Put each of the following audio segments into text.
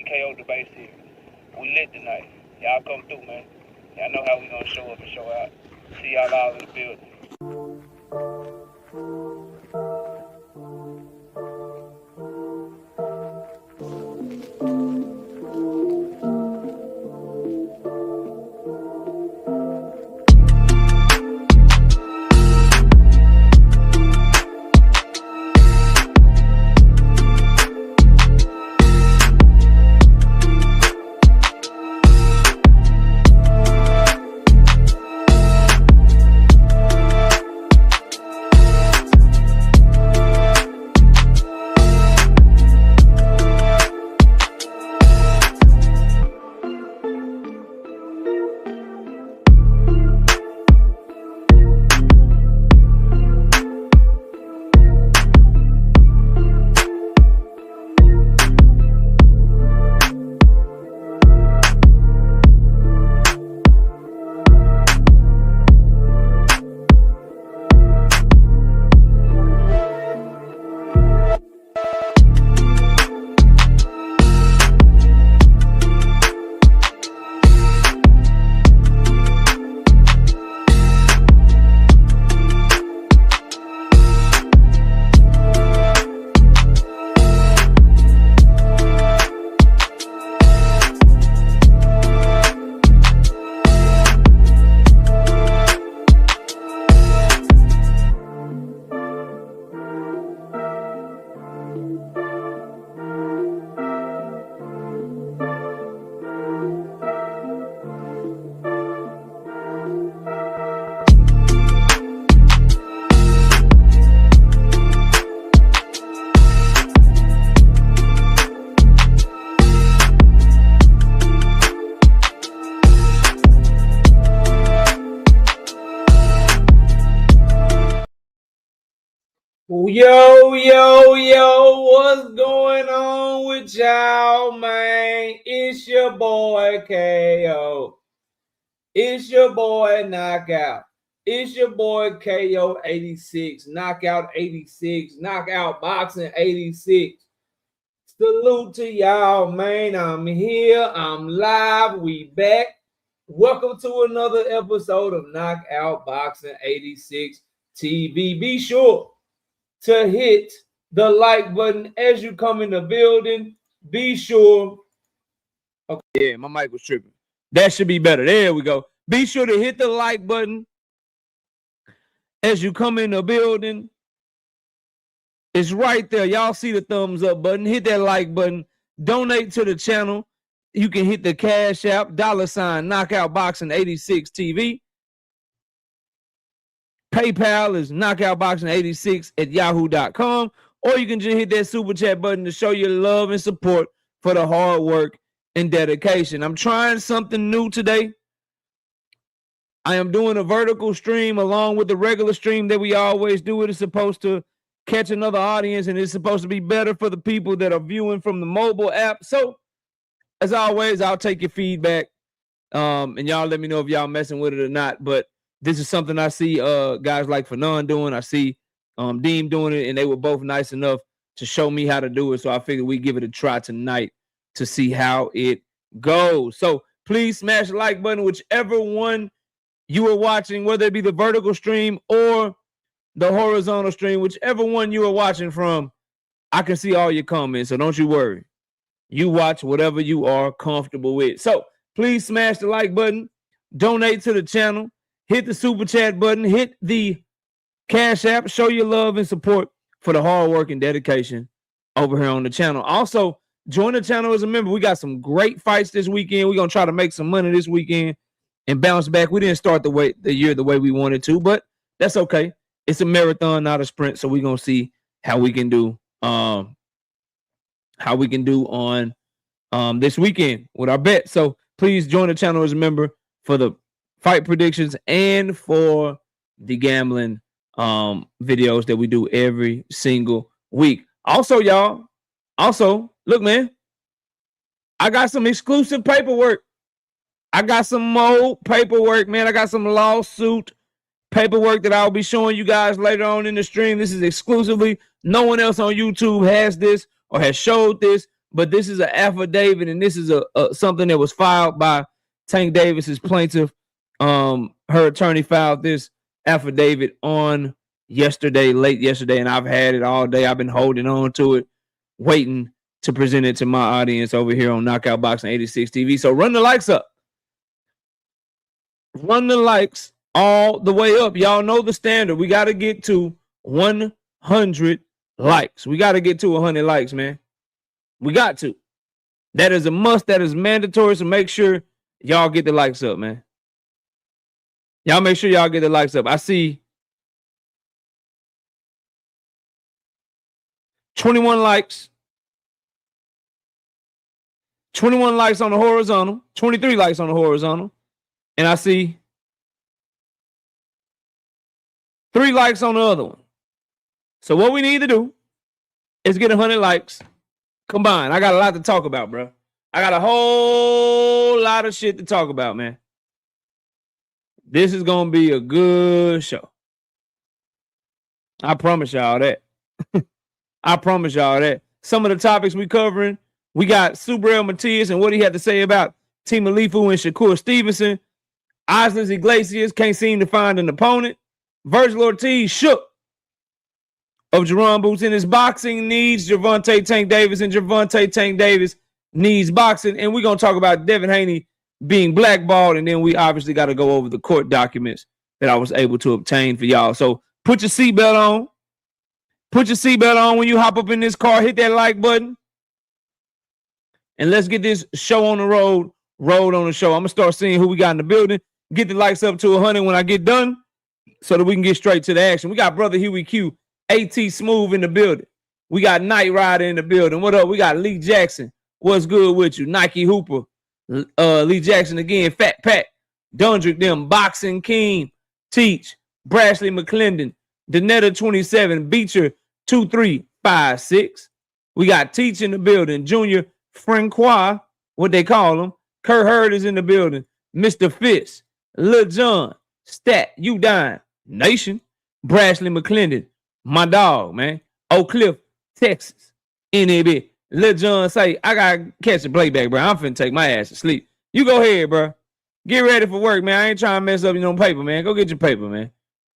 KO debate series. We lit tonight. Y'all come through, man. Y'all know how we gonna show up and show out. See y'all all in the building. Yo, what's going on with y'all, man? It's your boy KO. It's your boy Knockout. It's your boy KO 86, Knockout 86, Knockout Boxing 86. Salute to y'all, man. I'm here. I'm live. We back. Welcome to another episode of Knockout Boxing 86 TV. Be sure to hit the like button as you come in the building. Be sure. Okay, yeah, my mic was tripping. That should be better. There we go. Be sure to hit the like button as you come in the building. It's right there. Y'all see the thumbs up button. Hit that like button. Donate to the channel. You can hit the Cash App, $ Knockout Boxing 86 TV. PayPal is knockoutboxing86 at yahoo.com, or you can just hit that super chat button to show your love and support for the hard work and dedication. I'm trying something new today. I am doing a vertical stream along with the regular stream that we always do. It is supposed to catch another audience, and it's supposed to be better for the people that are viewing from the mobile app. So, as always, I'll take your feedback, and y'all let me know if y'all messing with it or not. But this is something I see guys like Fanon doing. I see Deem doing it, and they were both nice enough to show me how to do it. So I figured we give it a try tonight to see how it goes. So please smash the like button, whichever one you are watching, whether it be the vertical stream or the horizontal stream, whichever one you are watching from. I can see all your comments, so don't you worry. You watch whatever you are comfortable with. So please smash the like button, donate to the channel, hit the super chat button, hit the Cash App, show your love and support for the hard work and dedication over here on the channel. Also, join the channel as a member. We got some great fights this weekend. We're going to try to make some money this weekend and bounce back. We didn't start the year the way we wanted to, but that's okay. It's a marathon, not a sprint, so we're going to see how we can do on this weekend with our bet. So please join the channel as a member for the fight predictions and for the gambling videos that we do every single week. Also, y'all, look, man, I got some exclusive paperwork. I got some more paperwork, man. I got some lawsuit paperwork that I'll be showing you guys later on in the stream. This is exclusively, no one else on YouTube has this or has showed this. but this is an affidavit, and this is a something that was filed by Tank Davis's plaintiff. Her attorney filed this affidavit on late yesterday, and I've had it all day. I've been holding on to it, waiting to present it to my audience over here on Knockout Boxing 86 TV. So run the likes up. Run the likes all the way up. Y'all know the standard. We got to get to 100 likes. We got to get to 100 likes, man. We got to. That is a must. That is mandatory. So make sure y'all get the likes up, man. Y'all make sure y'all get the likes up. I see 21 likes. 21 likes on the horizontal. 23 likes on the horizontal. And I see 3 likes on the other one. So what we need to do is get 100 likes combined. I got a lot to talk about, bro. I got a whole lot of shit to talk about, man. This is going to be a good show. I promise y'all that. I promise y'all that. Some of the topics we covering, we got Subriel Matias and what he had to say about Team Alifu and Shakur Stevenson. Oslands and Glazius can't seem to find an opponent. Virgil Ortiz shook of Jerron Boots in his boxing needs Gervonta Tank Davis, and Gervonta Tank Davis needs boxing. And we're going to talk about Devin Haney being blackballed, and then we obviously got to go over the court documents that I was able to obtain for y'all. So put your seatbelt on. Put your seatbelt on when you hop up in this car. Hit that like button. And let's get this show on the road. Road on the show. I'm going to start seeing who we got in the building. Get the likes up to 100 when I get done so that we can get straight to the action. We got Brother Huey Q, AT Smooth in the building. We got Night Rider in the building. What up? We got Lee Jackson. What's good with you? Nike Hooper. Lee Jackson again. Fat Pat. Dundrick them. Boxing King. Teach. Brashley McClendon. Danetta 27. Beecher 2356. We got Teach in the building. Junior Francois. What they call him. Kurt Hurd is in the building. Mr. Fitz. Lil John. Stat. You dying. Nation. Brashley McClendon. My dog, man. Oak Cliff, Texas. NAB. Lil John say, I got to catch the playback, bro. I'm finna take my ass to sleep. You go ahead, bro. Get ready for work, man. I ain't trying to mess up your paper, man. Go get your paper, man.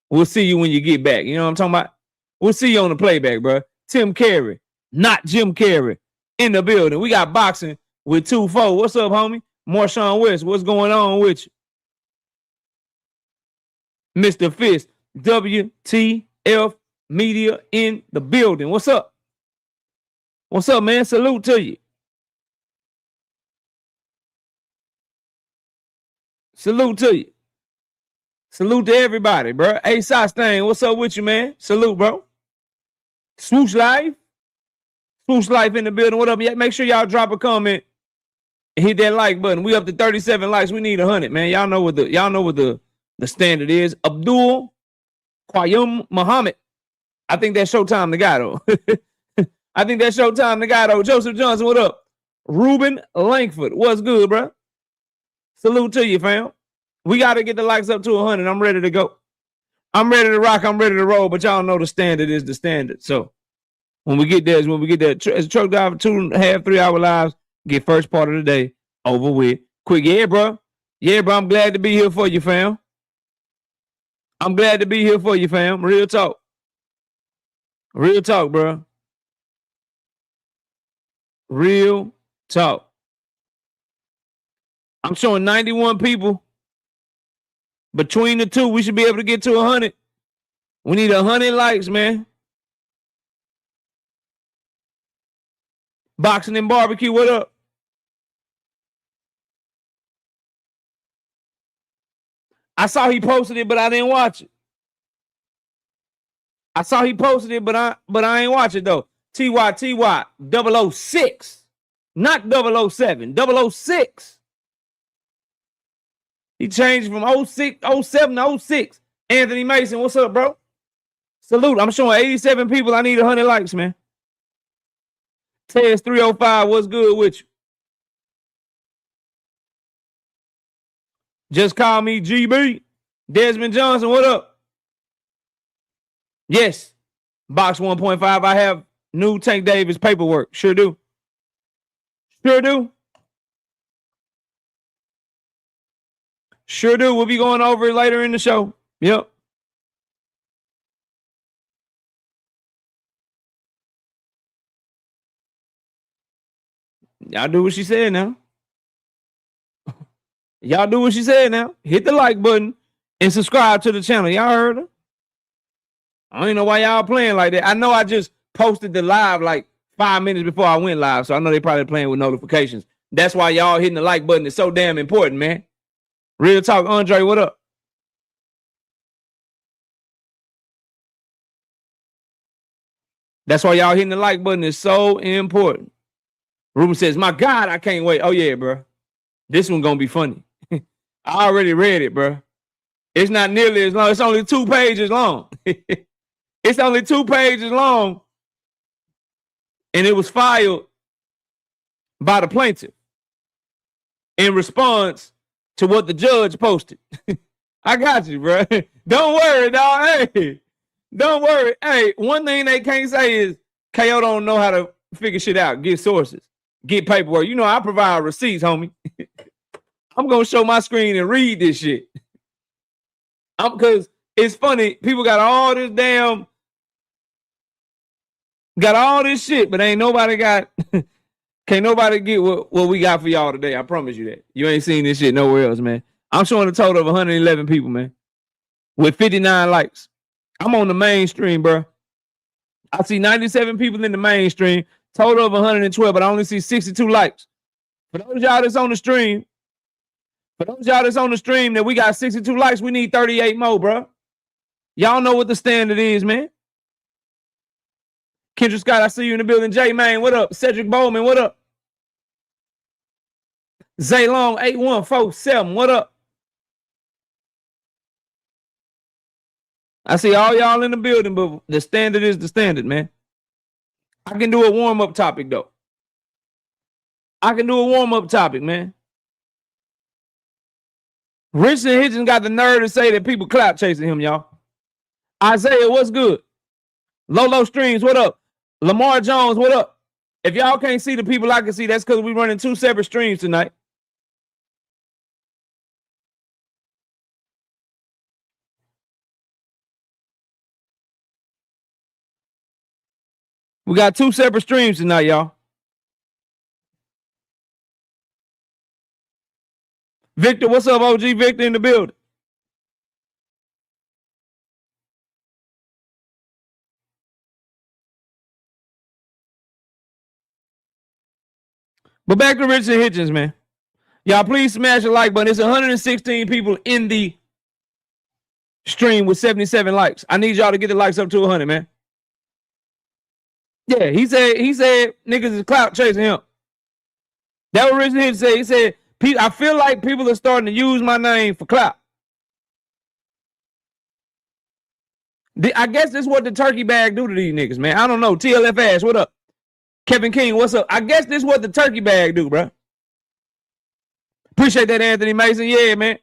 We'll see you when you get back. You know what I'm talking about? We'll see you on the playback, bro. Tim Carey, not Jim Carrey, in the building. We got boxing with 2-4. What's up, homie? Marshawn West, what's going on with you? Mr. Fist, WTF Media in the building. What's up? What's up, man? Salute to you. Salute to you. Salute to everybody, bro. Hey, Sostain, what's up with you, man? Salute, bro. Swoosh Life. Swoosh Life in the building. What up? Make sure y'all drop a comment and hit that like button. We up to 37 likes. We need 100, man. Y'all know what the standard is. Abdul Qayyum Muhammad. I think that's Showtime the guy, though. I think that's Showtime the guy, though. Joseph Johnson, what up? Ruben Langford, what's good, bro? Salute to you, fam. We got to get the likes up to 100. I'm ready to go. I'm ready to rock. I'm ready to roll. But y'all know the standard is the standard. So when we get there, as a truck driver, 2.5, 3 hour lives, get first part of the day over with. Quick, yeah, bro. Yeah, bro. I'm glad to be here for you, fam. I'm glad to be here for you, fam. Real talk. Real talk, bro. Real talk. I'm showing 91 people. Between the two, we should be able to get to 100. We need 100 likes, man. Boxing and Barbecue, what up? I saw he posted it, but I didn't watch it. I saw he posted it, but I ain't watch it though. TY 006. Not 007, 006. He changed from 07 to 06. Anthony Mason, what's up, bro? Salute. I'm showing 87 people. I need 100 likes, man. Tez 305, what's good with you? Just call me GB. Desmond Johnson, what up? Yes. Box 1.5. I have new Tank Davis paperwork. Sure do. Sure do. Sure do. We'll be going over it later in the show. Yep. Y'all do what she said now. Y'all do what she said now. Hit the like button and subscribe to the channel. Y'all heard her? I don't even know why y'all playing like that. I know I just posted the live like 5 minutes before I went live, so I know they probably playing with notifications. That's why y'all hitting the like button is so damn important, man. Real talk, Andre, what up? That's why y'all hitting the like button is so important. Ruben says, my God, I can't wait. Oh, yeah, bro. This one gonna be funny. I already read it, bro. It's not nearly as long. It's only 2 pages long. It's only 2 pages long. And it was filed by the plaintiff in response to what the judge posted. I got you, bro. Don't worry, dog. Hey, don't worry. Hey, one thing they can't say is KO don't know how to figure shit out, get sources, get paperwork. You know, I provide receipts, homie. I'm going to show my screen and read this shit. Because it's funny. People got all this shit, but ain't nobody got, can't nobody get what we got for y'all today. I promise you that. You ain't seen this shit nowhere else, man. I'm showing a total of 111 people, man, with 59 likes. I'm on the mainstream, bro. I see 97 people in the mainstream, total of 112, but I only see 62 likes. For those of y'all that's on the stream, that we got 62 likes, we need 38 more, bro. Y'all know what the standard is, man. Kendra Scott, I see you in the building. J Man, what up? Cedric Bowman, what up? Zaylong 8147, what up? I see all y'all in the building, but the standard is the standard, man. I can do a warm-up topic, though. Man. Richard Hitchens got the nerve to say that people clout chasing him, y'all. Isaiah, what's good? Lolo Streams, what up? Lamar Jones, what up? If y'all can't see the people I can see, that's because we're running 2 separate streams tonight. We got 2 separate streams tonight, y'all. Victor, what's up, OG Victor in the building? But back to Richard Hitchens, man. Y'all please smash the like button. It's 116 people in the stream with 77 likes. I need y'all to get the likes up to 100, man. Yeah, he said niggas is clout chasing him. That what Richard Hitchens said. He said, I feel like people are starting to use my name for clout. I guess this is what the turkey bag do to these niggas, man. I don't know. TLF Ash, what up? Kevin King, what's up? I guess this is what the turkey bag do, bro. Appreciate that, Anthony Mason. Yeah, man.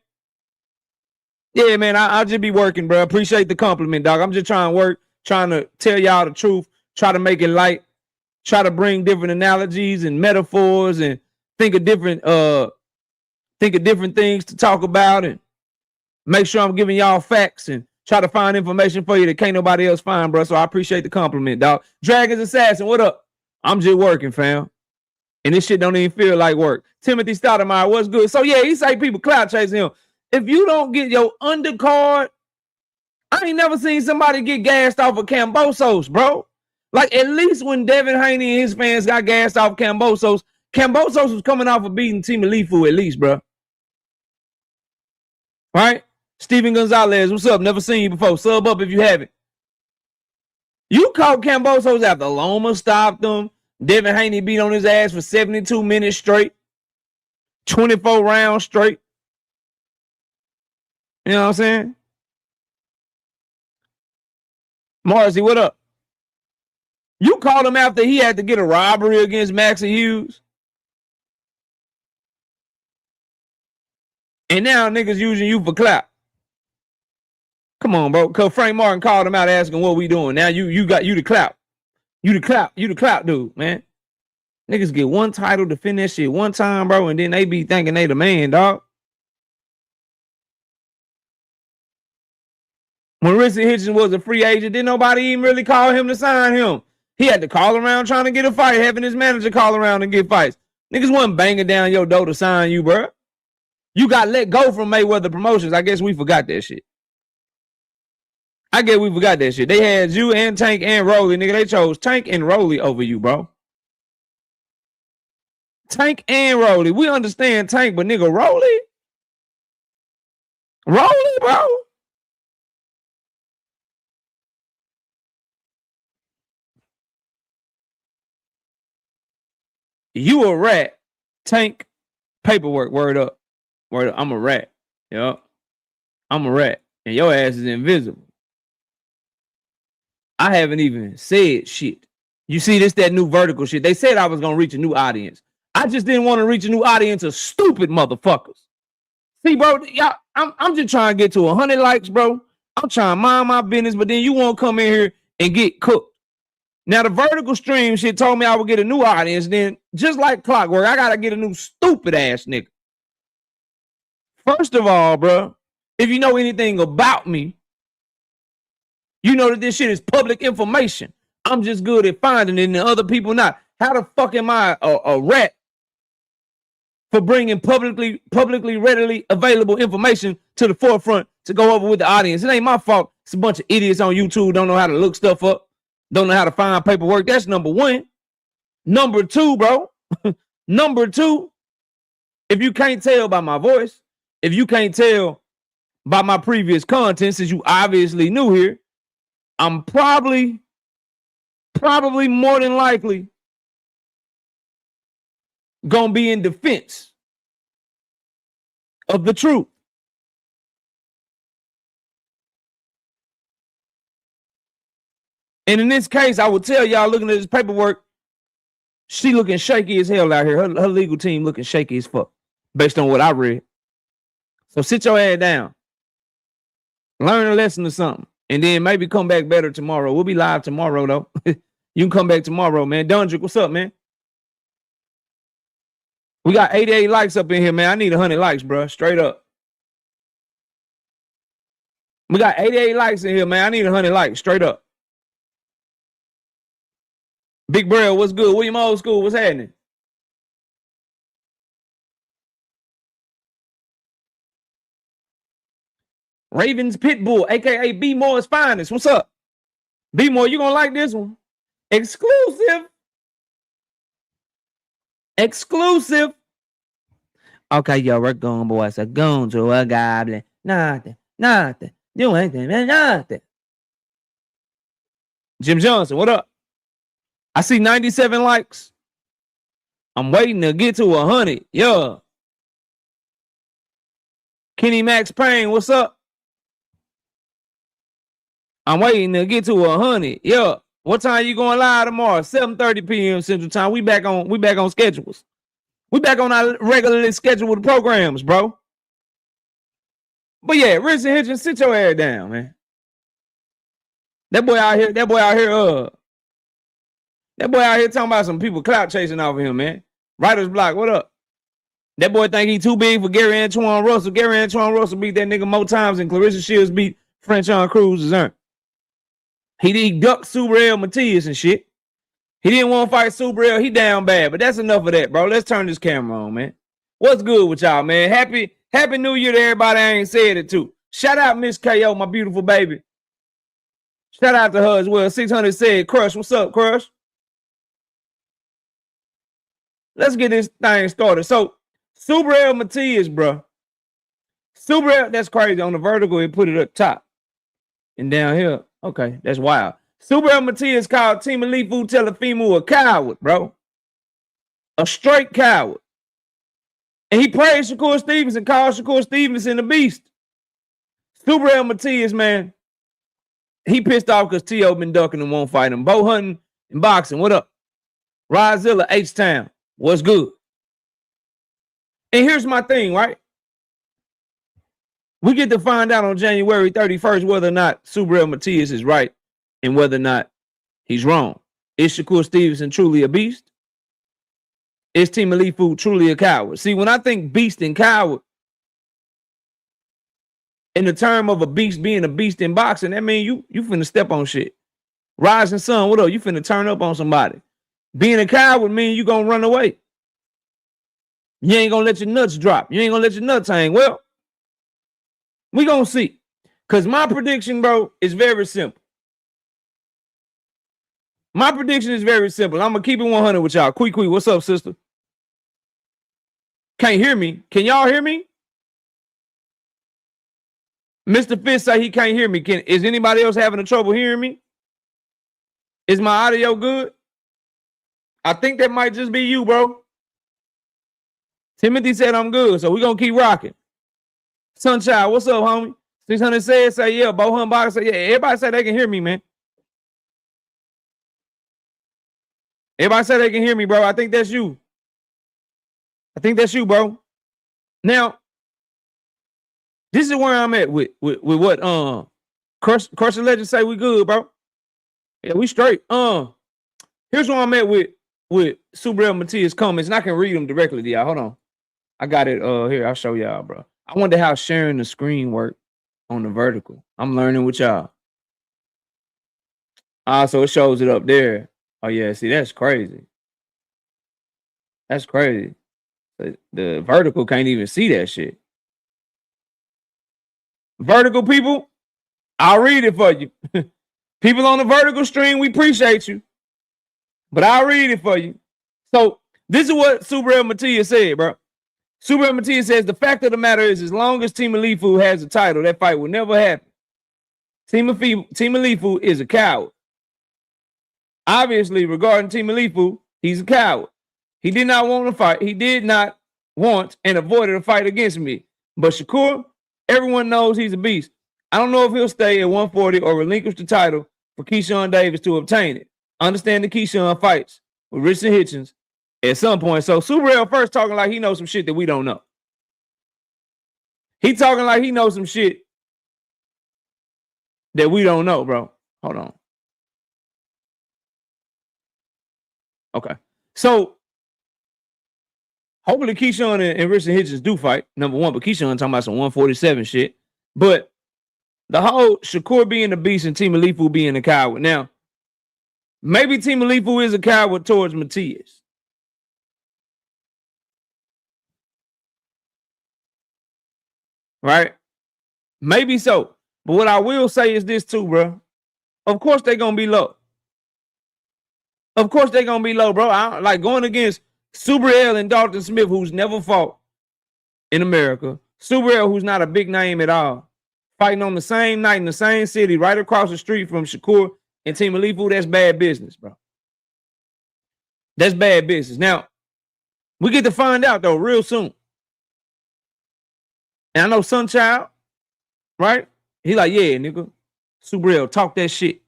Yeah, man. I'll just be working, bro. Appreciate the compliment, dog. I'm just trying to work, trying to tell y'all the truth, try to make it light, try to bring different analogies and metaphors and think of different things to talk about and make sure I'm giving y'all facts and try to find information for you that can't nobody else find, bro. So I appreciate the compliment, dog. Dragons Assassin, what up? I'm just working, fam. And this shit don't even feel like work. Timothy Stoudemire, what's good? So yeah, he say people clout chasing him. If you don't get your undercard, I ain't never seen somebody get gassed off of Cambosos, bro. Like at least when Devin Haney and his fans got gassed off Cambosos was coming off of beating Team Alifu at least, bro. All right? Steven Gonzalez, what's up? Never seen you before. Sub up if you haven't. You caught Cambosos after Loma stopped them. Devin Haney beat on his ass for 72 minutes straight. 24 rounds straight. You know what I'm saying? Marcy, what up? You called him after he had to get a robbery against Maxie Hughes. And now niggas using you for clout. Come on, bro. Cause Frank Martin called him out asking what we doing. Now you the clout. You the clout dude, man. Niggas get one title, defend that shit one time, bro, and then they be thinking they the man, dog. When Richard Hitchens was a free agent, didn't nobody even really call him to sign him. He had to call around trying to get a fight, having his manager call around and get fights. Niggas wasn't banging down your door to sign you, bro. You got let go from Mayweather Promotions. I guess we forgot that shit. They had you and Tank and Rolly, nigga. They chose Tank and Rolly over you, bro. Tank and Rolly. We understand Tank, but nigga, Rolly, bro. You a rat. Tank, paperwork, word up. Word up. I'm a rat. Yup. I'm a rat. And your ass is invisible. I haven't even said shit. You see, this that new vertical shit. They said I was gonna reach a new audience. I just didn't want to reach a new audience of stupid motherfuckers. See, bro, y'all, I'm just trying to get to 100 likes, bro. I'm trying to mind my business, but then you won't come in here and get cooked. Now, the vertical stream shit told me I would get a new audience. Then, just like clockwork, I got to get a new stupid ass nigga. First of all, bro, if you know anything about me, you know that this shit is public information. I'm just good at finding it and other people not. How the fuck am I a rat for bringing publicly readily available information to the forefront to go over with the audience? It ain't my fault. It's a bunch of idiots on YouTube don't know how to look stuff up. Don't know how to find paperwork. That's number one. Number two, bro. Number two, if you can't tell by my voice, if you can't tell by my previous content, since you obviously new here, I'm probably more than likely gonna be in defense of the truth. And in this case, I will tell y'all, looking at this paperwork, she looking shaky as hell out here. Her legal team looking shaky as fuck, based on what I read. So sit your ass down. Learn a lesson or something. And then maybe come back better tomorrow. We'll be live tomorrow, though. You can come back tomorrow, man. Dundrick, what's up, man? We got 88 likes up in here, man. I need 100 likes, bro. Straight up. We got 88 likes in here, man. I need 100 likes. Straight up. Big Braille, what's good? William Old School, what's happening? Ravens Pitbull, a.k.a. B Moore's Finest. What's up? B Moore, you gonna like this one? Exclusive. Okay, yo, we're going, boys. So going to a goblin. Nothing. You ain't nothing. Jim Johnson, what up? I see 97 likes. I'm waiting to get to 100. Yeah. Kenny Max Payne, what's up? I'm waiting to get to 100. Yeah. What time you going live tomorrow? 7:30 p.m. Central Time. We back on schedules. We back on our regularly scheduled programs, bro. But yeah, Richard Hitchens, sit your ass down, man. That boy out here talking about some people clout chasing off of him, man. Writer's Block, what up? That boy think he too big for Gary Antoine Russell. Gary Antoine Russell beat that nigga more times than Clarissa Shields beat Franchon Cruz's earned. He ducked Subriel Matias and shit. He didn't want to fight Subriel. He down bad. But that's enough of that, bro. Let's turn this camera on, man. What's good with y'all, man? Happy New Year to everybody I ain't said it to. Shout out Miss KO, my beautiful baby. Shout out to her as well. 600 said, Crush, what's up, Crush? Let's get this thing started. So, Subriel Matias, bro. Subriel, that's crazy. On the vertical, he put it up top. And down here, okay, that's wild. Subriel Matias called Team Elite Food Telefimo a coward, bro. A straight coward. And he praised Shakur Stevenson, called Shakur Stevenson a beast. Subriel Matias, man, he pissed off because T.O. been ducking and won't fight him. Bo hunting and boxing, what up? Rozilla, H-Town, what's good? And here's my thing, right? We get to find out on January 31st whether or not Subriel Matias is right and whether or not he's wrong. Is Shakur Stevenson truly a beast? is Team Elite Food truly a coward? See, when I think beast and coward, in the term of a beast being a beast in boxing, that means you finna step on shit. Rising sun, what up? You finna turn up on somebody. Being a coward mean you gonna run away. You ain't gonna let your nuts drop. You ain't gonna let your nuts hang. Well, we gonna see. Because my prediction, bro, is very simple. My prediction is very simple. I'm gonna keep it 100 with y'all. Quick, what's up, sister? Can't hear me. Can y'all hear me? Mr. Fist say he can't hear me. Is anybody else having trouble hearing me? Is my audio good? I think that might just be you, bro. Timothy said I'm good, so we're going to keep rocking. Sunshine, what's up, homie? 600 said, say yeah. Bohan Box say yeah. Everybody say they can hear me, man. Everybody say they can hear me, bro. I think that's you. I think that's you, bro. Now, this is where I'm at with what Crush Legend say we good, bro. Yeah, we straight. Here's where I'm at with Subriel Matias comments, and I can read them directly to y'all. Hold on. I got it here. I'll show y'all, bro. I wonder how sharing the screen work on the vertical. I'm learning with y'all. So it shows it up there. Oh yeah, see, that's crazy. That's crazy. The vertical can't even see that shit. Vertical people, I'll read it for you. People on the vertical stream, we appreciate you. But I'll read it for you. So this is what Subriel Matias said, bro. Subriel Matias says, the fact of the matter is, as long as Team Elite Food has the title, that fight will never happen. Team Elite Food is a coward. Obviously, regarding Team Elite Food, he's a coward. He did not want to fight. He did not want and avoided a fight against me. But Shakur, everyone knows he's a beast. I don't know if he'll stay at 140 or relinquish the title for Keyshawn Davis to obtain it. Understand that Keyshawn fights with Richard Hitchens at some point. So Subriel first talking like he knows some shit that we don't know. He talking like he knows some shit that we don't know, bro. Hold on. Okay. So hopefully Keyshawn and Richard Hitchens do fight, number one, but Keyshawn talking about some 147 shit. But the whole Shakur being the beast and Team Elite Food being a coward. Now, maybe Team Elite Food is a coward towards Matias. Right? Maybe so. But what I will say is this too, bro. Of course they're going to be low. Of course they're going to be low, bro. Like going against Subriel and Dalton Smith, who's never fought in America. Subriel, who's not a big name at all. Fighting on the same night in the same city, right across the street from Shakur and Team Elite Food, that's bad business, bro. That's bad business. Now, we get to find out, though, real soon. And I know Sunchild, right? He like, yeah, nigga. Subriel, talk that shit.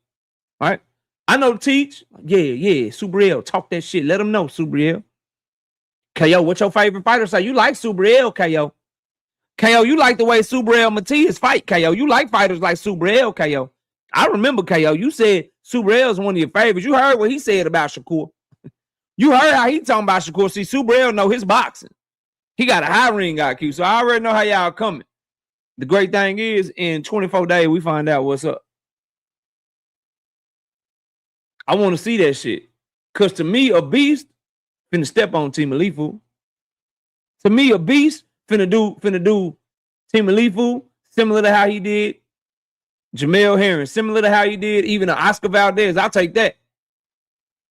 Right? I know Teach. Yeah. Subriel, talk that shit. Let him know, Subriel. KO, what's your favorite fighter say? You like Subriel, KO. KO, you like the way Subriel Matias fight, KO. You like fighters like Subriel, KO. I remember, KO, you said Subriel is one of your favorites. You heard what he said about Shakur. You heard how he talking about Shakur. See, Subriel know his boxing. He got a high ring IQ, so I already know how y'all coming. The great thing is, in 24 days, we find out what's up. I want to see that shit. Because to me, a beast finna step on Team Elite Food. To me, a beast finna do Team Elite Food, similar to how he did Jamel Herring, similar to how he did even Oscar Valdez. I'll take that.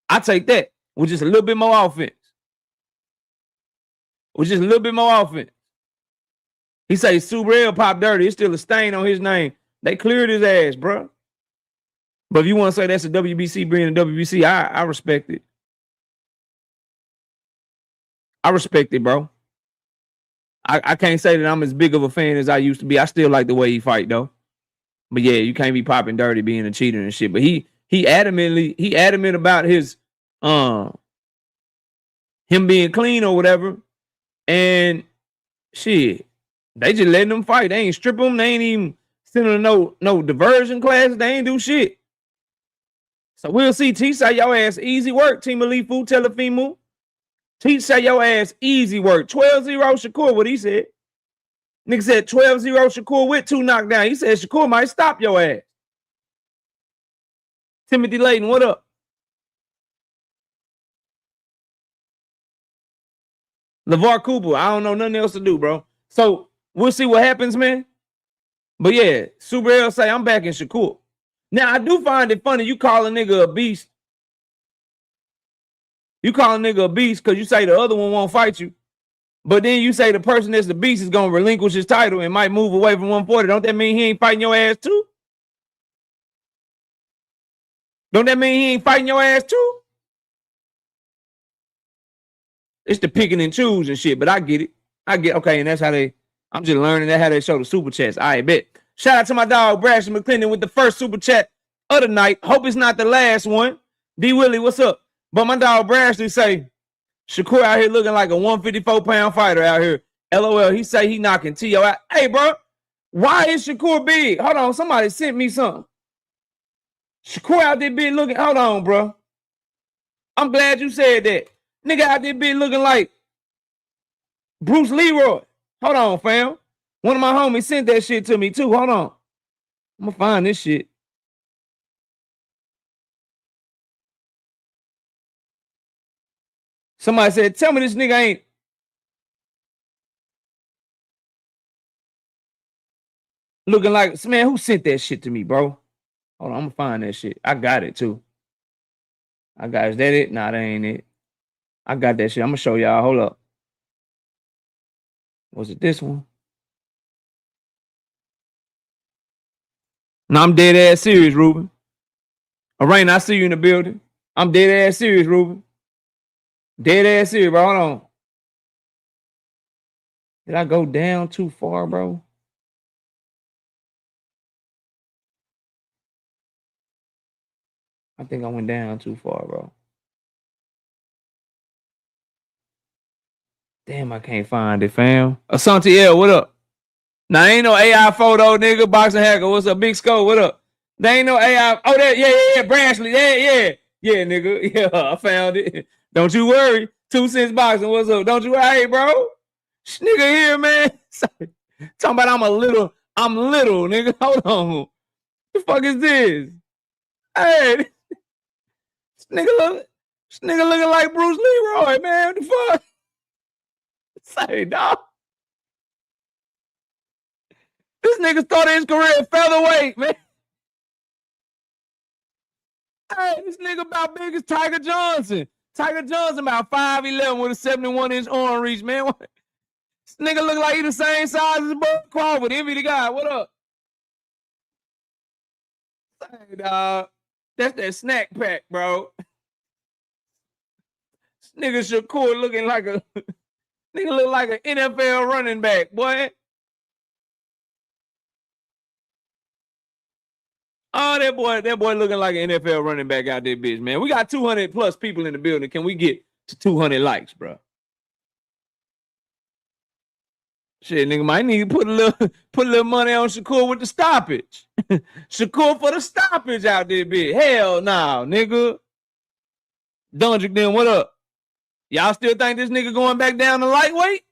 I take that with just a little bit more offense. With just a little bit more offense. He say Subriel pop dirty. It's still a stain on his name. They cleared his ass, bro. But if you want to say that's a WBC being a WBC, I respect it. I respect it, bro. I can't say that I'm as big of a fan as I used to be. I still like the way he fight, though. But yeah, you can't be popping dirty, being a cheater and shit. But he adamant about his him being clean or whatever. And shit, they just letting them fight. They ain't strip them. They ain't even sending no diversion classes. They ain't do shit. So we'll see. T say y'all ass easy work. Team Elite Food, Telefimo. He say your ass easy work. 12-0 Shakur, what he said. Nigga said 12-0 Shakur with 2 knockdowns. He said Shakur might stop your ass. Timothy Layton, what up? LeVar Cooper, I don't know nothing else to do, bro. So we'll see what happens, man. But yeah, Subriel say I'm back in Shakur. Now, I do find it funny you call a nigga a beast. You call a nigga a beast because you say the other one won't fight you. But then you say the person that's the beast is going to relinquish his title and might move away from 140. Don't that mean he ain't fighting your ass too? Don't that mean he ain't fighting your ass too? It's the picking and choosing shit, but I get it. Okay, and that's how I'm just learning that how they show the super chats. I bet. Shout out to my dog, Brashton McClendon, with the first super chat of the night. Hope it's not the last one. D. Willie, what's up? But my dog, Brashton, say, Shakur out here looking like a 154-pound fighter out here. LOL, he say he knocking T.O. out. Hey, bro, why is Shakur big? Hold on, somebody sent me something. Shakur out there big looking. Hold on, bro. I'm glad you said that. Nigga out there big looking like Bruce Leroy. Hold on, fam. One of my homies sent that shit to me, too. Hold on. I'm going to find this shit. Somebody said, tell me this nigga ain't. Looking like, man, who sent that shit to me, bro? Hold on, I'm going to find that shit. I got it, too. Is that it? Nah, that ain't it. I got that shit. I'm going to show y'all. Hold up. Was it this one? No, I'm dead ass serious, Ruben. Rain, I see you in the building. I'm dead ass serious, Ruben. Dead ass serious, bro. Hold on. Did I go down too far, bro? I think I went down too far, bro. Damn, I can't find it, fam. Asante what up? Now, ain't no AI photo, nigga. Boxing hacker, what's up? Big Skull, what up? There ain't no AI. Oh, that, yeah. Branchley, yeah, nigga. Yeah, I found it. Don't you worry. 2 cents boxing, what's up? Don't you worry, hey, bro. Nigga here, man. Talking about I'm little, nigga. Hold on. The fuck is this? Hey, this nigga looking like Bruce Leroy, man. What the fuck? Say, dog. This nigga started his career at featherweight, man. Hey, this nigga about big as Tiger Johnson. Tiger Johnson about 5'11" with a 71-inch arm reach, man. This nigga look like he the same size as Bud Crawford. Envy the guy. What up? Hey, dog. That's that snack pack, bro. This nigga Shakur looking like a nigga look like an NFL running back, boy. Oh, that boy looking like an NFL running back out there, bitch, man. We got 200 plus people in the building. Can we get to 200 likes, bro? Shit, nigga might need to put a little money on Shakur with the stoppage. Shakur for the stoppage out there, bitch. Hell no, nigga. Dundrick, then what up? Y'all still think this nigga going back down to lightweight?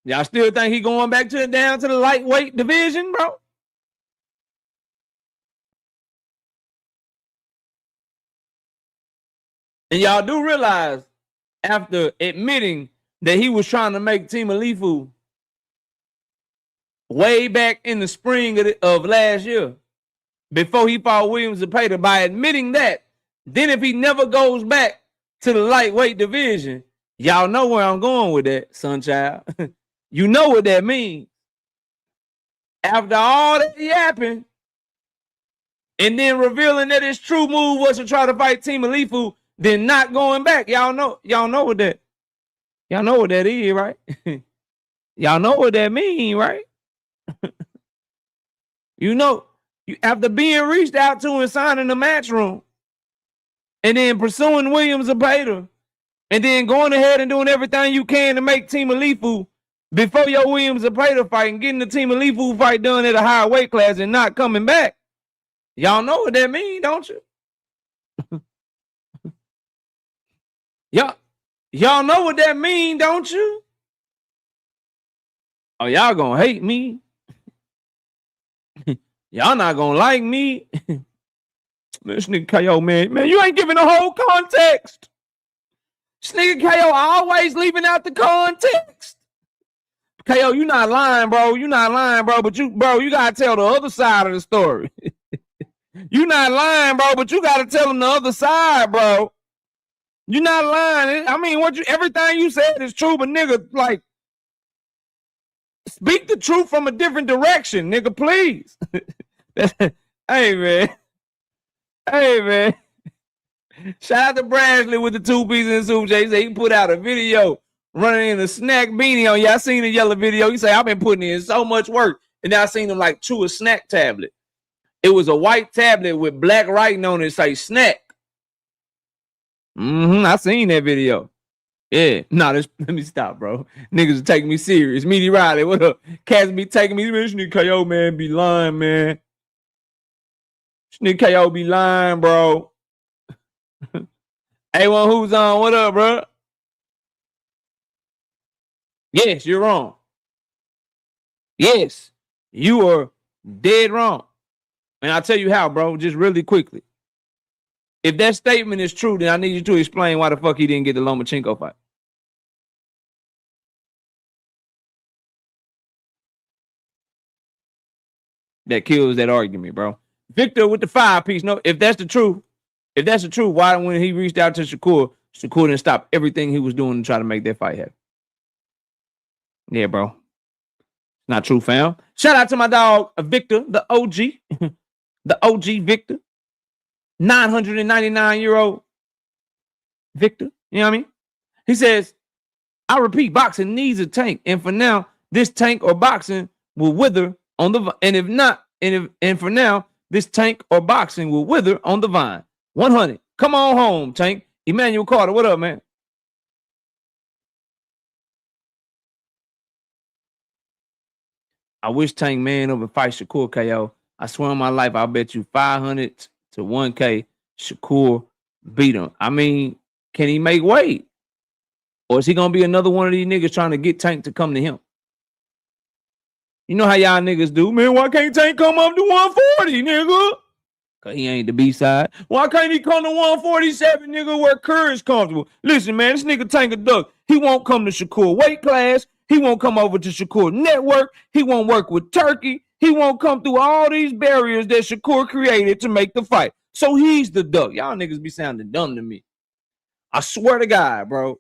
Y'all still think he going back down to the lightweight division, bro? And y'all do realize after admitting that he was trying to make Team Alifu way back in the spring of last year, before he fought Williams Zepeda, by admitting that, then if he never goes back to the lightweight division, y'all know where I'm going with that, sunchild. You know what that means. After all that happened, and then revealing that his true move was to try to fight Team Alifu, then not going back. Y'all know what that. Y'all know what that is, right? Y'all know what that mean, right? You know, after being reached out to and signing the match room, and then pursuing Williams Zepeda, and then going ahead and doing everything you can to make Team Alifu before your Williams and Prater fight and getting the Team Elite Food fight done at a higher weight class and not coming back. Y'all know what that means, don't you? Y'all know what that means, don't you? Oh, y'all gonna hate me. Y'all not gonna like me. This nigga KO, man, you ain't giving the whole context. This nigga KO always leaving out the context. KO, you not lying, bro. You not lying, bro. But you gotta tell the other side of the story. You not lying, bro, but you gotta tell them the other side, bro. You not lying. I mean, everything you said is true, but nigga, like, speak the truth from a different direction, nigga, please. Hey, man. Hey, man. Shout out to Bradley with the 2 pieces and Super J. He said he put out a video running in a snack beanie on you. I seen the yellow video. He said, I've been putting in so much work. And now I seen him like chew a snack tablet. It was a white tablet with black writing on it, say snack. I seen that video. Yeah. Let me stop, bro. Niggas are taking me serious. Meaty Riley, what up? Cats be taking me. This nigga KO, man, be lying, man. This nigga KO be lying, bro. A1 who's on? What up, bro? Yes, you're wrong. Yes, you are dead wrong. And I'll tell you how, bro, just really quickly. If that statement is true, then I need you to explain why the fuck he didn't get the Lomachenko fight. That kills that argument, bro. Victor with the 5-piece. No, if that's the truth, why when he reached out to Shakur didn't stop everything he was doing to try to make that fight happen? Yeah, bro. Not true, fam. Shout out to my dog, Victor, the OG. The OG Victor. 999-year-old Victor. You know what I mean? He says, I repeat, boxing needs a tank. And for now, this tank or boxing will wither on the vine. And if not, and for now, this tank or boxing will wither on the vine. 100. Come on home, Tank. Emmanuel Carter, what up, man? I wish Tank man over fight Shakur KO. I swear on my life, I'll bet you 500 to 1K Shakur beat him. I mean, can he make weight? Or is he going to be another one of these niggas trying to get Tank to come to him? You know how y'all niggas do. Man, why can't Tank come up to 140, nigga? Because he ain't the B-side. Why can't he come to 147, nigga, where Kerr is comfortable? Listen, man, this nigga Tank a duck. He won't come to Shakur weight class. He won't come over to Shakur network. He won't work with Turkey. He won't come through all these barriers that Shakur created to make the fight. So he's the duck. Y'all niggas be sounding dumb to me. I swear to God, bro.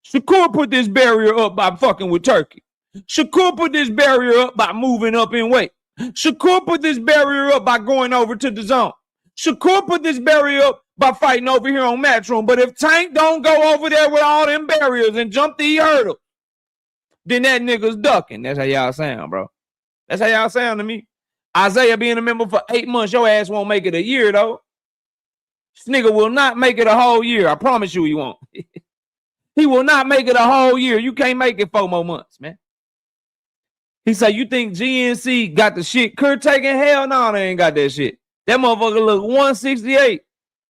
Shakur put this barrier up by fucking with Turkey. Shakur put this barrier up by moving up in weight. Shakur put this barrier up by going over to the zone. Shakur put this barrier up by fighting over here on Matchroom. But if Tank don't go over there with all them barriers and jump the hurdle, then that nigga's ducking. That's how y'all sound, bro. That's how y'all sound to me. Isaiah being a member for 8 months, your ass won't make it a year, though. This nigga will not make it a whole year. I promise you he won't. He will not make it a whole year. You can't make it 4 more months, man. He said, you think GNC got the shit Kerr taking? Hell no, they ain't got that shit. That motherfucker look 168.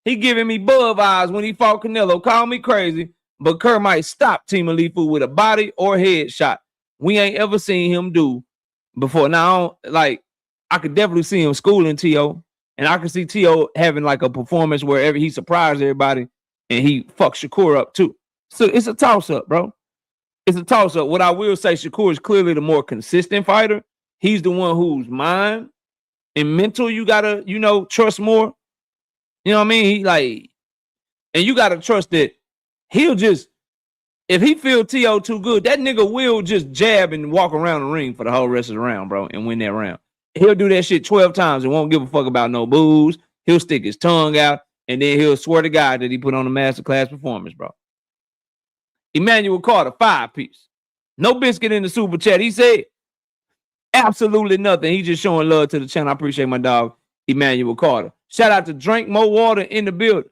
He giving me bug eyes when he fought Canelo. Call me crazy, but Kerr might stop Team Elite Food with a body or head shot. We ain't ever seen him do before. Now, like, I could definitely see him schooling T.O., and I could see T.O. having like a performance where he surprised everybody and he fucked Shakur up too. So it's a toss-up, bro. It's a toss-up. What I will say, Shakur is clearly the more consistent fighter. He's the one whose mind and mental you gotta, trust more. You know what I mean? He like, and you gotta trust that he'll just, if he feel T.O. too good, that nigga will just jab and walk around the ring for the whole rest of the round, bro, and win that round. He'll do that shit 12 times and won't give a fuck about no booze. He'll stick his tongue out, and then he'll swear to God that he put on a masterclass performance, bro. Emmanuel Carter, 5-piece. No biscuit in the super chat. He said absolutely nothing. He just showing love to the channel. I appreciate my dog, Emmanuel Carter. Shout out to Drink More Water in the building.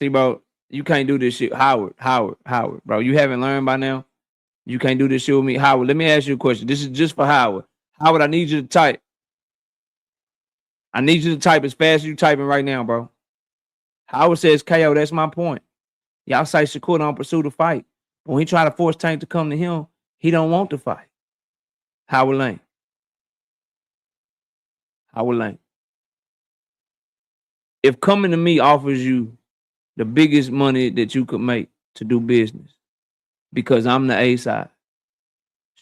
See, bro, You can't do this shit. Howard, bro. You haven't learned by now? You can't do this shit with me. Howard, let me ask you a question. This is just for Howard. Howard, I need you to type. I need you to type as fast as you typing right now, bro. Howard says, KO, that's my point. Y'all say Shakur don't pursue the fight. When he try to force Tank to come to him, he don't want to fight. Howard Lane. Howard Lane. If coming to me offers you the biggest money that you could make to do business, because I'm the A side,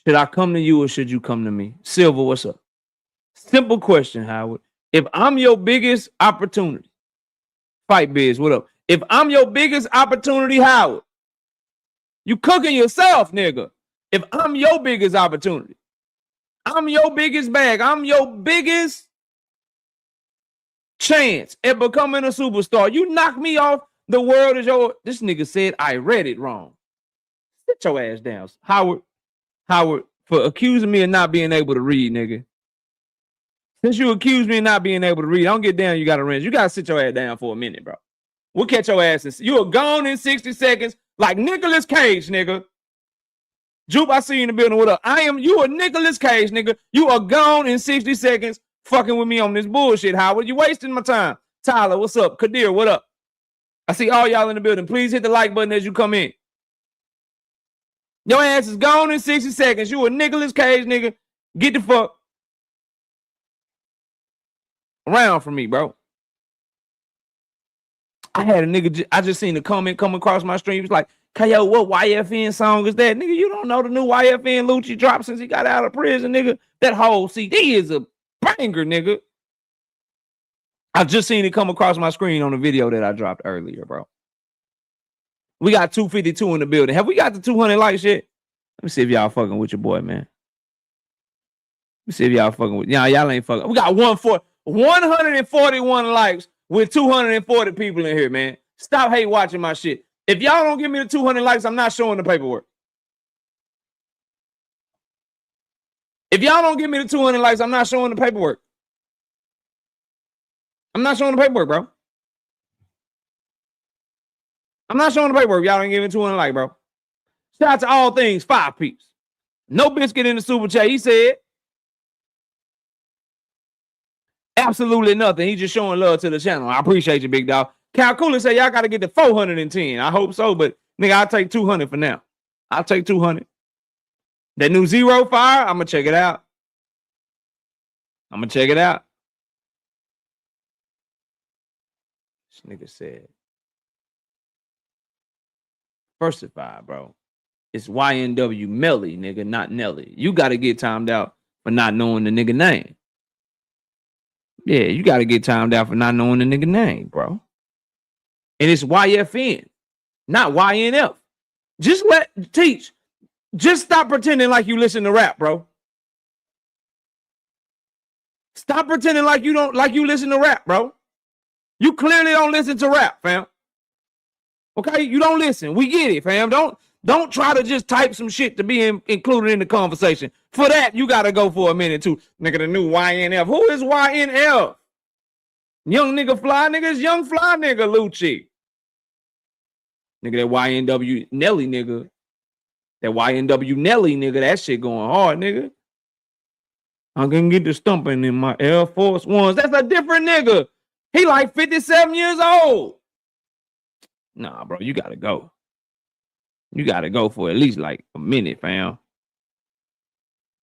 should I come to you or should you come to me? Silver, what's up? Simple question, Howard. If I'm your biggest opportunity, Fight Biz, what up? If I'm your biggest opportunity, Howard, you cooking yourself, nigga. If I'm your biggest opportunity, I'm your biggest bag, I'm your biggest chance at becoming a superstar. You knock me off, the world is your... This nigga said I read it wrong. Sit your ass down. Howard, for accusing me of not being able to read, nigga. Since you accuse me of not being able to read, I don't get down, you got to rinse. You got to sit your ass down for a minute, bro. We'll catch your ass. You are gone in 60 seconds like Nicolas Cage, nigga. Jupe, I see you in the building. What up? You a Nicolas Cage, nigga. You are gone in 60 seconds fucking with me on this bullshit, Howard. You wasting my time. Tyler, what's up? Kadir, what up? I see all y'all in the building. Please hit the like button as you come in. Your ass is gone in 60 seconds. You a Nicolas Cage, nigga. Get the fuck around from me, bro. I had a nigga, I just seen a comment come across my stream. It's like, KO, what YFN song is that? Nigga, you don't know the new YFN Lucci dropped since he got out of prison, nigga. That whole CD is a banger, nigga. I just seen it come across my screen on the video that I dropped earlier, bro. We got 252 in the building. Have we got the 200 likes yet? Let me see if y'all fucking with your boy, man. Let me see if y'all fucking with y'all ain't fucking. We got 141 likes with 240 people in here, man. Stop hate watching my shit. If y'all don't give me the 200 likes, I'm not showing the paperwork. If y'all don't give me the 200 likes, I'm not showing the paperwork. I'm not showing the paperwork, bro. I'm not showing the paperwork. Y'all ain't giving 200 likes, bro. Shout out to All Things 5 Peeps. No Biscuit in the super chat. He said absolutely nothing. He just showing love to the channel. I appreciate you, big dog. Calcula say y'all got to get to 410. I hope so, but nigga, I'll take 200 for now. I'll take 200. That new Zero Fire, I'm going to check it out. I'm going to check it out. This nigga said, versify, bro. It's YNW Melly, nigga, not Nelly. You got to get timed out for not knowing the nigga name. Yeah, you got to get timed out for not knowing the nigga name, bro. And it's YFN, not YNF. Just teach. Just stop pretending like you listen to rap, bro. Stop pretending like you listen to rap, bro. You clearly don't listen to rap, fam. Okay, you don't listen. We get it, fam. Don't try to just type some shit to be included in the conversation. For that, you got to go for a minute too. Nigga, the new YNF. Who is YNF? Young nigga fly, nigga. It's young fly nigga, Lucci. Nigga, that YNW Nelly, nigga. That YNW Nelly, nigga. That shit going hard, nigga. I can get the stumping in my Air Force Ones. That's a different nigga. He like 57 years old. Nah, bro, you got to go. You got to go for at least like a minute, fam.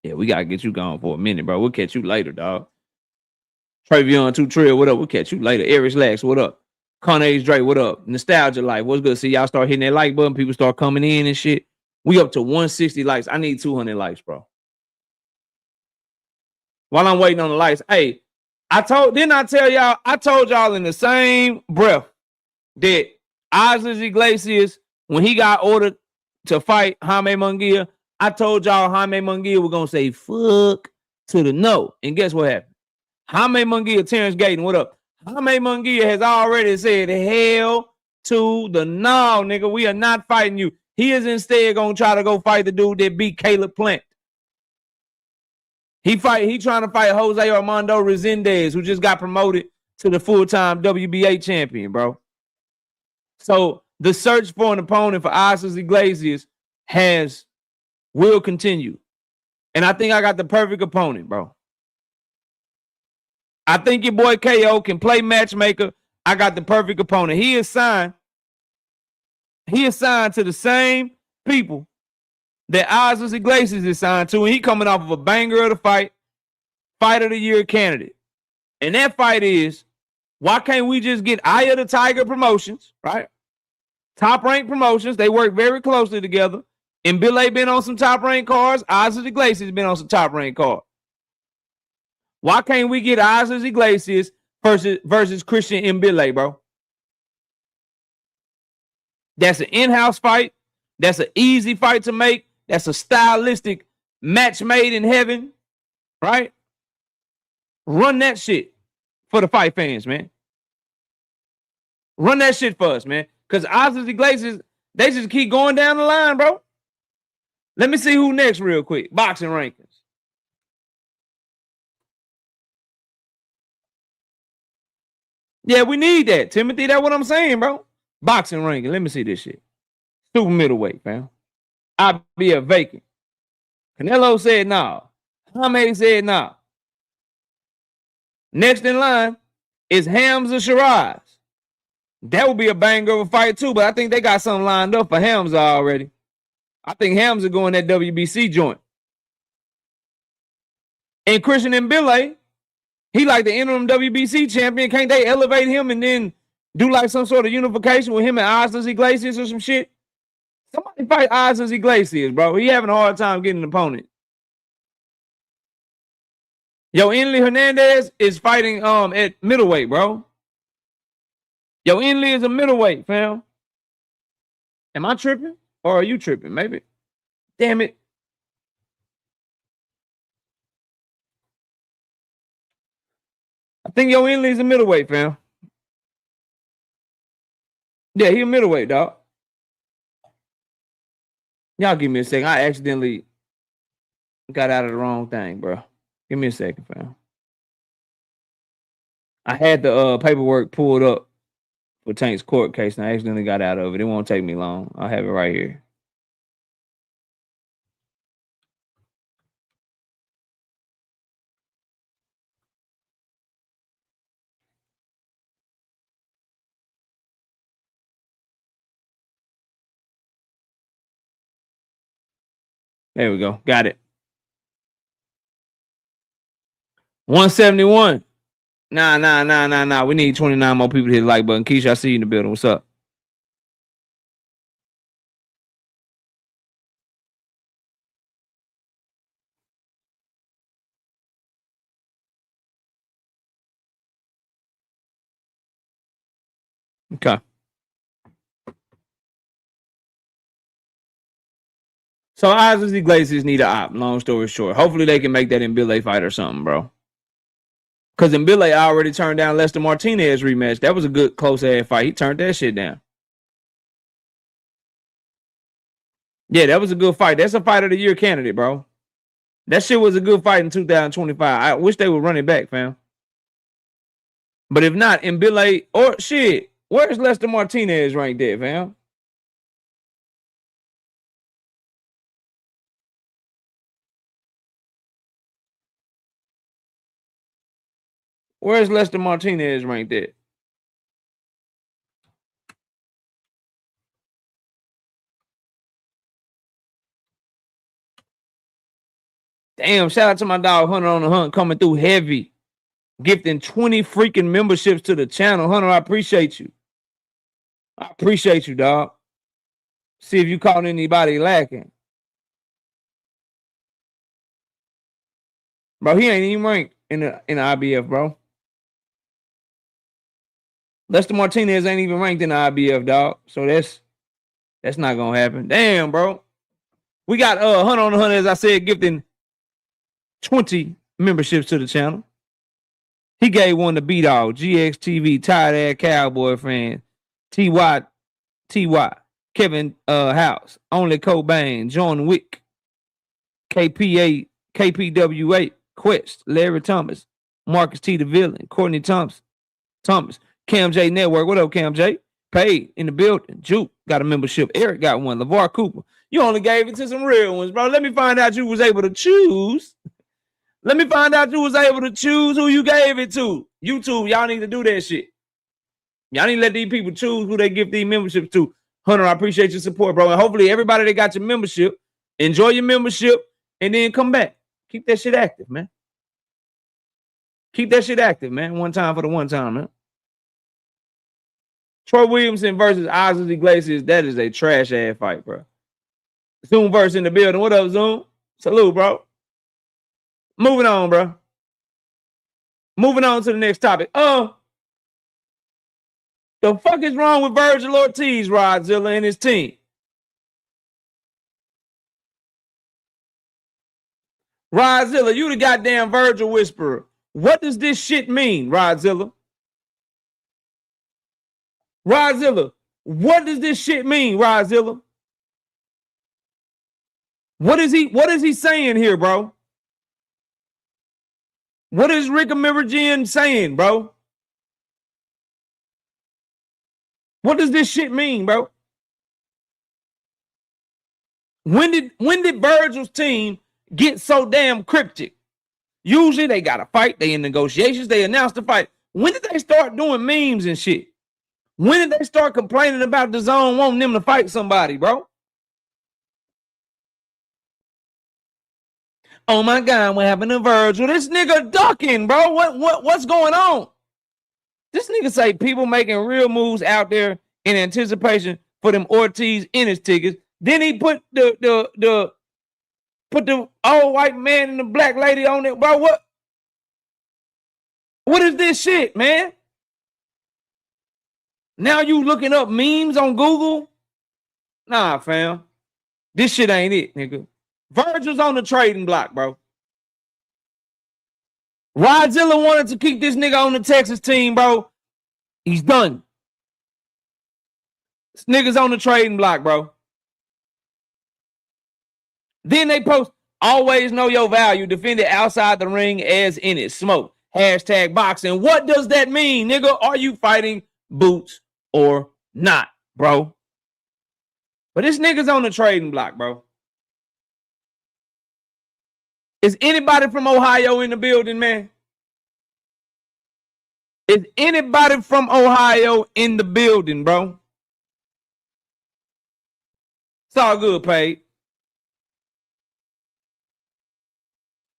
Yeah, we got to get you gone for a minute, bro. We'll catch you later, dog. Travion 2 Trill, what up? We'll catch you later. Eric Lax, what up? Carnage Drake, what up? Nostalgia Life, what's good? See, y'all start hitting that like button. People start coming in and shit. We up to 160 likes. I need 200 likes, bro. While I'm waiting on the likes, hey, I told y'all in the same breath that Ozzy Glazius, when he got ordered to fight Jaime Munguia, I told y'all Jaime Munguia was going to say fuck to the no. And guess what happened? Jaime Munguia, Terrence Gayton, what up? Jaime Munguia has already said hell to the no, nigga. We are not fighting you. He is instead going to try to go fight the dude that beat Caleb Plant. He trying to fight Jose Armando Resendez, who just got promoted to the full-time WBA champion, bro. So the search for an opponent for Oscar Glazius will continue. And I think I got the perfect opponent, bro. I think your boy KO can play matchmaker. I got the perfect opponent. He is signed to the same people that Oscar Glazius is signed to, and he coming off of a banger of the fight of the year candidate. And that fight is, why can't we just get Eye of the Tiger Promotions, right? Top ranked promotions. They work very closely together. And Billy been on some top ranked cards. Oscar Glazius been on some top ranked cards. Why can't we get Oscar Glazius versus Christian Mbile, bro? That's an in-house fight. That's an easy fight to make. That's a stylistic match made in heaven, right? Run that shit for the fight fans, man. Run that shit for us, man. Because Oscar Glazius, they just keep going down the line, bro. Let me see who next real quick. Boxing rankings. Yeah, we need that, Timothy. That's what I'm saying, bro. Boxing ranking. Let me see this shit. Super middleweight, fam. I'll be a vacant. Canelo said no. Hamed said no. Next in line is Hamza Shiraz. That would be a banger of a fight too, but I think they got something lined up for Hamza already. I think Hamza going that WBC joint. And Christian Mbile, he like the interim WBC champion. Can't they elevate him and then do like some sort of unification with him and Oscar Glazius or some shit? Somebody fight Oscar Glazius, bro. He having a hard time getting an opponent. Yo, Enley Hernandez is fighting at middleweight, bro. Yo, Enley is a middleweight, fam. Am I tripping? Or are you tripping? Maybe. Damn it. I think Yo Enley's a middleweight, fam. Yeah, he a middleweight, dog. Y'all give me a second. I accidentally got out of the wrong thing, bro. Give me a second, fam. I had the paperwork pulled up for Tank's court case, and I accidentally got out of it. It won't take me long. I'll have it right here. There we go. Got it. 171. Nah. We need 29 more people to hit the like button. Keisha, I see you in the building. What's up? Okay. So Oscar Glazius need an op. Long story short. Hopefully they can make that Mbile fight or something, bro. Because Mbile already turned down Lester Martinez rematch. That was a good close-ass fight. He turned that shit down. Yeah, that was a good fight. That's a fight of the year candidate, bro. That shit was a good fight in 2025. I wish they would run it back, fam. But if not, Mbile or shit, where's Lester Martinez right there, fam? Where's Lester Martinez right there? Damn, shout out to my dog Hunter on the Hunt coming through heavy. Gifting 20 freaking memberships to the channel. Hunter, I appreciate you. I appreciate you, dog. See if you caught anybody lacking. Bro, he ain't even ranked in the IBF, bro. Lester Martinez ain't even ranked in the IBF, dog. So that's not gonna happen. Damn, bro. We got Hunter on the Hunt, as I said, gifting 20 memberships to the channel. He gave one to B-Dog, GXTV, Tired Ass Cowboy fan, TY, Kevin House, Only Cobain, John Wick, KPWA, Quest, Larry Thomas, Marcus T. the Villain, Courtney Thomas, Cam J Network. What up, Cam J? Paid in the building. Juke got a membership. Eric got one. LeVar Cooper. You only gave it to some real ones, bro. Let me find out you was able to choose. Let me find out you was able to choose who you gave it to. YouTube, y'all need to do that shit. Y'all need to let these people choose who they give these memberships to. Hunter, I appreciate your support, bro. And hopefully everybody that got your membership, enjoy your membership and then come back. Keep that shit active, man. Keep that shit active, man. One time for the one time, man. Troy Williamson versus Ozzy Glazius. That is a trash ass fight, bro. Zoom verse in the building. What up, Zoom? Salute, bro. Moving on, bro. Moving on to the next topic. The fuck is wrong with Virgil Ortiz, Rodzilla, and his team? Rodzilla, you the goddamn Virgil whisperer. What does this shit mean, Rodzilla? Rodzilla, what does this shit mean, Rodzilla? What is he saying here, bro? What is Rick Amerigian saying, bro? What does this shit mean, bro? When did Virgil's team get so damn cryptic? Usually they got a fight, they in negotiations, they announce the fight. When did they start doing memes and shit? When did they start complaining about the zone wanting them to fight somebody, bro? Oh my God, what happened to Virgil? This nigga ducking, bro. What's going on? This nigga say people making real moves out there in anticipation for them Ortiz Ennis tickets. Then he put the old white man and the black lady on it, bro. What is this shit, man? Now you looking up memes on Google? Nah, fam. This shit ain't it, nigga. Virgil's on the trading block, bro. Rodzilla wanted to keep this nigga on the Texas team, bro. He's done. This nigga's on the trading block, bro. Then they post, always know your value, defend it outside the ring as in it. Smoke. Hashtag boxing. What does that mean, nigga? Are you fighting boots or not, bro? But this nigga's on the trading block, bro. Is anybody from Ohio in the building, man? Is anybody from Ohio in the building, bro? It's all good, Paige.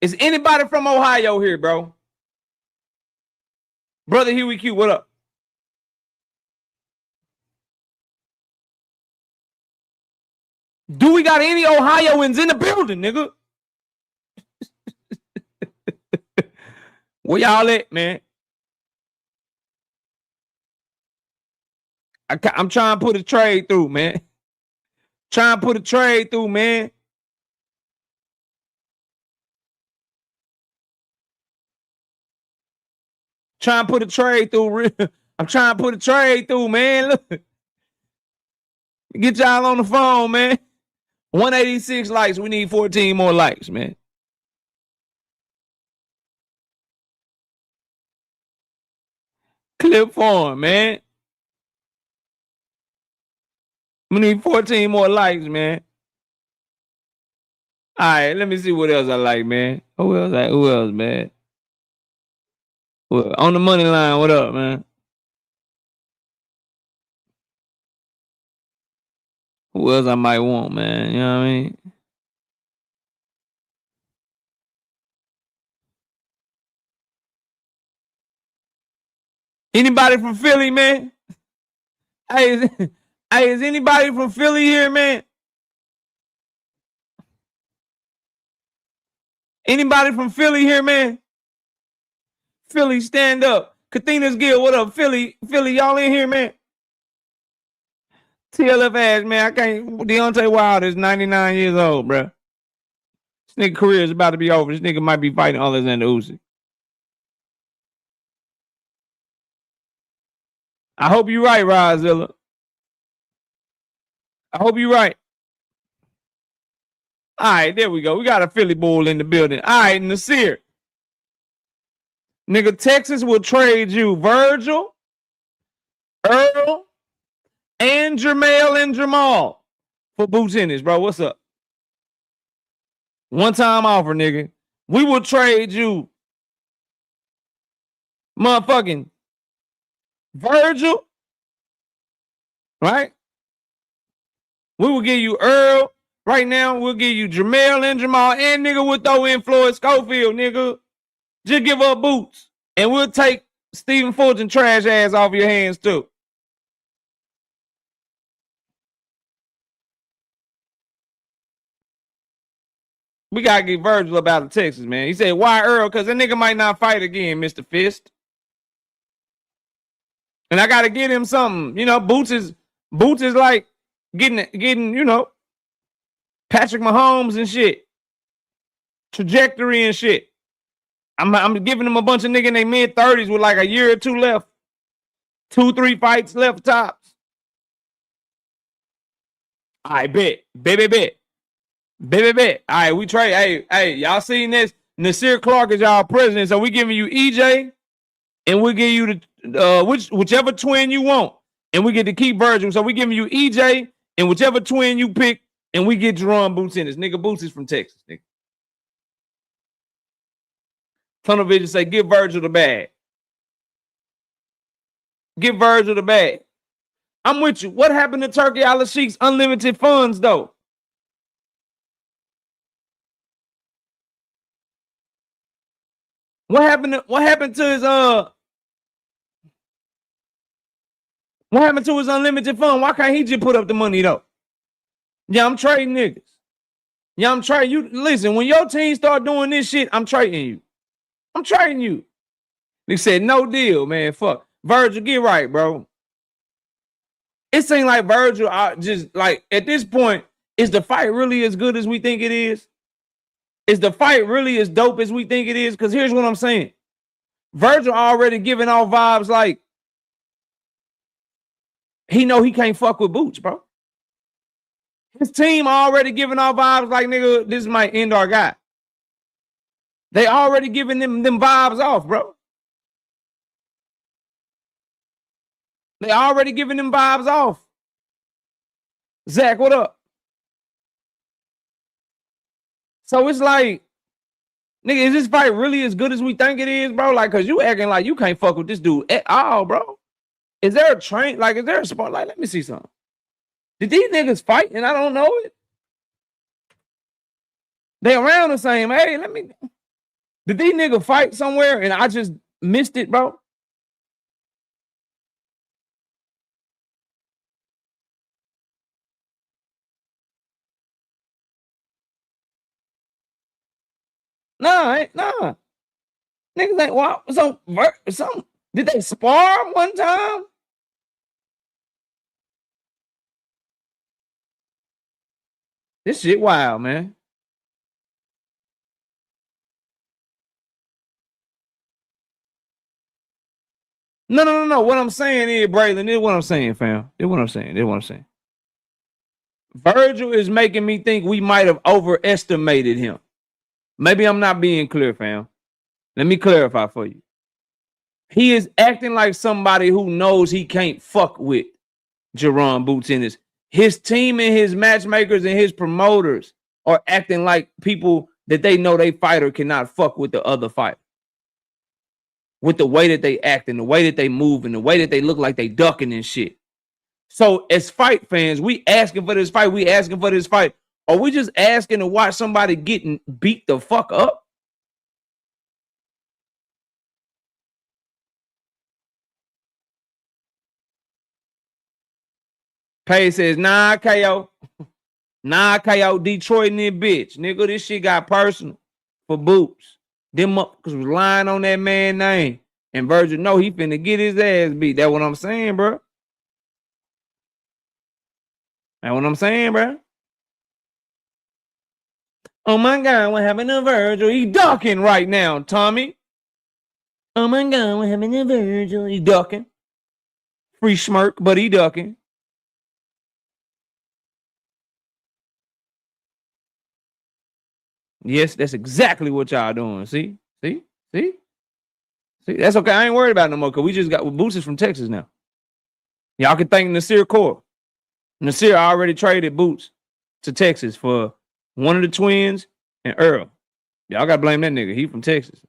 Is anybody from Ohio here, bro? Brother Huey Q, what up? Do we got any Ohioans in the building, nigga? Where y'all at, man? I'm trying to put a trade through, man. Trying to put a trade through, man. Trying to put a trade through. I'm trying to put a trade through, man. Look. Get y'all on the phone, man. 186 likes. We need 14 more likes, man. Clip form, man. We need 14 more likes, man. All right, let me see what else I like, man. Who else, man? Well, on the money line, what up, man? Who else I might want, man? You know what I mean? Anybody from Philly, man? Hey, is anybody from Philly here, man? Anybody from Philly here, man? Philly, stand up. Kathina's Guild, what up? Philly, y'all in here, man? TLF ass, man. I can't. Deontay Wilder is 99 years old, bro. This nigga career is about to be over. This nigga might be fighting Alexander Usyk. I hope you're right, Rodzilla. I hope you're right. All right, there we go. We got a Philly bull in the building. All right, Nasir. Nigga, Texas will trade you Virgil, Earl, and Jermail and Jamal for boots in this, bro. What's up? One-time offer, nigga. We will trade you motherfucking Virgil, right? We will give you Earl. Right now, we'll give you Jermail and Jamal, and nigga, we'll throw in Floyd Schofield, nigga. Just give up boots. And we'll take Stephen Fulton trash ass off your hands, too. We got to get Virgil up out of Texas, man. He said, why Earl? Because that nigga might not fight again, Mr. Fist. And I got to get him something. You know, Boots is like getting, you know, Patrick Mahomes and shit. Trajectory and shit. I'm giving them a bunch of niggas in their mid-30s with like a year or two left. 2-3 fights left tops. I bet. Bet. All right, we trade. Hey, y'all seen this? Nasir Clark is y'all president, so we giving you EJ, and we give you the whichever twin you want, and we get to keep Virgil. So we giving you EJ and whichever twin you pick, and we get Jerome Boots in this. Nigga, Boots is from Texas, nigga. Tunnel Vision say, give Virgil the bag. Give Virgil the bag. I'm with you. What happened to Turkey Al Sheikh's unlimited funds, though? What happened to his unlimited fund? Why can't he just put up the money though? Yeah, I'm trading niggas. Yeah, I'm trading you. Listen, when your team start doing this shit, I'm trading you. They said no deal, man. Fuck. Virgil, get right, bro. It seems like Virgil just like at this point, is the fight really as good as we think it is? Is the fight really as dope as we think it is? Because here's what I'm saying. Virgil already giving off vibes like he know he can't fuck with Boots, bro. His team already giving off vibes like, nigga, this might end our guy. They already giving them vibes off, bro. They already giving them vibes off. Zach, what up? So it's like, nigga, is this fight really as good as we think it is, bro? Like, cause you acting like you can't fuck with this dude at all, bro. Is there a train? Like, is there a spot? Like, let me see something. Did these niggas fight and I don't know it? They around the same. Hey, did these niggas fight somewhere and I just missed it, bro? Nah. Niggas ain't what? Some did they spar one time? This shit wild, man. No. What I'm saying is, Braylon, this is what I'm saying, fam. This is what I'm saying. Virgil is making me think we might have overestimated him. Maybe I'm not being clear, fam. Let me clarify for you. He is acting like somebody who knows he can't fuck with Jerome Boots in this. His team and his matchmakers and his promoters are acting like people that they know they fighter cannot fuck with the other fighter. With the way that they act and the way that they move and the way that they look like they ducking and shit. So as fight fans, we asking for this fight. Are we just asking to watch somebody getting beat the fuck up? Pay says, nah, KO. Detroit in this bitch. Nigga, this shit got personal for Boots. Them motherfuckers was lying on that man's name. And Virgil, no, he finna get his ass beat. That's what I'm saying, bro. Oh my God, what happened to Virgil? He ducking right now, Tommy. Oh my God, what happened to Virgil? He ducking. Free smirk, but he ducking. Yes, that's exactly what y'all doing. See? That's okay. I ain't worried about it no more because we just got Boots is from Texas now. Y'all can thank Nasir Core. Nasir already traded Boots to Texas for one of the twins and Earl. Y'all got to blame that nigga. He from Texas.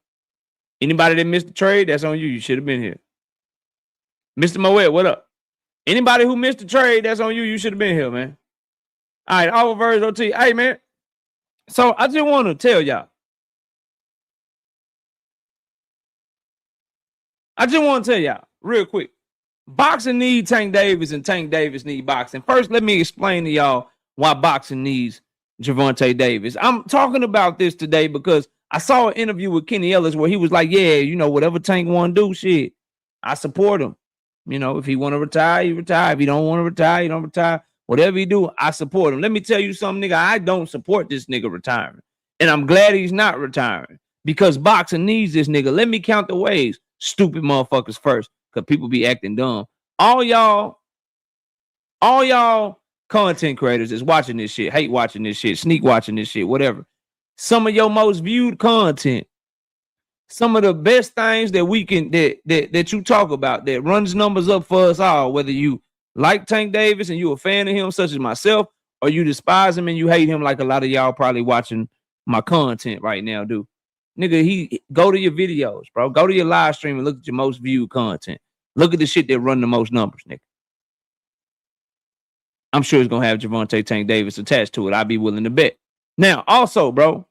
Anybody that missed the trade, that's on you. You should have been here. Mr. Moet, what up? Anybody who missed the trade, that's on you. You should have been here, man. All right, our Virgil Ortiz. Hey, man. So I just want to tell y'all. Real quick. Boxing needs Tank Davis and Tank Davis need boxing. First, let me explain to y'all why boxing needs Gervonta Davis. I'm talking about this today because I saw an interview with Kenny Ellis where he was like, yeah, you know, whatever Tank want to do, shit, I support him. You know, if he want to retire, he retire. If he don't want to retire, he don't retire. Whatever he do, I support him. Let me tell you something, nigga. I don't support this nigga retiring. And I'm glad he's not retiring because boxing needs this nigga. Let me count the ways, stupid motherfuckers first, because people be acting dumb. All y'all content creators is watching this shit, hate watching this shit, sneak watching this shit, whatever. Some of your most viewed content, some of the best things that we can that you talk about that runs numbers up for us all, whether you like Tank Davis and you a fan of him, such as myself, or you despise him and you hate him like a lot of y'all probably watching my content right now do. Nigga, go to your videos, bro. Go to your live stream and look at your most viewed content. Look at the shit that run the most numbers, nigga. I'm sure it's gonna have Gervonta Tank Davis attached to it. I'd be willing to bet. Now, also, bro,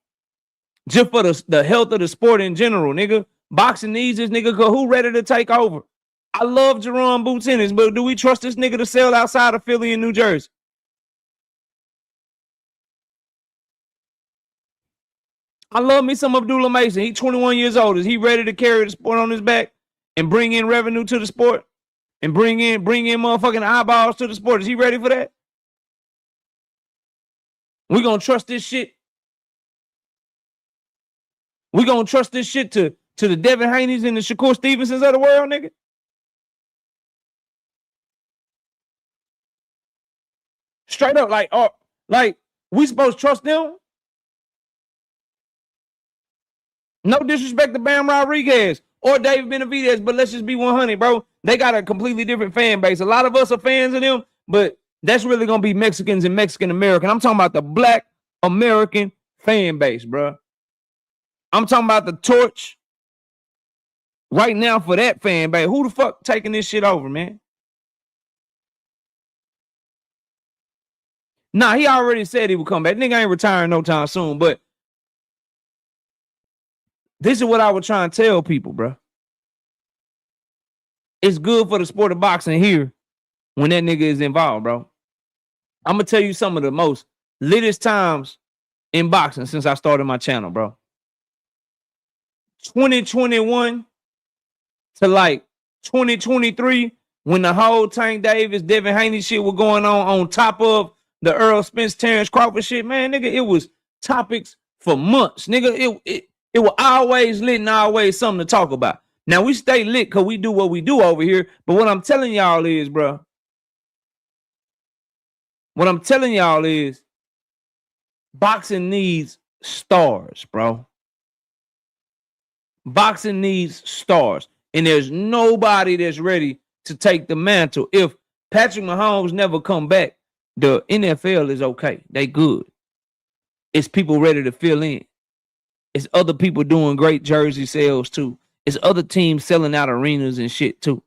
just for the health of the sport in general, nigga, boxing needs this nigga because who ready to take over? I love Jerome Boots Ennis, but do we trust this nigga to sell outside of Philly and New Jersey? I love me some Abdullah Mason. He's 21 years old. Is he ready to carry the sport on his back and bring in revenue to the sport and bring in motherfucking eyeballs to the sport? Is he ready for that? We gonna trust this shit. We gonna trust this shit to the Devin Haneys and the Shakur Stevensons of the world, nigga. Straight up, like we supposed to trust them? No disrespect to Bam Rodriguez or David Benavidez, but let's just be 100, bro. They got a completely different fan base. A lot of us are fans of them, but that's really going to be Mexicans and Mexican-American. I'm talking about the Black American fan base, bro. I'm talking about the torch right now for that fan base. Who the fuck taking this shit over, man? Nah, he already said he would come back. Nigga ain't retiring no time soon, but this is what I was trying to tell people, bro. It's good for the sport of boxing here when that nigga is involved, bro. I'm going to tell you some of the most litest times in boxing since I started my channel, bro. 2021 to like 2023, when the whole Tank Davis, Devin Haney shit was going on top of the Earl Spence, Terrence Crawford shit, man, nigga, it was topics for months. Nigga, it was always lit and always something to talk about. Now, we stay lit because we do what we do over here, but what I'm telling y'all is, bro, boxing needs stars, bro. Boxing needs stars. And there's nobody that's ready to take the mantle. If Patrick Mahomes never come back, the NFL is okay. They good. It's people ready to fill in. It's other people doing great jersey sales too. It's other teams selling out arenas and shit too.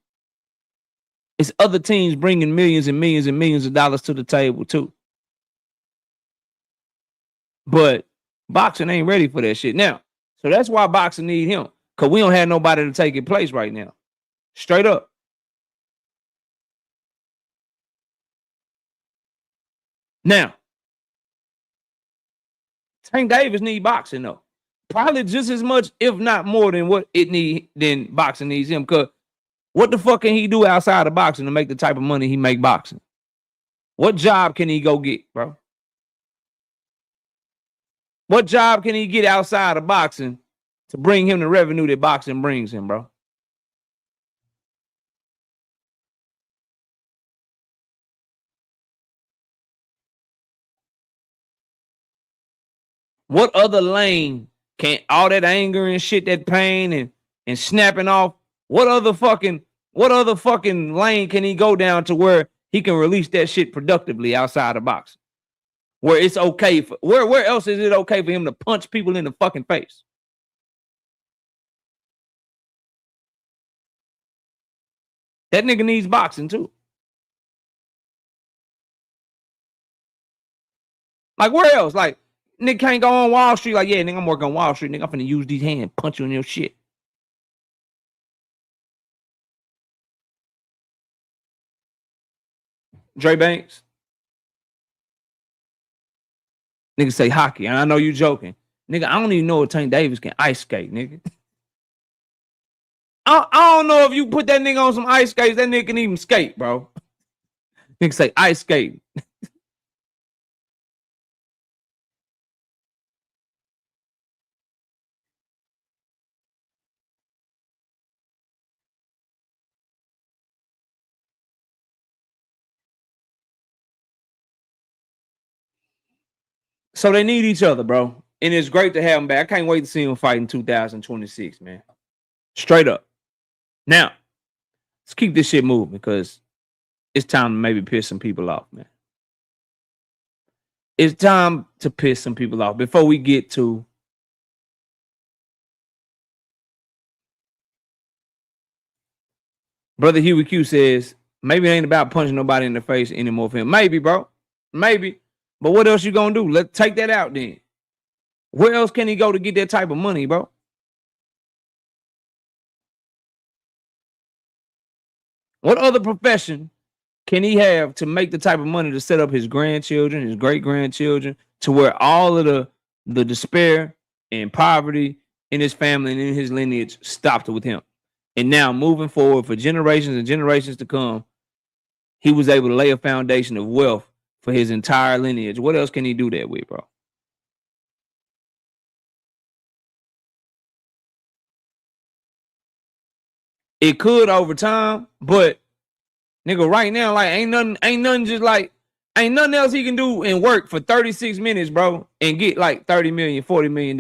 It's other teams bringing millions and millions and millions of dollars to the table too. But boxing ain't ready for that shit now. So that's why boxing need him. Because we don't have nobody to take his place right now. Straight up. Now, Tank Davis need boxing though. Probably just as much, if not more, than what it need than boxing needs him. Because what the fuck can he do outside of boxing to make the type of money he make boxing? What job can he go get, bro? What job can he get outside of boxing to bring him the revenue that boxing brings him, bro? What other lane can all that anger and shit, that pain and snapping off, what other fucking lane can he go down to where he can release that shit productively outside of boxing. Where it's okay for where else is it okay for him to punch people in the fucking face? That nigga needs boxing too. Like where else? Like nigga can't go on Wall Street. Like, yeah, nigga, I'm working on Wall Street. Nigga, I'm finna use these hands, punch you in your shit. Dre Banks. Nigga say hockey. And I know you joking. Nigga, I don't even know if Tank Davis can ice skate, nigga. I don't know if you put that nigga on some ice skates, that nigga can even skate, bro. Nigga say ice skate. So they need each other, bro. And it's great to have them back. I can't wait to see them fight in 2026, man. Straight up. Now, let's keep this shit moving because it's time to maybe piss some people off, man. It's time to piss some people off before we get to Brother Huey Q says, maybe it ain't about punching nobody in the face anymore for him. Maybe, bro. Maybe. But what else you gonna do? Let's take that out then. Where else can he go to get that type of money, bro? What other profession can he have to make the type of money to set up his grandchildren, his great-grandchildren, to where all of the despair and poverty in his family and in his lineage stopped with him? And now moving forward for generations and generations to come, he was able to lay a foundation of wealth for his entire lineage. What else can he do that with, bro? It could over time, but nigga, right now, like ain't nothing else he can do and work for 36 minutes, bro, and get like 30 million, $40 million.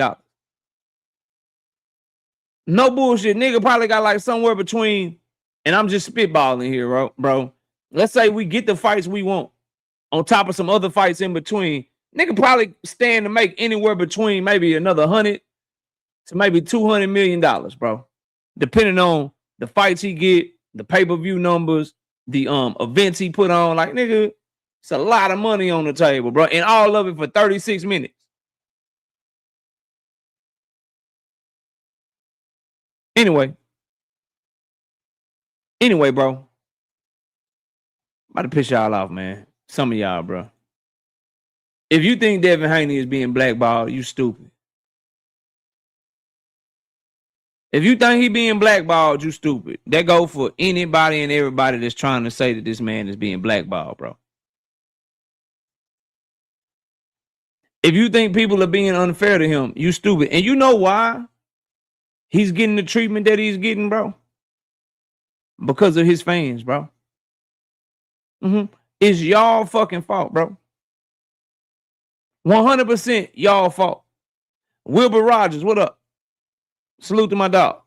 No bullshit. Nigga probably got like somewhere between, and I'm just spitballing here, bro. Let's say we get the fights we want on top of some other fights in between. Nigga probably stand to make anywhere between maybe another 100 to maybe $200 million, bro. Depending on the fights he get, the pay-per-view numbers, the events he put on. Like, nigga, it's a lot of money on the table, bro. And all of it for 36 minutes. Anyway, bro. I'm about to piss y'all off, man. Some of y'all, bro. If you think Devin Haney is being blackballed, you stupid. If you think he being blackballed, you stupid. That go for anybody and everybody that's trying to say that this man is being blackballed, bro. If you think people are being unfair to him, you stupid. And you know why he's getting the treatment that he's getting, bro? Because of his fans, bro. It's y'all fucking fault, bro. 100% y'all fault. Wilbur Rogers, what up? Salute to my dog.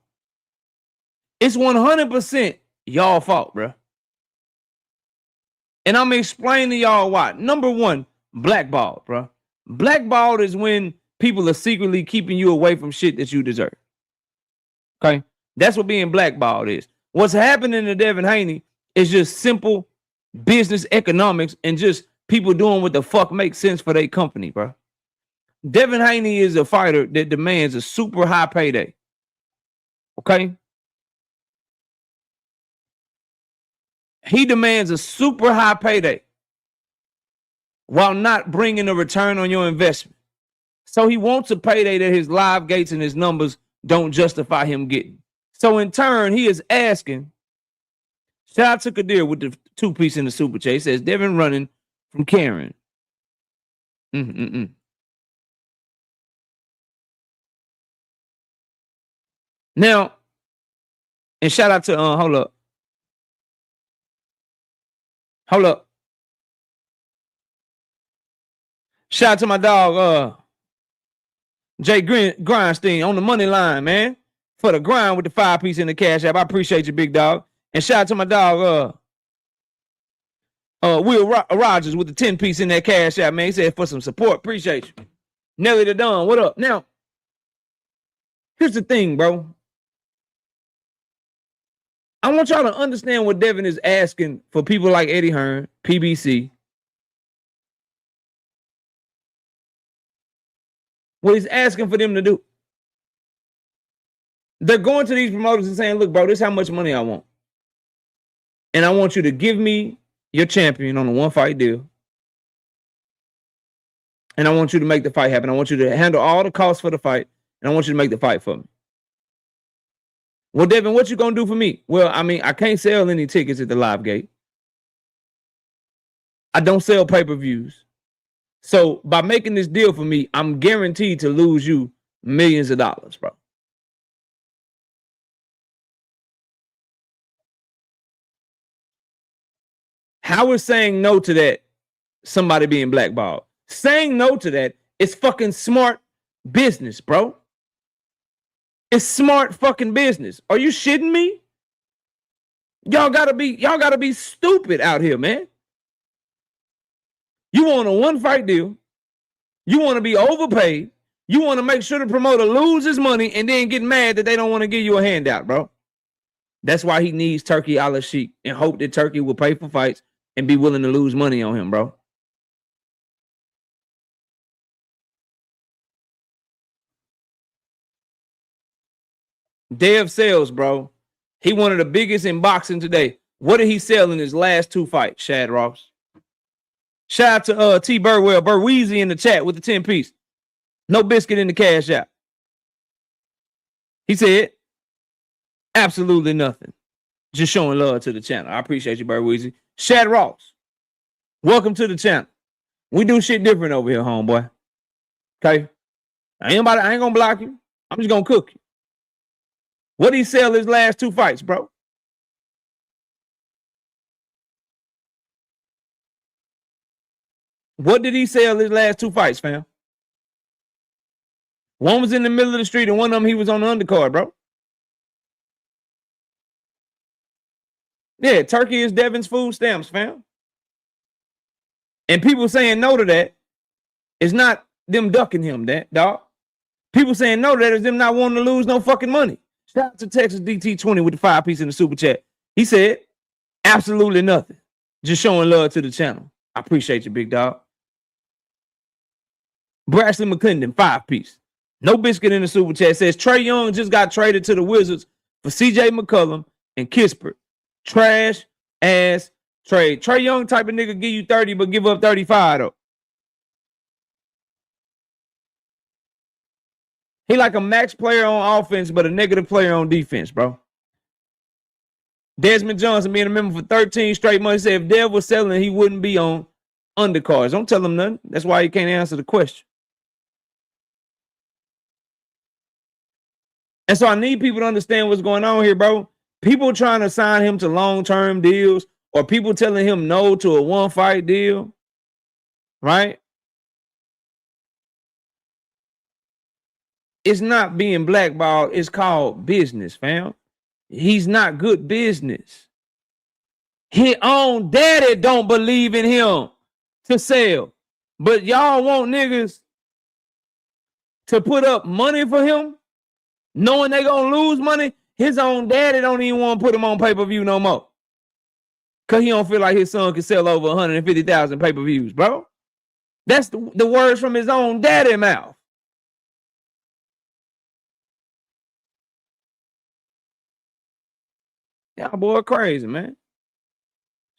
It's 100% y'all fault, bro. And I'm explaining to y'all why. Number one, blackballed, bro. Blackballed is when people are secretly keeping you away from shit that you deserve. Okay? That's what being blackballed is. What's happening to Devin Haney is just simple business economics and just people doing what the fuck makes sense for their company, bro. Devin Haney is a fighter that demands a super high payday. Okay? He demands a super high payday while not bringing a return on your investment. So he wants a payday that his live gates and his numbers don't justify him getting. So in turn, he is asking, shout out to Kadir with the 2-piece in the super chat. He says, Devin running from Karen. Now, and shout out to hold up. Shout out to my dog, Jay Grindstein on the money line, man. For the grind with the 5-piece in the cash app. I appreciate you, big dog. And shout out to my dog, Will Rogers with the 10-piece in that Cash App, man. He said for some support. Appreciate you. Nelly the Don, what up? Now, here's the thing, bro. I want y'all to understand what Devin is asking for people like Eddie Hearn, PBC. What he's asking for them to do. They're going to these promoters and saying, look, bro, this is how much money I want. And I want you to give me your champion on a one-fight deal. And I want you to make the fight happen. I want you to handle all the costs for the fight. And I want you to make the fight for me. Well, Devin, what you going to do for me? Well, I mean, I can't sell any tickets at the live gate. I don't sell pay-per-views. So by making this deal for me, I'm guaranteed to lose you millions of dollars, bro. How is saying no to that somebody being blackballed? Saying no to that is fucking smart business, bro. It's smart fucking business. Are you shitting me? Y'all gotta be stupid out here, man. You want a one-fight deal. You want to be overpaid. You want to make sure the promoter loses money and then get mad that they don't want to give you a handout, bro. That's why he needs Turkey a la Sheik and hope that Turkey will pay for fights and be willing to lose money on him, bro. Dev sells, bro. He one of the biggest in boxing today. What did he sell in his last two fights, Shad Ross? Shout out to T. Burwell, Burweezy in the chat with the 10-piece. No biscuit in the Cash App. He said, absolutely nothing. Just showing love to the channel. I appreciate you, Burweezy. Shad Ross, welcome to the channel. We do shit different over here, homeboy. Okay? I ain't gonna block you. I'm just gonna cook you. What did he sell his last two fights, bro? What did he sell his last two fights, fam? One was in the middle of the street and one of them he was on the undercard, bro. Yeah, Turkey is Devin's food stamps, fam. And people saying no to that is not them ducking him, that dog. People saying no to that is them not wanting to lose no fucking money. Shout out to Texas DT20 with the 5-piece in the super chat. He said, absolutely nothing. Just showing love to the channel. I appreciate you, big dog. Brashley McClendon, 5-piece. No biscuit in the super chat. Says Trey Young just got traded to the Wizards for CJ McCollum and Kispert. Trash ass trade. Trey Young type of nigga give you 30 but give up 35 though. He like a max player on offense, but a negative player on defense, bro. Desmond Johnson being a member for 13 straight months said if Dev was selling, he wouldn't be on undercards. Don't tell him nothing. That's why he can't answer the question. And so I need people to understand what's going on here, bro. People trying to sign him to long-term deals or people telling him no to a one-fight deal, right? It's not being blackballed. It's called business, fam. He's not good business. His own daddy don't believe in him to sell. But y'all want niggas to put up money for him, knowing they gonna lose money. His own daddy don't even want to put him on pay-per-view no more. Because he don't feel like his son can sell over 150,000 pay-per-views, bro. That's the words from his own daddy mouth. Y'all boy crazy, man.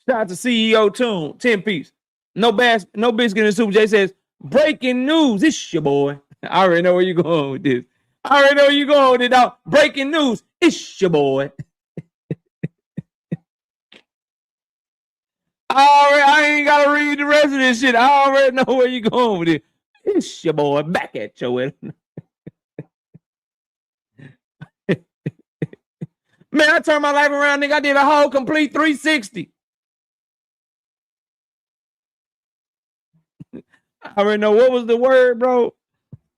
Shout out to CEO Tune, 10-piece. No biscuit in the Super J says, breaking news. It's your boy. I already know where you're going with this. I already know where you're going with it, dog. Breaking news. It's your boy. I ain't got to read the rest of this shit. I already know where you're going with it. It's your boy. Back at you. Man, I turned my life around, nigga. I did a whole complete 360. I already know what was the word, bro.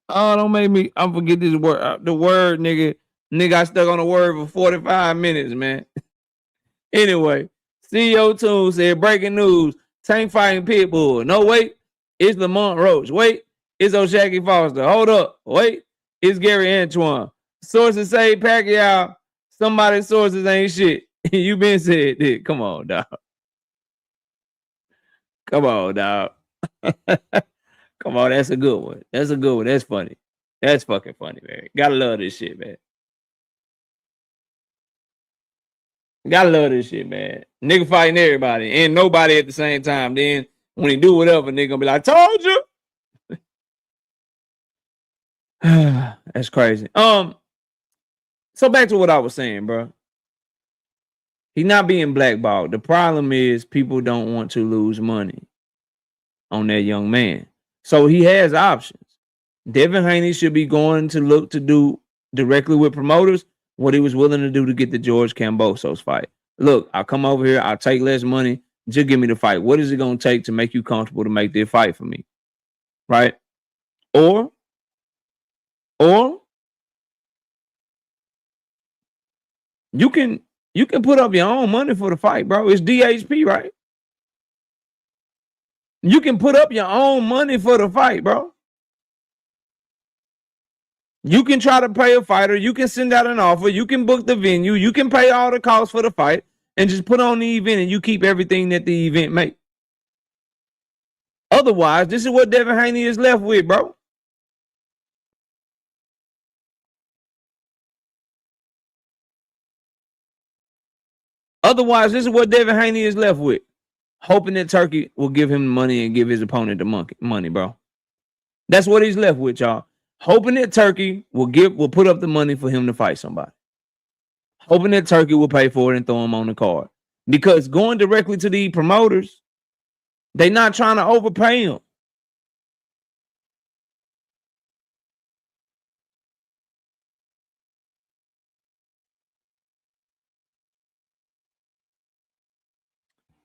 Oh, don't make me. I'm forget this word. The word, nigga. Nigga, I stuck on the word for 45 minutes, man. Anyway, CEO Tune said, breaking news. Tank fighting Pitbull. No, wait. It's Lamont Roach. Wait. It's O'Shaquie Foster. Hold up. Wait. It's Gary Antoine. Sources say Pacquiao. Somebody's sources ain't shit. You been said that. Come on, dog. Come on, dog. Come on, that's a good one. That's a good one. That's funny. That's fucking funny, man. Gotta love this shit, man. Gotta love this shit, man. Nigga fighting everybody and nobody at the same time. Then when he do whatever, nigga gonna be like, I told you. That's crazy. So back to what I was saying, bro. He's not being blackballed. The problem is people don't want to lose money on that young man. So he has options. Devin Haney should be going to look to do directly with promoters what he was willing to do to get the George Kambosos fight. Look, I'll come over here. I'll take less money. Just give me the fight. What is it going to take to make you comfortable to make this fight for me? Right? Or you can put up your own money for the fight, bro. It's DHP, right? You can put up your own money for the fight, bro. You can try to pay a fighter. You can send out an offer. You can book the venue. You can pay all the costs for the fight and just put on the event and you keep everything that the event makes. Otherwise, this is what Devin Haney is left with, bro. Otherwise, this is what Devin Haney is left with. Hoping that Turkey will give him money and give his opponent the money, bro. That's what he's left with, y'all. Hoping that Turkey will put up the money for him to fight somebody. Hoping that Turkey will pay for it and throw him on the card. Because going directly to the promoters, they're not trying to overpay him.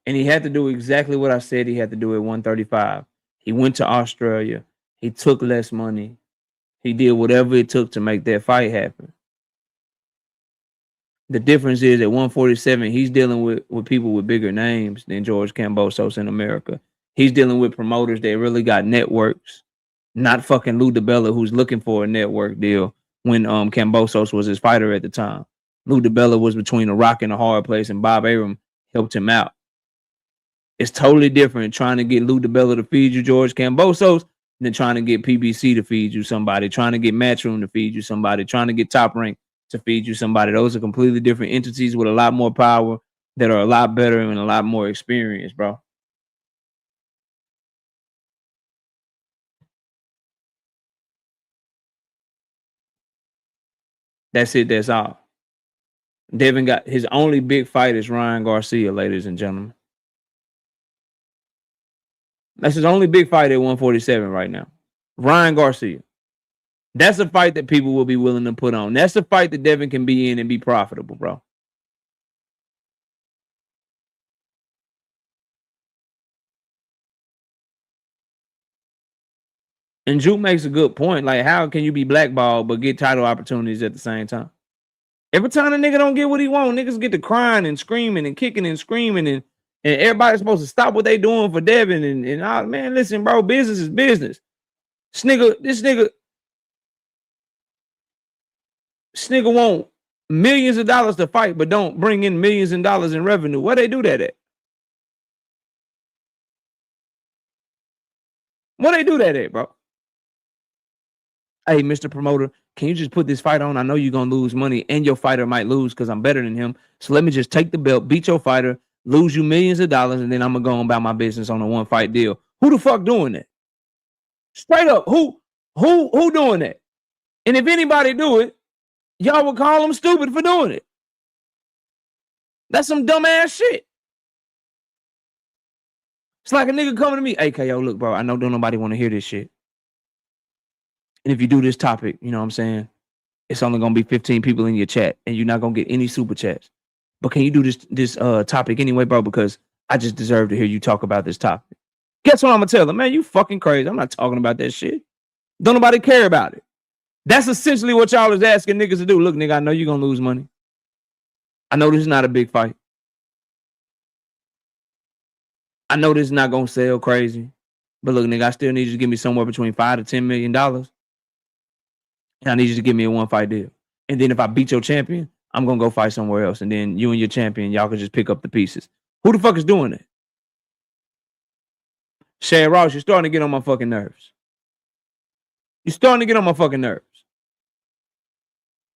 And he had to do exactly what I said he had to do at 135. He went to Australia. He took less money. He did whatever it took to make that fight happen. The difference is at 147, he's dealing with people with bigger names than George Kambosos in America. He's dealing with promoters that really got networks, not fucking Lou DiBella, who's looking for a network deal when Kambosos was his fighter at the time. Lou DiBella was between a rock and a hard place, and Bob Arum helped him out. It's totally different trying to get Lou DiBella to feed you George Kambosos than trying to get PBC to feed you somebody, trying to get Matchroom to feed you somebody, trying to get Top Rank to feed you somebody. Those are completely different entities with a lot more power that are a lot better and a lot more experience, bro. That's it. That's all. Devin got his only big fight is Ryan Garcia, ladies and gentlemen. That's his only big fight at 147 right now. Ryan Garcia. That's a fight that people will be willing to put on. That's a fight that Devin can be in and be profitable, bro. And Juke makes a good point. Like, how can you be blackballed but get title opportunities at the same time? Every time a nigga don't get what he want, niggas get to crying and screaming and kicking and screaming and everybody's supposed to stop what they doing for Devin and all. Man, listen, bro, business is business. This nigga want millions of dollars to fight, but don't bring in millions of dollars in revenue. Where they do that at? Where they do that at, bro? Hey, Mr. Promoter, can you just put this fight on? I know you're going to lose money and your fighter might lose because I'm better than him. So let me just take the belt, beat your fighter, lose you millions of dollars, and then I'm going to go about my business on a one fight deal. Who the fuck doing that? Straight up, who doing that? And if anybody do it, y'all would call them stupid for doing it. That's some dumbass shit. It's like a nigga coming to me, hey, KO, look, bro, I know don't nobody want to hear this shit. And if you do this topic, you know what I'm saying? It's only going to be 15 people in your chat and you're not going to get any super chats. But can you do this topic anyway, bro? Because I just deserve to hear you talk about this topic. Guess what I'm going to tell them? Man, you fucking crazy. I'm not talking about that shit. Don't nobody care about it. That's essentially what y'all is asking niggas to do. Look, nigga, I know you're going to lose money. I know this is not a big fight. I know this is not gonna sell crazy, but look, nigga, I still need you to give me somewhere between $5 to $10 million, and I need you to give me a 1-fight deal. And then if I beat your champion, I'm gonna go fight somewhere else, and then you and your champion, y'all can just pick up the pieces. Who the fuck is doing that? Shad Ross, you're starting to get on my fucking nerves. You're starting to get on my fucking nerves.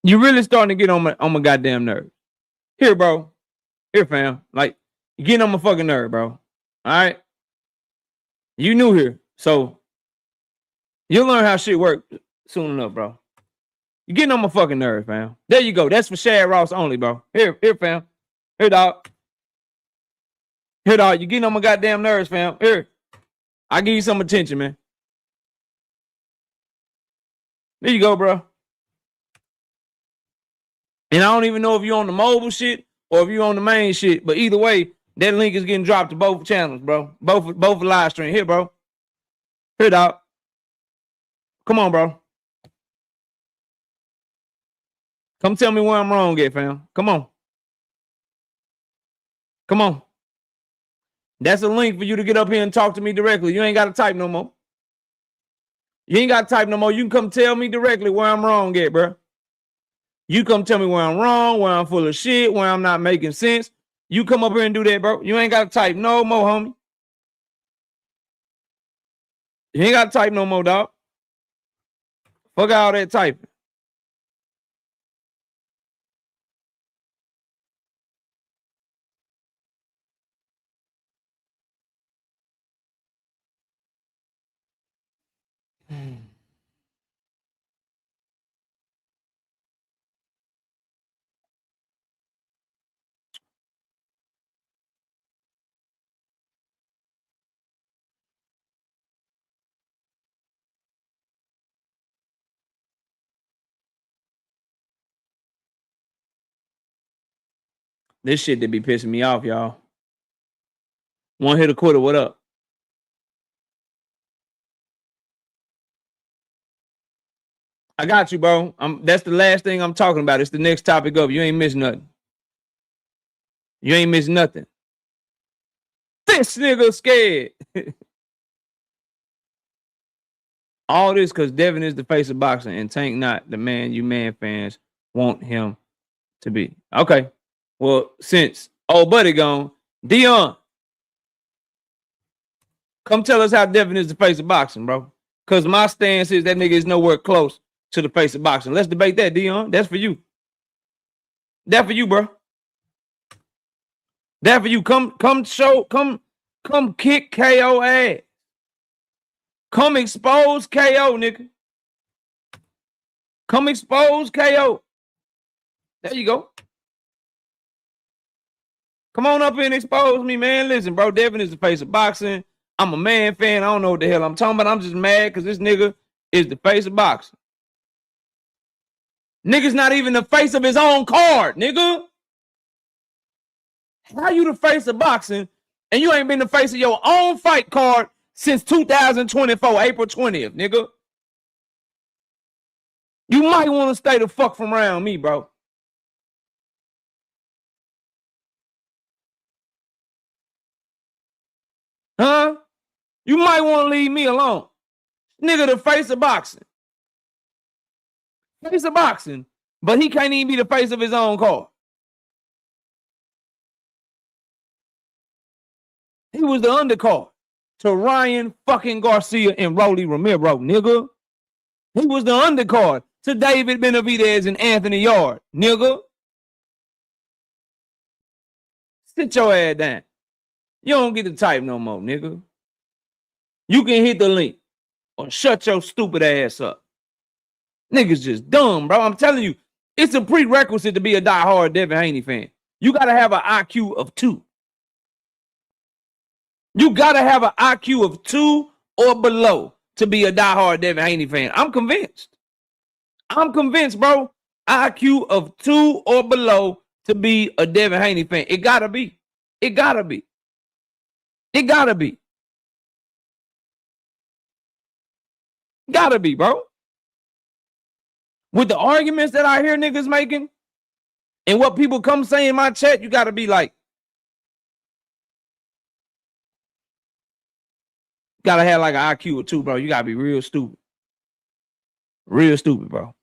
You're really starting to get on my goddamn nerves. Here, bro. Here, fam. Like, you're getting on my fucking nerve, bro. All right? You new here, so you'll learn how shit works soon enough, bro. You're getting on my fucking nerves, fam. There you go. That's for Shad Ross only, bro. Here, fam. Here, dog. Here, dog. You're getting on my goddamn nerves, fam. Here. I'll give you some attention, man. There you go, bro. And I don't even know if you're on the mobile shit or if you're on the main shit, but either way, that link is getting dropped to both channels, bro. Both live stream. Here, bro. Here, dog. Come on, bro. Come tell me where I'm wrong at, fam. Come on. Come on. That's a link for you to get up here and talk to me directly. You ain't got to type no more. You ain't got to type no more. You can come tell me directly where I'm wrong at, bro. You come tell me where I'm wrong, where I'm full of shit, where I'm not making sense. You come up here and do that, bro. You ain't got to type no more, homie. You ain't got to type no more, dog. Fuck all that typing. This shit that be pissing me off, y'all. One hit a quitter, what up? I got you, bro. That's the last thing I'm talking about. It's the next topic up. You ain't missing nothing. You ain't missing nothing. This nigga scared. All this because Devin is the face of boxing and Tank not the man you man fans want him to be. Okay. Well, since old buddy gone, Dion, come tell us how Devin is the face of boxing, bro. Because my stance is that nigga is nowhere close to the face of boxing. Let's debate that, Dion. That's for you. That for you, bro. That for you. Come kick KO ass. Come expose KO, nigga. Come expose KO. There you go. Come on up here and expose me, man. Listen, bro, Devin is the face of boxing. I'm a man fan. I don't know what the hell I'm talking about. I'm just mad because this nigga is the face of boxing. Nigga's not even the face of his own card, nigga. How you the face of boxing and you ain't been the face of your own fight card since 2024, April 20th, nigga? You might want to stay the fuck from around me, bro. Huh? You might want to leave me alone. Nigga, the face of boxing. Face of boxing. But he can't even be the face of his own card. He was the undercard to Ryan fucking Garcia and Rolly Romero, nigga. He was the undercard to David Benavidez and Anthony Yard, nigga. Sit your ass down. You don't get to type no more, nigga. You can hit the link or shut your stupid ass up. Niggas just dumb, bro. I'm telling you, it's a prerequisite to be a diehard Devin Haney fan. You got to have an IQ of 2. You got to have an IQ of 2 or below to be a diehard Devin Haney fan. I'm convinced. I'm convinced, bro. IQ of 2 or below to be a Devin Haney fan. It got to be. It got to be. It got to be. Got to be, bro. With the arguments that I hear niggas making and what people come say in my chat, you got to be like, Gotta have like an IQ or 2, bro. You gotta be real stupid. Real stupid, bro.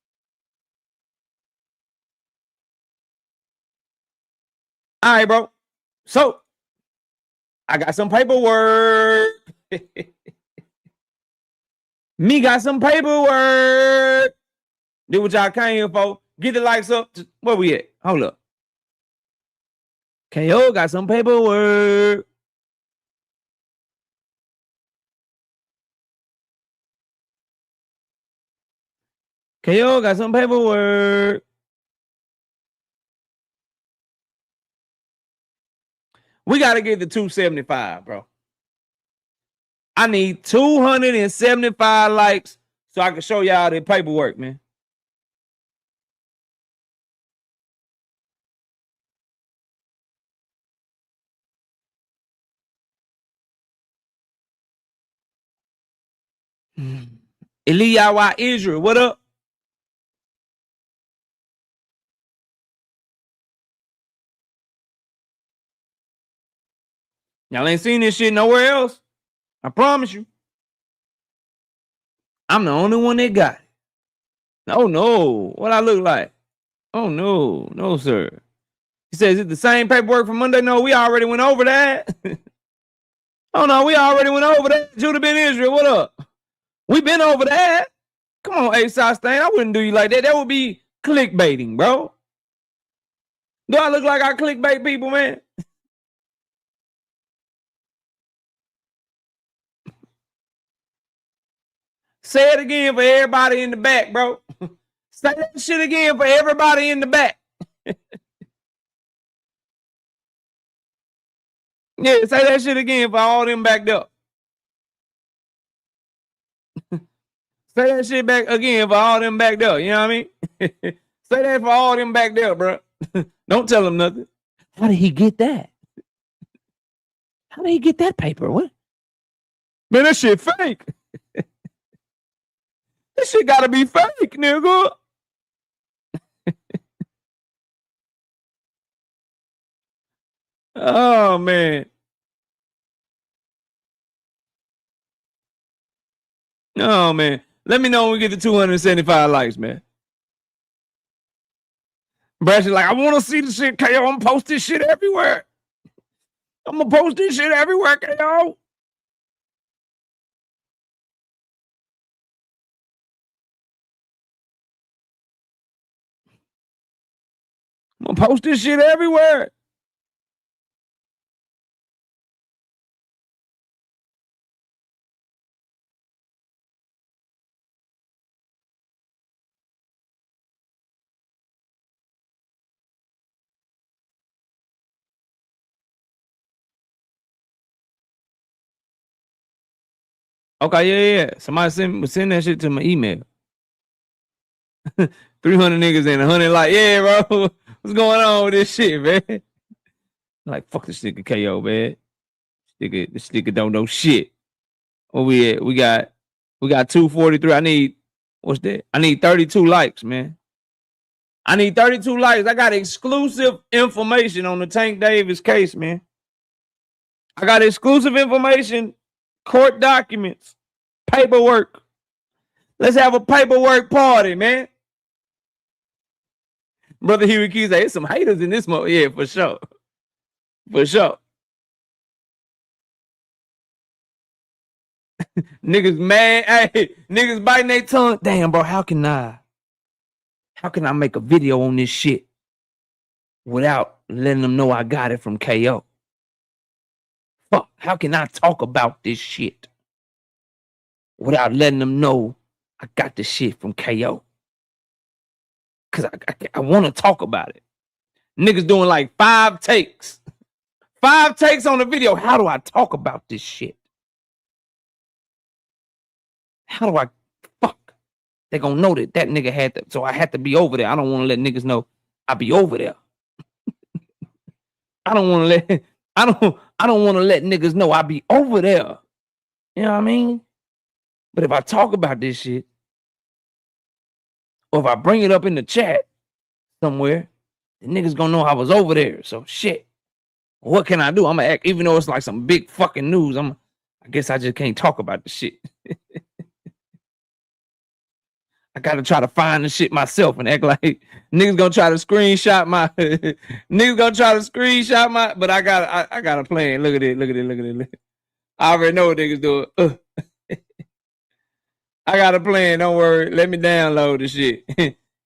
All right, bro. So I got some paperwork. Me got some paperwork. Do what y'all came here for. Get the likes up. Where we at? Hold up. KO got some paperwork. KO got some paperwork. We got to get the 275, bro. I need 275 likes so I can show y'all the paperwork, man. Eliyahu Israel, what up? Y'all ain't seen this shit nowhere else. I promise you. I'm the only one that got it. Oh, no. What I look like? Oh, no. No, sir. He says, is it the same paperwork from Monday? No, we already went over that. Oh, no, we already went over that. Judah Ben Israel, what up? We been over that. Come on, A-Side Stain. I wouldn't do you like that. That would be clickbaiting, bro. Do I look like I clickbait people, man? Say it again for everybody in the back, bro. Say that shit again for everybody in the back. Yeah, say that shit again for all them backed up. Say that shit back again for all them backed up. You know what I mean? Say that for all them backed up, bro. Don't tell them nothing. How did he get that? How did he get that paper? What? Man, that shit fake. This shit gotta be fake, nigga. Oh, man. Oh, man. Let me know when we get to 275 likes, man. Brash's like, I want to see the shit, KO. I'm gonna post this shit everywhere. I'm gonna post this shit everywhere, KO. I'm gonna post this shit everywhere. Okay, yeah. Somebody send that shit to my email. 300 niggas and 100 like, yeah, bro. What's going on with this shit, man? Like, fuck this nigga KO, man. This nigga don't know shit. Where we at? We got 243. I need, what's that? I need 32 likes, man. I need 32 likes. I got exclusive information on the Tank Davis case, man. I got exclusive information, court documents, paperwork. Let's have a paperwork party, man. Brother Huey Keys, there's some haters in this mode. Yeah, for sure. For sure. Niggas mad. Hey, niggas biting their tongue. Damn, bro, how can I make a video on this shit without letting them know I got it from KO? Fuck, how can I talk about this shit without letting them know I got the shit from KO? Because I want to talk about it. Niggas doing like 5 takes. 5 takes on the video. How do I talk about this shit? How do I? Fuck. They gonna know that nigga had to. So I had to be over there. I don't want to let niggas know I be over there. I don't want to let niggas know I be over there. You know what I mean? But if I talk about this shit, or if I bring it up in the chat somewhere, the niggas gonna know I was over there. So shit. What can I do? I'm gonna act, even though it's like some big fucking news, I'm I guess I just can't talk about the shit. I gotta try to find the shit myself and act like niggas gonna try to screenshot my but I got a plan. Look at it. I already know what niggas doing. I got a plan. Don't worry. Let me download the shit.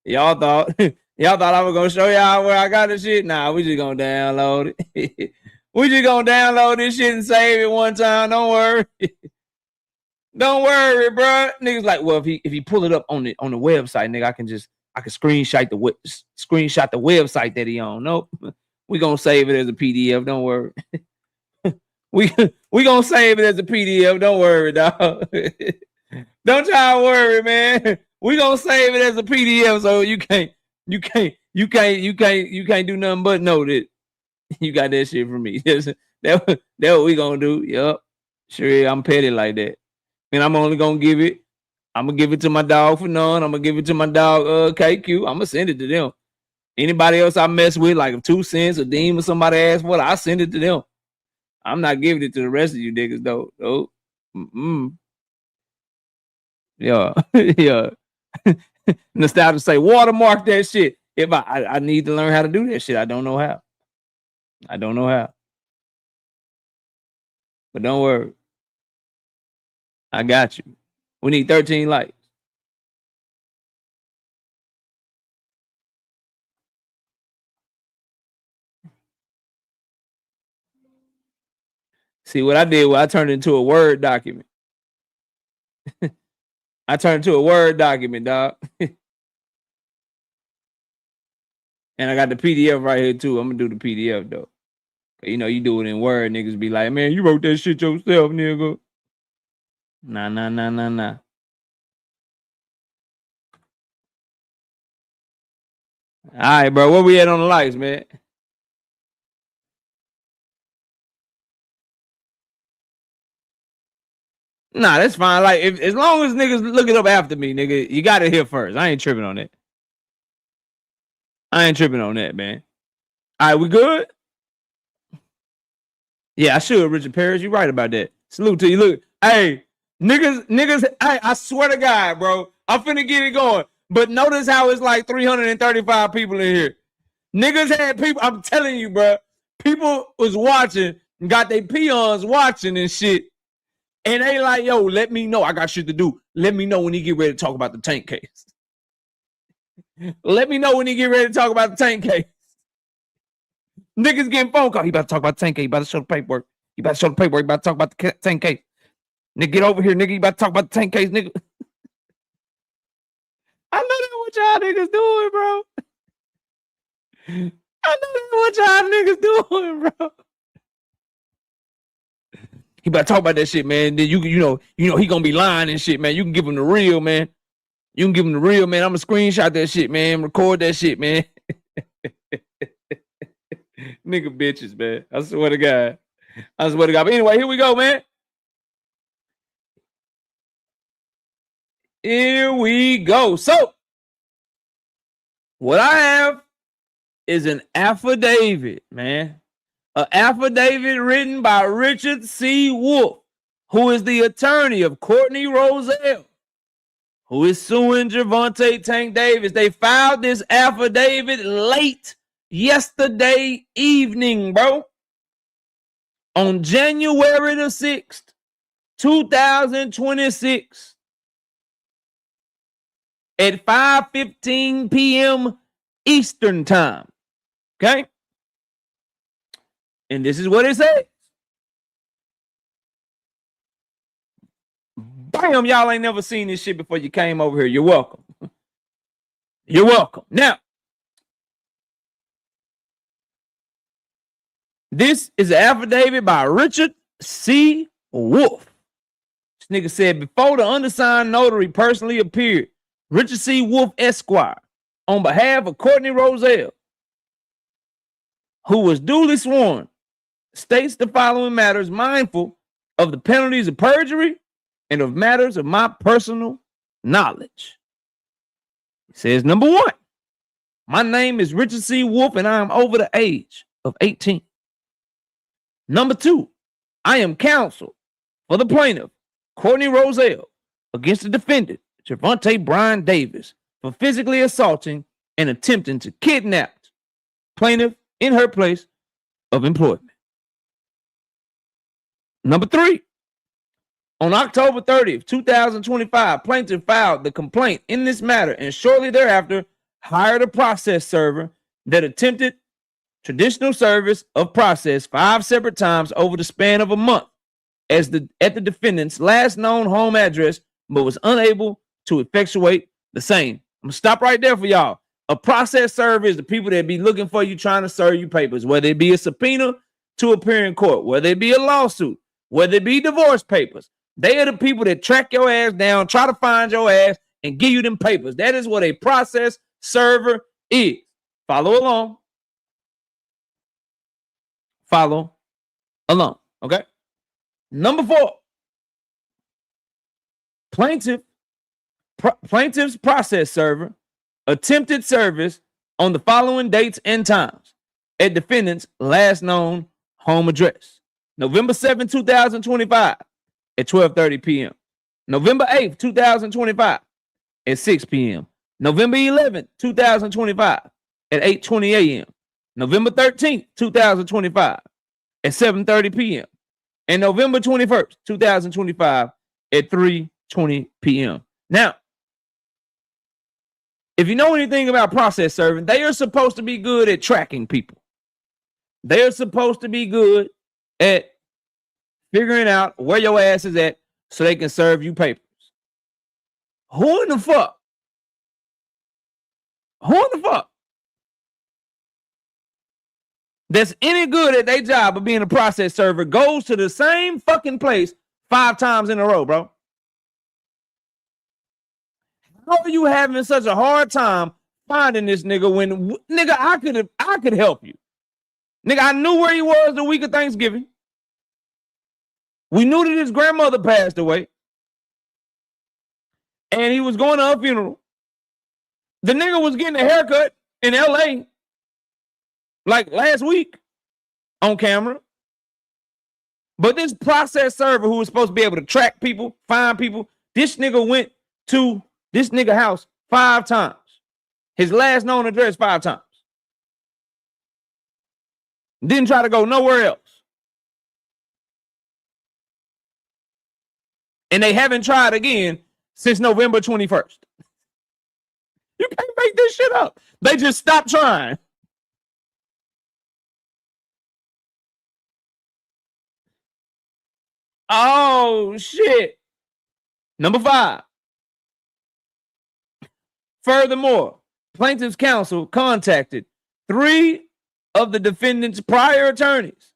y'all thought I was gonna show y'all where I got the shit. Nah, we just gonna download it. We just gonna download this shit and save it one time. Don't worry. Don't worry, bro. Niggas like, well, if he pull it up on the website, nigga, I can screenshot the website that he on. Nope. We gonna save it as a PDF. Don't worry. we gonna save it as a PDF. Don't worry, dog. Don't try to worry, man. We gonna save it as a PDF, so you can't do nothing but know that you got that shit from me. That's what we gonna do. Yup. Sure, I'm petty like that. And I'm only gonna give it to my dog for none. I'm gonna give it to my dog KQ. I'm gonna send it to them. Anybody else I mess with, like if 2 cents or Dean or somebody asks for it, I send it to them. I'm not giving it to the rest of you niggas though. Yeah. Yeah. Nostalgia say watermark that shit. If I need to learn how to do that shit. I don't know how. But don't worry. I got you. We need 13 likes. See what I did? I turned it into a Word document. I turned it into a Word document, dog. And I got the PDF right here too. I'm gonna do the PDF though. You know, you do it in Word, niggas be like, man, you wrote that shit yourself, nigga. Nah. All right, bro. Where we at on the likes, man? Nah, that's fine. Like, as long as niggas look it up after me, nigga, you got it here first. I ain't tripping on that. Man. All right, we good? Yeah, I should, Richard Parrish. You right about that. Salute to you. Look, hey, niggas, hey, I swear to God, bro, I'm finna get it going. But notice how it's like 335 people in here. Niggas had people, I'm telling you, bro, people was watching, got their peons watching and shit. And they like, yo, let me know. I got shit to do. Let me know when he get ready to talk about the tank case. Let me know when he get ready to talk about the tank case. Niggas getting phone call. He about to talk about the tank case. He about to show the paperwork. He about to talk about the tank case. Nigga, get over here, nigga. You about to talk about the tank case, nigga. I know that's what y'all niggas doing, bro. I know that's what y'all niggas doing, bro. He about to talk about that shit, man. Then you know he gonna be lying and shit, man. You can give him the real, man. I'm gonna screenshot that shit, man. Record that shit, man. Nigga bitches, man. I swear to God. But anyway, here we go, man. Here we go. So, what I have is an affidavit, man. An affidavit written by Richard C. Wolf, who is the attorney of Courtney Roselle, who is suing Gervonta Tank Davis. They filed this affidavit late yesterday evening, bro. On January the 6th, 2026. At 5:15 p.m. Eastern time. Okay? And this is what it says. Bam, y'all ain't never seen this shit before you came over here. You're welcome. You're welcome. Now, this is an affidavit by Richard C. Wolf. This nigga said, before the undersigned notary personally appeared, Richard C. Wolf Esquire, on behalf of Courtney Roselle, who was duly sworn, states the following matters, mindful of the penalties of perjury and of matters of my personal knowledge. It says, number 1, my name is Richard C. Wolf and I am over the age of 18. Number 2, I am counsel for the plaintiff, Courtney Roselle, against the defendant, Javante Brian Davis, for physically assaulting and attempting to kidnap plaintiff in her place of employment. Number 3, on October 30th, 2025, plaintiff filed the complaint in this matter and shortly thereafter hired a process server that attempted traditional service of process 5 separate times over the span of a month at the defendant's last known home address, but was unable to effectuate the same. I'm gonna stop right there for y'all. A process server is the people that be looking for you, trying to serve you papers, whether it be a subpoena to appear in court, whether it be a lawsuit, whether it be divorce papers. They are the people that track your ass down, try to find your ass, and give you them papers. That is what a process server is. Follow along. Follow along. Okay. Number 4. Plaintiff's process server attempted service on the following dates and times at defendant's last known home address. November 7, 2025 at 12:30 p.m. November 8, 2025 at 6 p.m. November 11, 2025 at 8:20 a.m. November 13, 2025 at 7:30 p.m. and November 21st, 2025 at 3:20 p.m. Now, if you know anything about process serving, they are supposed to be good at tracking people. They are supposed to be good at figuring out where your ass is at so they can serve you papers. Who in the fuck? That's any good at their job of being a process server goes to the same fucking place 5 times in a row, bro? How are you having such a hard time finding this nigga when, nigga, I could help you. Nigga, I knew where he was the week of Thanksgiving. We knew that his grandmother passed away. And he was going to a funeral. The nigga was getting a haircut in LA like last week on camera. But this process server who was supposed to be able to track people, find people, this nigga went to this nigga house 5 times. His last known address 5 times. Didn't try to go nowhere else. And they haven't tried again since November 21st. You can't make this shit up. They just stopped trying. Oh, shit. Number 5. Furthermore, plaintiff's counsel contacted 3 of the defendant's prior attorneys,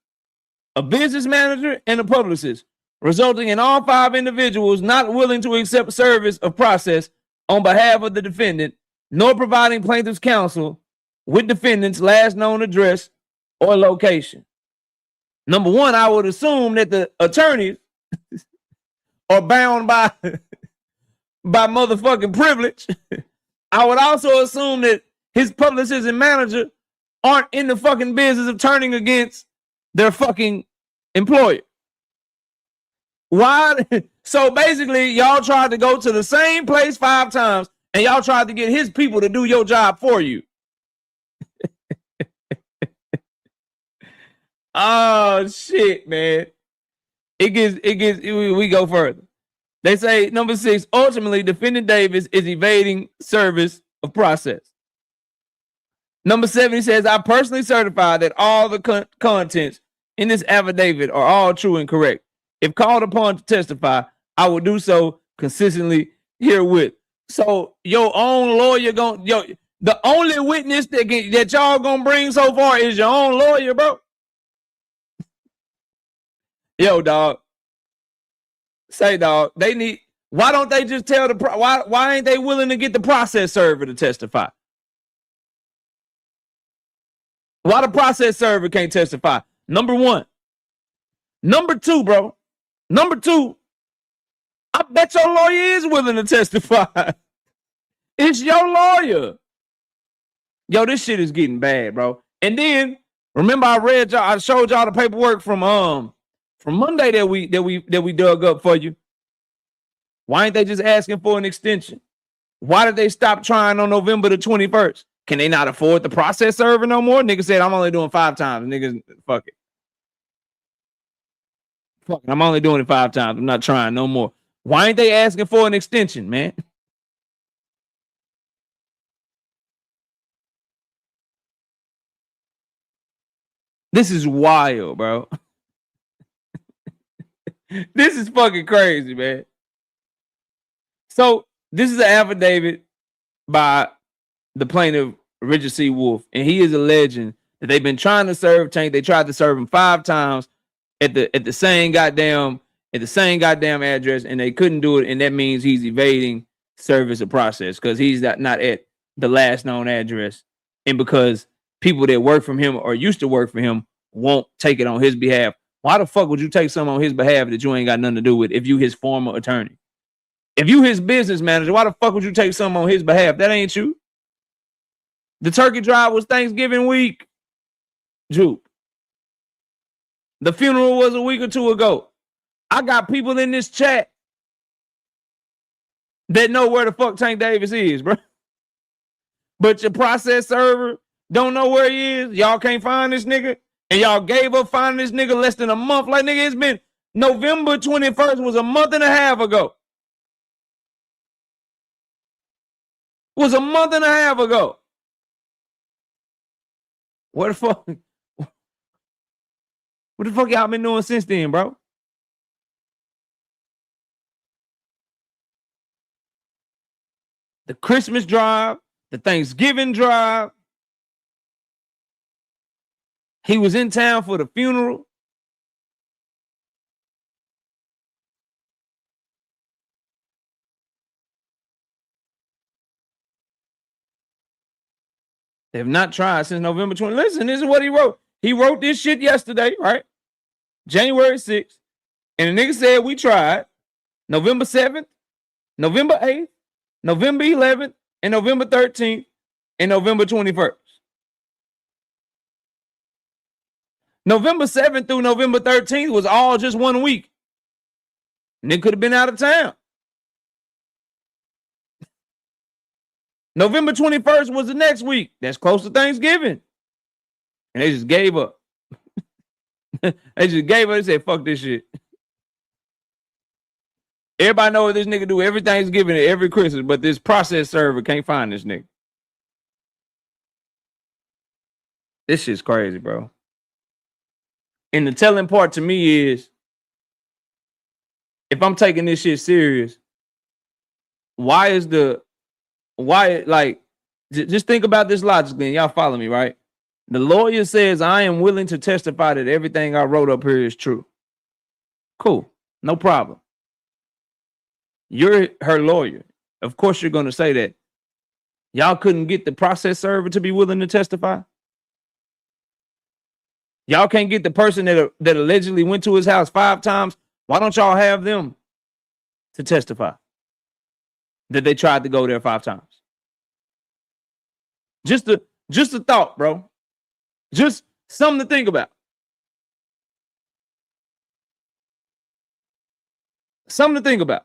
a business manager and a publicist, resulting in all 5 individuals not willing to accept service of process on behalf of the defendant, nor providing plaintiff's counsel with defendant's last known address or location. Number 1, I would assume that the attorneys are bound by motherfucking privilege. I would also assume that his publicist and manager aren't in the fucking business of turning against their fucking employer. Why? So basically, y'all tried to go to the same place 5 times and y'all tried to get his people to do your job for you. Oh, shit, man. We go further. They say, number 6, ultimately, defendant Davis is evading service of process. Number 7, he says, I personally certify that all the contents in this affidavit are all true and correct. If called upon to testify, I will do so consistently herewith. So your own lawyer the only witness that y'all gonna bring so far is your own lawyer, bro. Yo, dog. Say, dog, why don't they just tell why ain't they willing to get the process server to testify? Why the process server can't testify? Number 1. Number 2, bro. Number 2, I bet your lawyer is willing to testify. It's your lawyer. Yo, this shit is getting bad, bro. And then, remember I showed y'all the paperwork from from Monday that we dug up for you. Why ain't they just asking for an extension? Why did they stop trying on November the 21st? Can they not afford the process server no more? Nigga said, I'm only doing 5 times. Niggas, fuck it. Fuck it. I'm only doing it 5 times. I'm not trying no more. Why ain't they asking for an extension, man? This is wild, bro. This is fucking crazy, man. So this is an affidavit by the plaintiff, Richard C. Wolf, and he is alleging that they've been trying to serve Tank. They tried to serve him 5 times at the same goddamn address, and they couldn't do it. And that means he's evading service of process because he's not at the last known address, and because people that work for him or used to work for him won't take it on his behalf. Why the fuck would you take something on his behalf that you ain't got nothing to do with if you his former attorney? If you his business manager, why the fuck would you take something on his behalf? That ain't you. The turkey drive was Thanksgiving week. Juke. The funeral was a week or 2 ago. I got people in this chat that know where the fuck Tank Davis is, bro. But your process server don't know where he is. Y'all can't find this nigga. And y'all gave up finding this nigga less than a month. Like, nigga, it's been November 21st was a month and a half ago. Was a month and a half ago. What the fuck? What the fuck y'all been doing since then, bro? The Christmas drive, the Thanksgiving drive. He was in town for the funeral. They have not tried since November 20. Listen, this is what he wrote. He wrote this shit yesterday, right? January 6th. And the nigga said we tried November 7th, November 8th, November 11th, and November 13th, and November 21st. November 7th through November 13th was all just 1 week. Nigga could have been out of town. November 21st was the next week. That's close to Thanksgiving. And they just gave up. They just gave up and said, fuck this shit. Everybody know what this nigga do every Thanksgiving and every Christmas, but this process server can't find this nigga. This shit's crazy, bro. And the telling part to me is, if I'm taking this shit serious, just think about this logically, and y'all follow me, right? The lawyer says, I am willing to testify that everything I wrote up here is true. Cool. No problem. You're her lawyer. Of course you're going to say that. Y'all couldn't get the process server to be willing to testify? Y'all can't get the person that allegedly went to his house 5 times? Why don't y'all have them to testify that they tried to go there 5 times? Just a thought, bro. Just something to think about. Something to think about.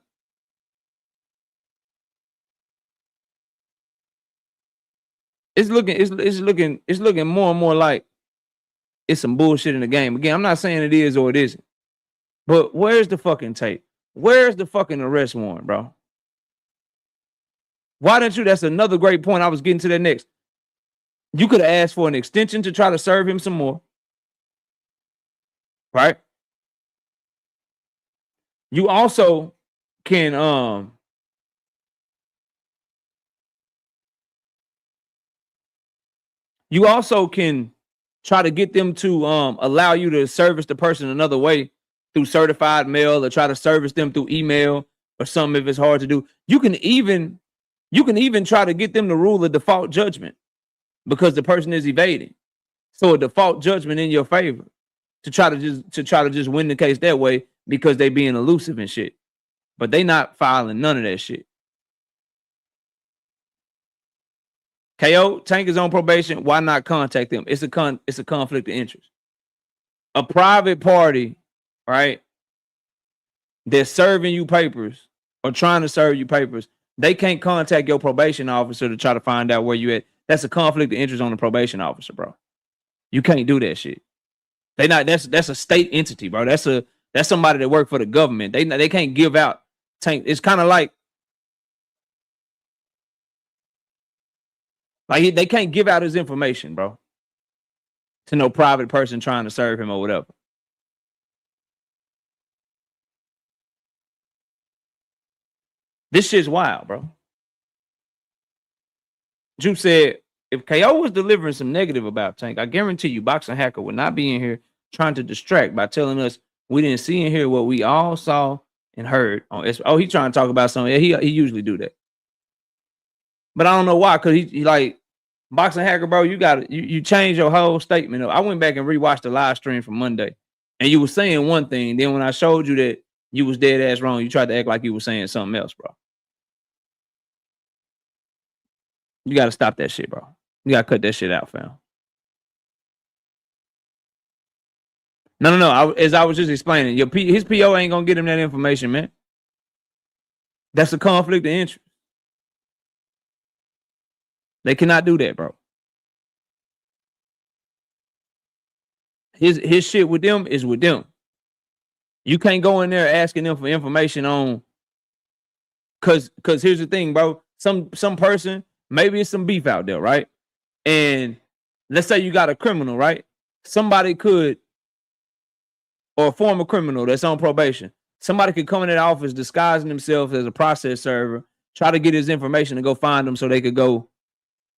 It's looking more and more like it's some bullshit in the game. Again, I'm not saying it is or it isn't. But where's the fucking tape? Where's the fucking arrest warrant, bro? Why didn't you? That's another great point. I was getting to that next. You could have asked for an extension to try to serve him some more. Right? You also can try to get them to allow you to service the person another way through certified mail, or try to service them through email or something if it's hard to do. You can even try to get them to rule a default judgment because the person is evading. So a default judgment in your favor to try to just win the case that way because they being elusive and shit. But they not filing none of that shit. KO, Tank is on probation. Why not contact them? It's a conflict of interest. A private party right? They're serving you papers or trying to serve you papers. They can't contact your probation officer to try to find out where you at. That's a conflict of interest on the probation officer, bro. You can't do that shit. They not. That's a state entity, bro. That's somebody that work for the government. They can't give out. It's kind of like they can't give out his information, bro, to no private person trying to serve him or whatever. This shit's wild, bro. Juice said, if KO was delivering some negative about Tank, I guarantee you Boxing Hacker would not be in here trying to distract by telling us we didn't see and hear what we all saw and heard. Oh, he trying to talk about something. Yeah, he usually do that. But I don't know why, because he like, Boxing Hacker, bro, you changed your whole statement. I went back and rewatched the live stream from Monday, and you were saying one thing. Then when I showed you that you was dead ass wrong, you tried to act like you were saying something else, bro. You got to stop that shit, bro. You got to cut that shit out, fam. No. As I was just explaining, his PO ain't going to get him that information, man. That's a conflict of interest. They cannot do that, bro. His shit with them is with them. You can't go in there asking them for information on, cause here's the thing, bro. Some person, maybe it's some beef out there, right? And let's say you got a criminal, right? Somebody could, or a former criminal that's on probation, somebody could come in that office disguising themselves as a process server, try to get his information and go find them so they could go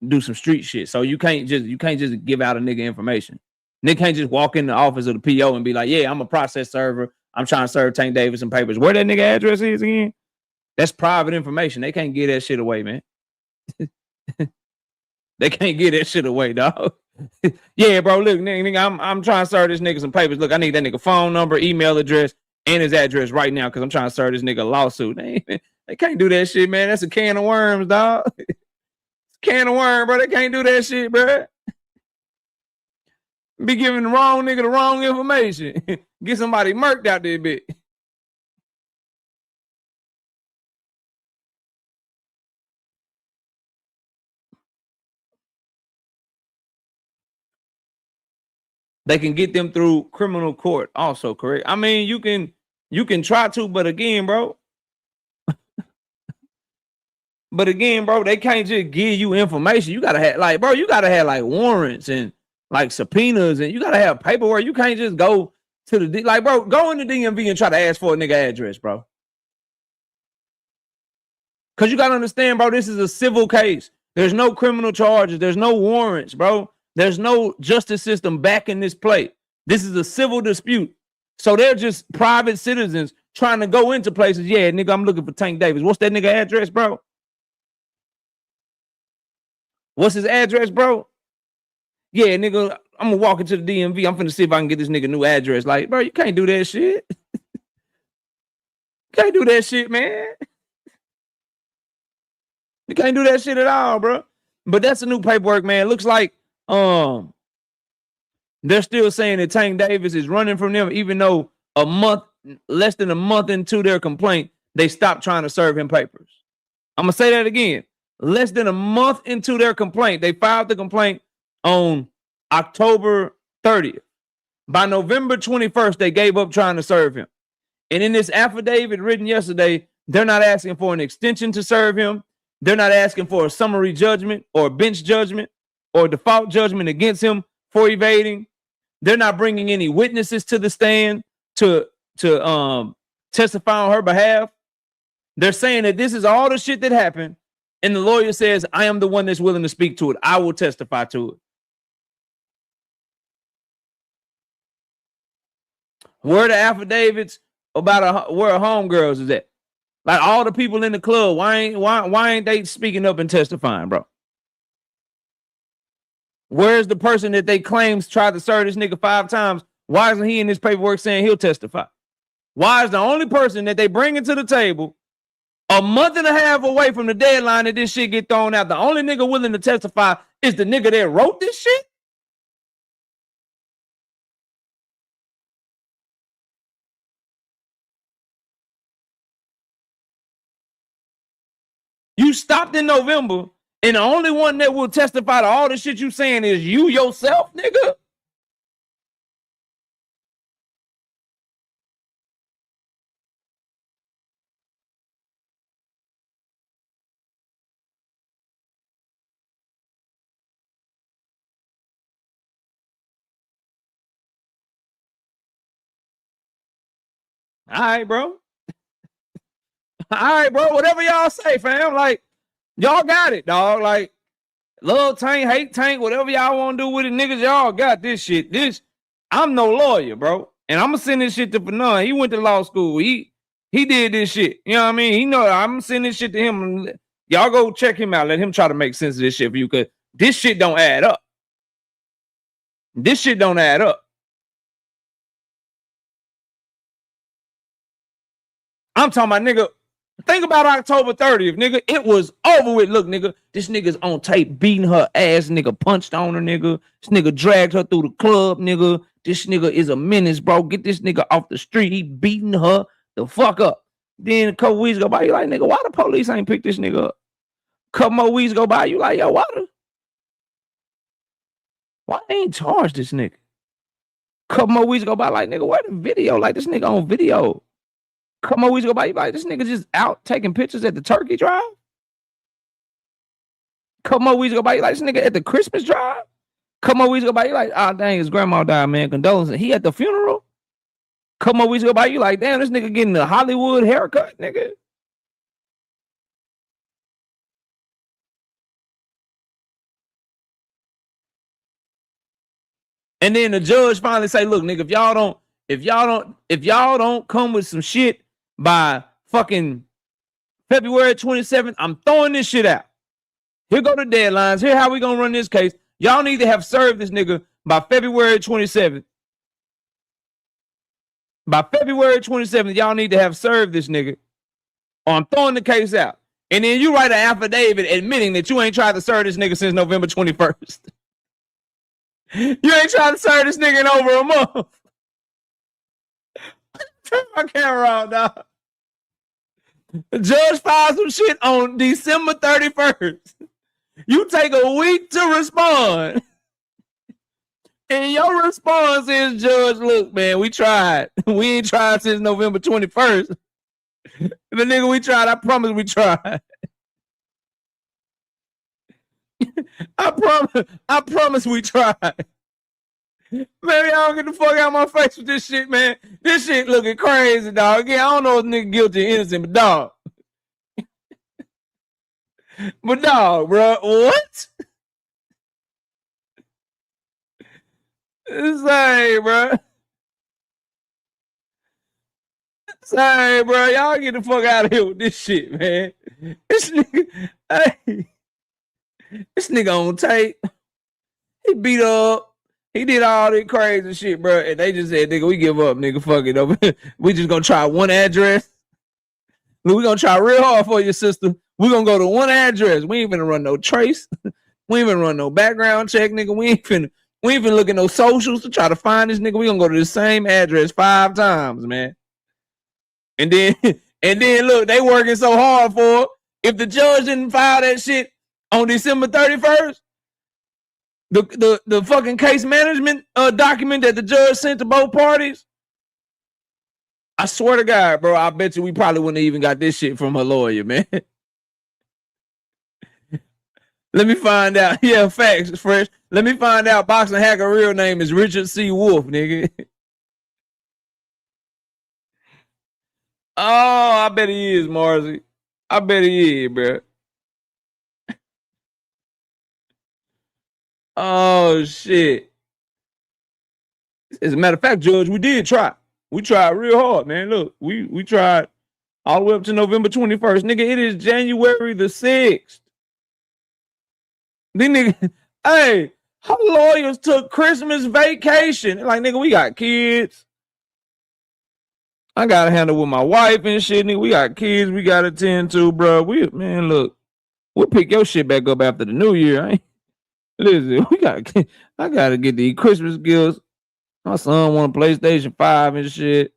do some street shit. So you can't just give out a nigga information. Nigga can't just walk in the office of the PO and be like, yeah, I'm a process server. I'm trying to serve Tank Davis some papers. Where that nigga address is again? That's private information. They can't get that shit away, man. They can't get that shit away, dog. Yeah, bro, look, nigga, I'm trying to serve this nigga some papers. Look, I need that nigga phone number, email address, and his address right now because I'm trying to serve this nigga a lawsuit. They can't do that shit, man. That's a can of worms, dog. Can of worms, bro. They can't do that shit, bro. Be giving the wrong nigga the wrong information. Get somebody murked out there, bit. They can get them through criminal court also, correct? I mean, you can try to, but again, bro. They can't just give you information. You gotta have like warrants and like subpoenas, and you gotta have paperwork. You can't just go to the go in the DMV and try to ask for a nigga address, bro. Cause you gotta understand, bro, this is a civil case. There's no criminal charges, there's no warrants, bro. There's no justice system back in this play. This is a civil dispute. So they're just private citizens trying to go into places. Yeah, nigga, I'm looking for Tank Davis. What's that nigga address, bro? What's his address, bro? Yeah, nigga, I'm gonna walk into the DMV. I'm finna see if I can get this nigga new address. Like, bro, you can't do that shit. Can't do that shit, man. You can't do that shit at all, bro. But that's the new paperwork, man. It looks like they're still saying that Tank Davis is running from them, even though less than a month into their complaint, they stopped trying to serve him papers. I'm gonna say that again. Less than a month into their complaint, they filed the complaint on October 30th. By November 21st, they gave up trying to serve him. And in this affidavit written yesterday, they're not asking for an extension to serve him. They're not asking for a summary judgment or a bench judgment or a default judgment against him for evading. They're not bringing any witnesses to the stand to testify on her behalf. They're saying that this is all the shit that happened. And the lawyer says, I am the one that's willing to speak to it. I will testify to it. Where the affidavits about where homegirls is at? Like all the people in the club, why ain't they speaking up and testifying, bro? Where's the person that they claims tried to serve this nigga 5 times? Why isn't he in this paperwork saying he'll testify? Why is the only person that they bring into the table a month and a half away from the deadline that this shit get thrown out? The only nigga willing to testify is the nigga that wrote this shit? You stopped in November, and the only one that will testify to all the shit you saying is you yourself, nigga. All right, bro. All right, bro. Whatever y'all say, fam. Like, y'all got it, dog. Like, love Tank, hate Tank, whatever y'all want to do with it, niggas, y'all got this shit. I'm no lawyer, bro. And I'm gonna send this shit to Fanon. He went to law school. He did this shit. You know what I mean? He know I'm gonna send this shit to him. Y'all go check him out. Let him try to make sense of this shit for you, because this shit don't add up. This shit don't add up. I'm talking about, nigga, think about October 30th, nigga. It was over with. Look, nigga, this nigga's on tape beating her ass, nigga, punched on her, nigga. This nigga dragged her through the club, nigga. This nigga is a menace, bro. Get this nigga off the street. He beating her the fuck up. Then a couple weeks go by, you like, nigga, why the police ain't pick this nigga up? Couple more weeks go by, you like, yo, why they ain't charged this nigga? Couple more weeks go by, like, nigga, where the video? Like, this nigga on video. Couple more weeks go by, you like, this nigga just out taking pictures at the turkey drive? Couple more weeks go by, you like, this nigga at the Christmas drive? Couple more weeks go by, you like, oh, dang, his grandma died, man, condolences. He at the funeral? Couple more weeks go by, you like, damn, this nigga getting a Hollywood haircut, nigga. And then the judge finally say, look, nigga, if y'all don't come with some shit by fucking February 27th, I'm throwing this shit out. Here go the deadlines. Here how we gonna run this case. Y'all need to have served this nigga by February 27th. By February 27th, y'all need to have served this nigga, or I'm throwing the case out. And then you write an affidavit admitting that you ain't tried to serve this nigga since November 21st. You ain't trying to serve this nigga in over a month. Turn my camera out, dog. The judge filed some shit on December 31st. You take a week to respond. And your response is, Judge, look, man, we tried. We ain't tried since November 21st. The nigga, we tried. I promise we tried. I promise we tried. Man, y'all get the fuck out of my face with this shit, man. This shit looking crazy, dog. Again, I don't know if nigga guilty or innocent, but dog. But dog, bro, what? Say, bro. Say, bro, y'all get the fuck out of here with this shit, man. This nigga, hey, this nigga on tape. He beat up. He did all that crazy shit, bro. And they just said, nigga, we give up, nigga. Fuck it. We just gonna try one address. We gonna try real hard for you, sister. We gonna go to one address. We ain't finna run no trace. We ain't finna run no background check, nigga. We ain't finna look at no socials to try to find this nigga. We gonna go to the same address 5 times, man. And then look, they working so hard for it. If the judge didn't file that shit on December 31st, the fucking case management document that the judge sent to both parties, I swear to God, bro, I bet you we probably wouldn't have even got this shit from her lawyer, man. Let me find out. Yeah, facts, fresh. Let me find out Boxing Hacker real name is Richard C. Wolf, nigga. Oh, I bet he is, Marcy. I bet he is, bro. Oh, shit. As a matter of fact, Judge, we did try. We tried real hard, man. Look, we tried all the way up to November 21st. Nigga, it is January the 6th. Then nigga, hey, her lawyers took Christmas vacation. Like, nigga, we got kids. I gotta handle with my wife and shit, nigga. We got kids we gotta tend to, bro. Man, look, we'll pick your shit back up after the new year. Listen, I gotta get the Christmas gifts. My son want a PlayStation 5 and shit.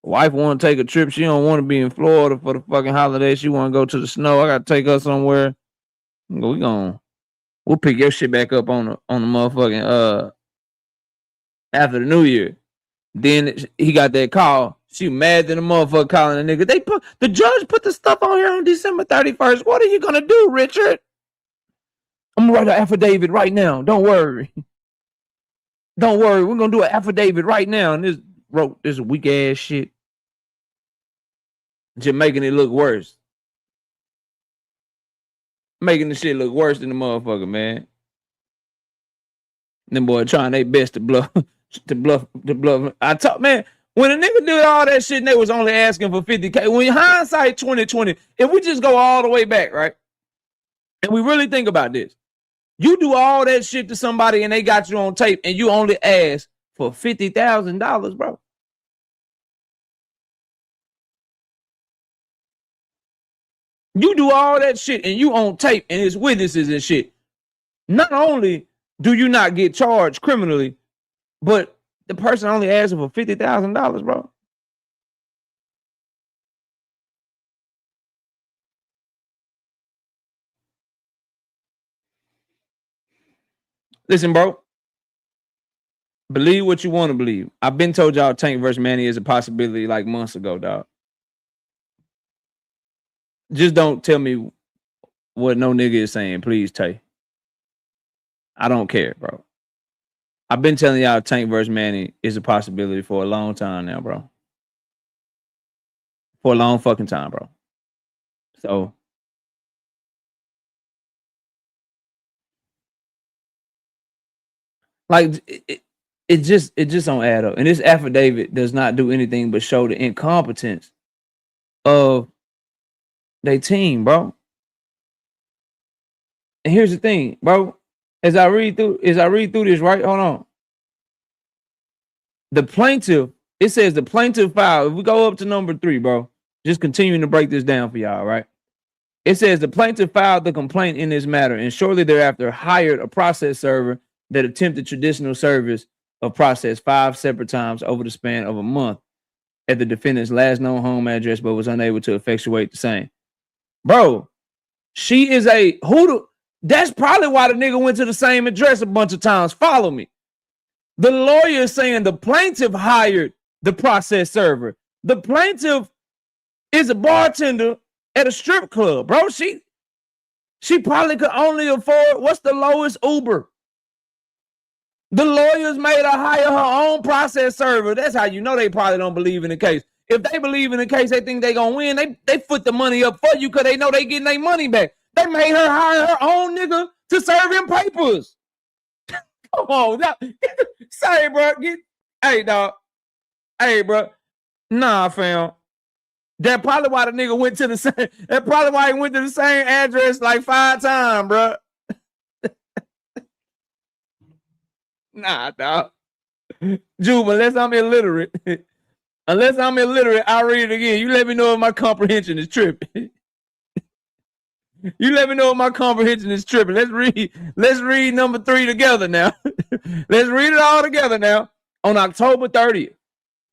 Wife want to take a trip. She don't want to be in Florida for the fucking holiday. She want to go to the snow. I got to take her somewhere. We'll pick your shit back up on the motherfucking after the New Year. Then he got that call. She mad than the motherfucker calling the nigga. The judge put the stuff on here on December 31st. What are you gonna do, Richard? I'm gonna write an affidavit right now. Don't worry. Don't worry. We're gonna do an affidavit right now. And wrote this weak ass shit. Just making it look worse. Making the shit look worse than the motherfucker, man. Them boy trying their best to bluff. to bluff. I talk, man. When a nigga did all that shit and they was only asking for 50K, when hindsight 2020, if we just go all the way back, right? And we really think about this. You do all that shit to somebody and they got you on tape and you only ask for $50,000, bro. You do all that shit and you on tape and it's witnesses and shit. Not only do you not get charged criminally, but the person only asking for $50,000, bro. Listen, bro. Believe what you want to believe. I've been told y'all Tank versus Manny is a possibility like months ago, dog. Just don't tell me what no nigga is saying, please, Tay. I don't care, bro. I've been telling y'all Tank versus Manny is a possibility for a long time now, bro. For a long fucking time, bro. So like it just don't add up. And this affidavit does not do anything but show the incompetence of their team, bro. And here's the thing, bro. As I read through this, right? Hold on. The plaintiff, it says the plaintiff filed. If we go up to number 3, bro, just continuing to break this down for y'all, right? It says the plaintiff filed the complaint in this matter and shortly thereafter hired a process server that attempted traditional service of process 5 separate times over the span of a month at the defendant's last known home address, but was unable to effectuate the same. Bro, she is that's probably why the nigga went to the same address a bunch of times. Follow me. The lawyer is saying the plaintiff hired the process server. The plaintiff is a bartender at a strip club, bro. She probably could only afford, what's the lowest Uber? The lawyers made her hire her own process server. That's how you know they probably don't believe in the case. If they believe in the case, they think they gonna win. They foot the money up for you because they know they getting their money back. They made her hire her own nigga to serve him papers. Come on, say, bro. Hey, dog. Hey, bro. Nah, fam. That's probably why the nigga went to the same. That's probably why he went to the same address like 5 times, bro. Nah, dog. Jube, unless I'm illiterate. I'll read it again. You let me know if my comprehension is tripping. You let me know if my comprehension is tripping. Let's read number 3 together now. Let's read it all together now. On October 30th,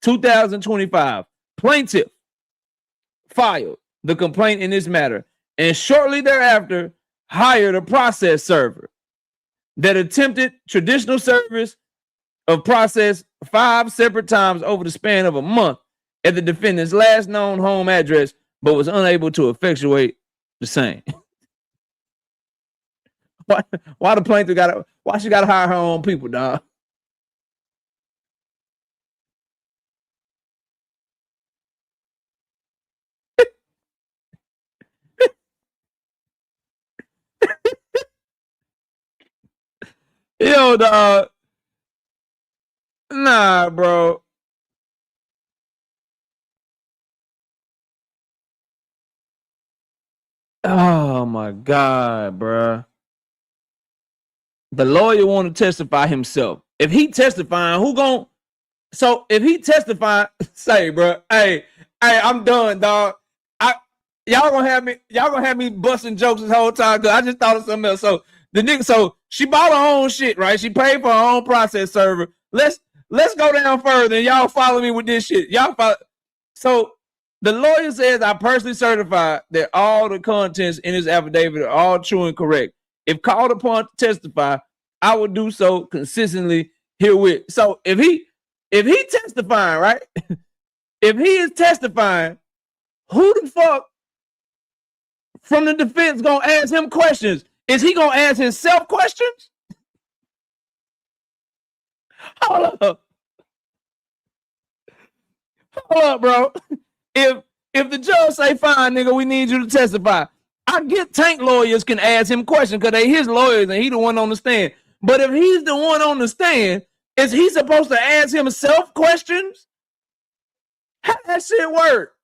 2025, plaintiff filed the complaint in this matter and shortly thereafter hired a process server that attempted traditional service of process 5 separate times over the span of a month at the defendant's last known home address, but was unable to effectuate the same. Why the plaintiff why she gotta hire her own people, dog? Yo, dog. Nah, bro. Oh my God, bro. The lawyer want to testify himself. If he testifying, who gon'? So if he testifying, say, bro, hey, I'm done, dog. Y'all gonna have me busting jokes this whole time because I just thought of something else. So the nigga, so she bought her own shit, right? She paid for her own process server. Let's go down further and y'all follow me with this shit. Y'all follow. So the lawyer says, I personally certify that all the contents in his affidavit are all true and correct. If called upon to testify, I will do so consistently herewith. So if he testifying, right? If he is testifying, who the fuck from the defense gonna ask him questions? Is he gonna ask himself questions? Hold up. Hold up, bro. If the judge say, fine, nigga, we need you to testify, I get Tank lawyers can ask him questions because they his lawyers and he the one on the stand. But if he's the one on the stand, is he supposed to ask himself questions? How that shit work?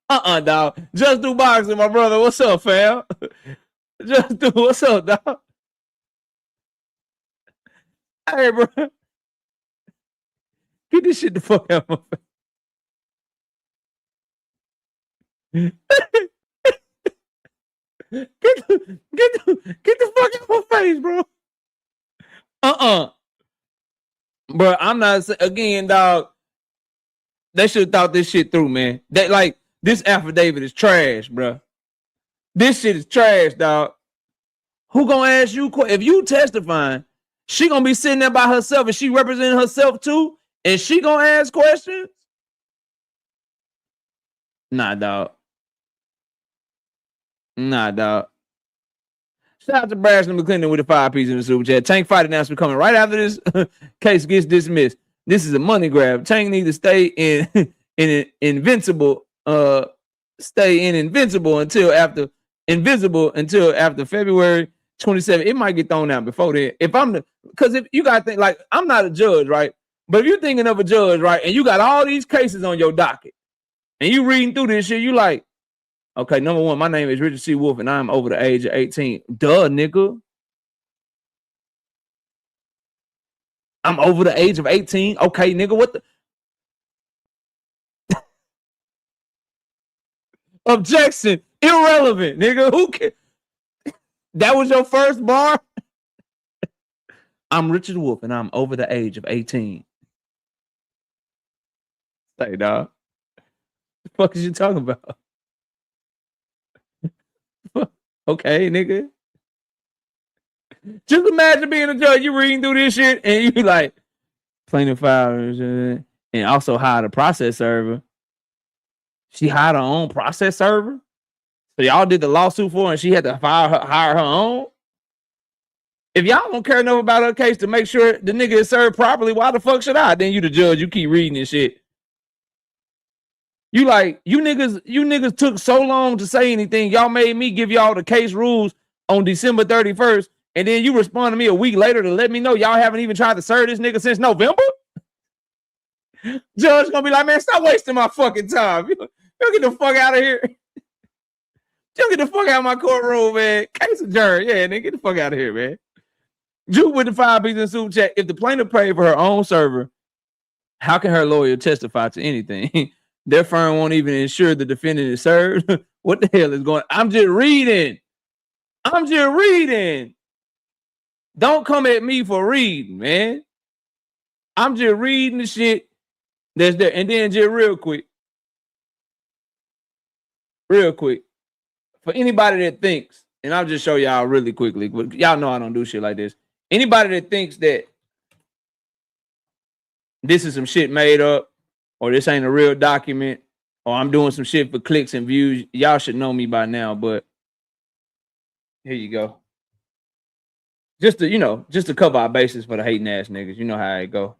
Dog. Just do boxing, my brother. What's up, fam? Just do. What's up, dog? Hey, bro. Get this shit the fuck out of my face. Get the fuck out of my face, bro. Bro, I'm not, again, dog. They should have thought this shit through, man. That, like, this affidavit is trash, bro. This shit is trash, dog. Who gonna ask you? If you testifying, she gonna be sitting there by herself and she representing herself too, and she gonna ask questions? Nah, dog. Nah, dog. Shout out to Brashton McClendon with the 5 piece in the super chat. Tank fight announcement coming right after this case gets dismissed. This is a money grab. Tank need to stay in invincible. Stay in invincible until after February 27th. It might get thrown out before then. Because if you gotta think, like, I'm not a judge, right? But if you're thinking of a judge, right, and you got all these cases on your docket, and you reading through this shit, you like, okay, number one, my name is Richard C. Wolf, and I'm over the age of 18. Duh, nigga. I'm over the age of 18. Okay, nigga, what the? Objection. Irrelevant, nigga. Who cares? That was your first bar? I'm Richard Wolf, and I'm over the age of 18. Say, dog. The fuck is you talking about? Okay, nigga. Just imagine being a judge. You reading through this shit, and you like, plaintiff files, and also hired a process server. She hired her own process server. So y'all did the lawsuit for her, and she had to hire her own. If y'all don't care enough about her case to make sure the nigga is served properly, why the fuck should I? Then you the judge, you keep reading this shit. You like, you niggas took so long to say anything. Y'all made me give y'all the case rules on December 31st, and then you respond to me a week later to let me know y'all haven't even tried to serve this nigga since November? Judge gonna be like, man, stop wasting my fucking time. You get the fuck out of here. You get the fuck out of my courtroom, man. Case adjourned. Yeah, nigga, get the fuck out of here, man. Juke with the 5 pieces in super chat. If the plaintiff paid for her own server, how can her lawyer testify to anything? Their firm won't even ensure the defendant is served. What the hell is going on? I'm just reading. Don't come at me for reading, man. I'm just reading the shit that's there. And then just real quick. For anybody that thinks, and I'll just show y'all really quickly, but y'all know I don't do shit like this. Anybody that thinks that this is some shit made up, or this ain't a real document, or I'm doing some shit for clicks and views, y'all should know me by now, but here you go. Just to cover our bases for the hating ass niggas. You know how it go.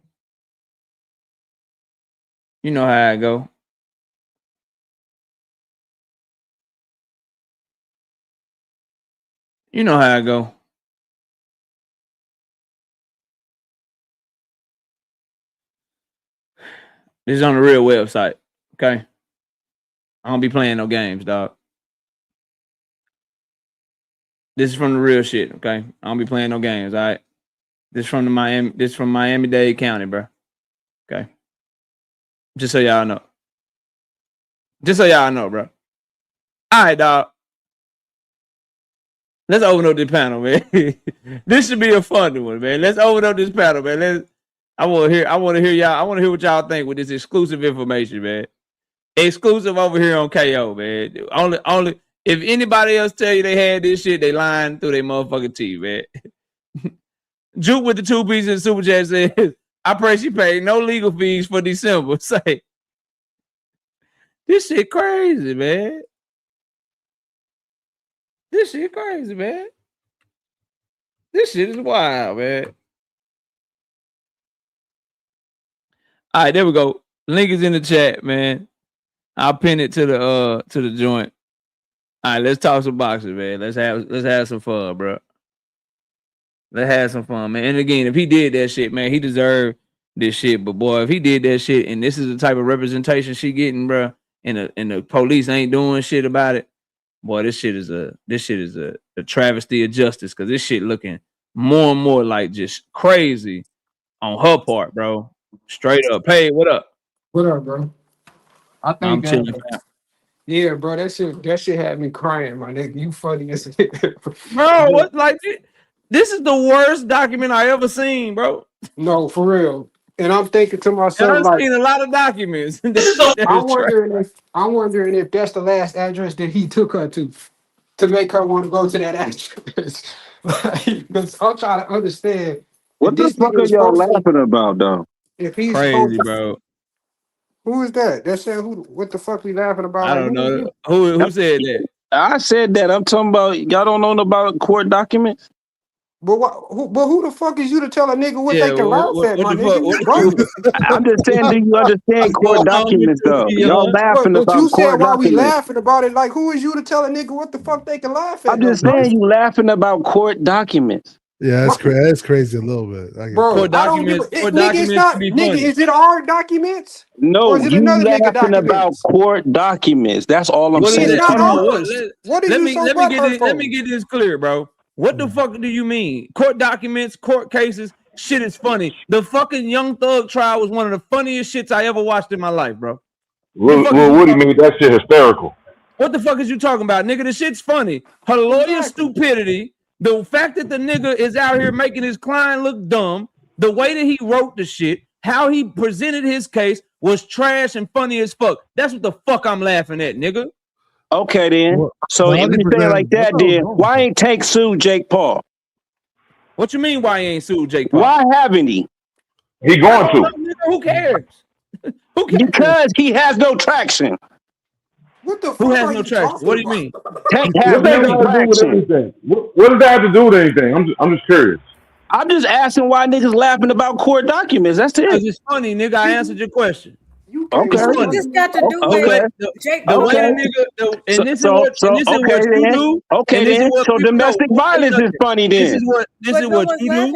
You know how it go. You know how it go. This is on the real website, okay? I don't be playing no games, dog. This is from the real shit, okay? I don't be playing no games, all right? This from Miami-Dade County, bro. Okay. Just so y'all know. Bro. All right, dog. Let's open up this panel, man. This should be a fun one, man. Let's open up this panel, man. I want to hear y'all. I want to hear what y'all think with this exclusive information, man. Exclusive over here on KO, man. Only if anybody else tell you they had this shit, they lying through their motherfucking teeth, man. Juke with the 2 pieces in Super Chat says, I pray she paid no legal fees for December. Say, this shit crazy, man. This shit crazy, man. This shit is wild, man. All right, there we go. Link is in the chat, man. I'll pin it to the joint. All right, let's talk some boxing, man. Let's have some fun, bro. Let's have some fun, man. And again, if he did that shit, man, he deserved this shit. But boy, if he did that shit, and this is the type of representation she getting, bro, and the police ain't doing shit about it, boy, this shit is a travesty of justice, because this shit looking more and more like just crazy on her part, bro. Straight up. Hey, what up? What up, bro? I think I'm chilling. Yeah, bro, that shit had me crying, my nigga. You funny as shit. Bro, what like this is the worst document I ever seen, bro. No, for real. And I'm thinking to myself, I've like, seen a lot of documents. I'm wondering if that's the last address that he took her to make her want to go to that address. Because I'm trying to understand. What the fuck are y'all laughing about, though? If he's crazy, bro. Who is that? That said, what the fuck we laughing about? I don't know. Who said that? I said that. I'm talking about y'all don't know about court documents. But who the fuck is you to tell a nigga what they can laugh at, my nigga? I'm just saying, do you understand court documents, though? Y'all laughing about you said court why we documents. laughing about it? Like, who is you to tell a nigga what the fuck they can laugh at? I'm just saying you laughing about court documents. Yeah, that's crazy a little bit. Bro, court documents. Nigga, is it our documents? No, or is it you another nigga laughing about court documents. That's all I'm saying. It's not ours. What are you so let me get this clear, bro. What the fuck do you mean? Court documents, court cases, shit is funny. The fucking Young Thug trial was one of the funniest shits I ever watched in my life, bro. Well, what do you mean? That shit hysterical. What the fuck is you talking about, nigga? The shit's funny. Her lawyer's stupidity, the fact that the nigga is out here making his client look dumb, the way that he wrote the shit, how he presented his case was trash and funny as fuck. That's what the fuck I'm laughing at, nigga. Okay, then. So if you say it like that, then why ain't Tank sued Jake Paul? What you mean why he ain't sued Jake Paul? Why haven't he? He going to. Who cares? Who cares? Because he has no traction. What the fuck? Who has no traction? What do you mean? Tank has no traction. What does that have to do with anything? I'm just curious. I'm just asking why niggas laughing about court documents. That's it. It's funny, nigga. I answered your question. Okay. What this got to do with Jake? The way the nigga, and this is what you do. Okay, then. So domestic violence is funny then. This is what you do.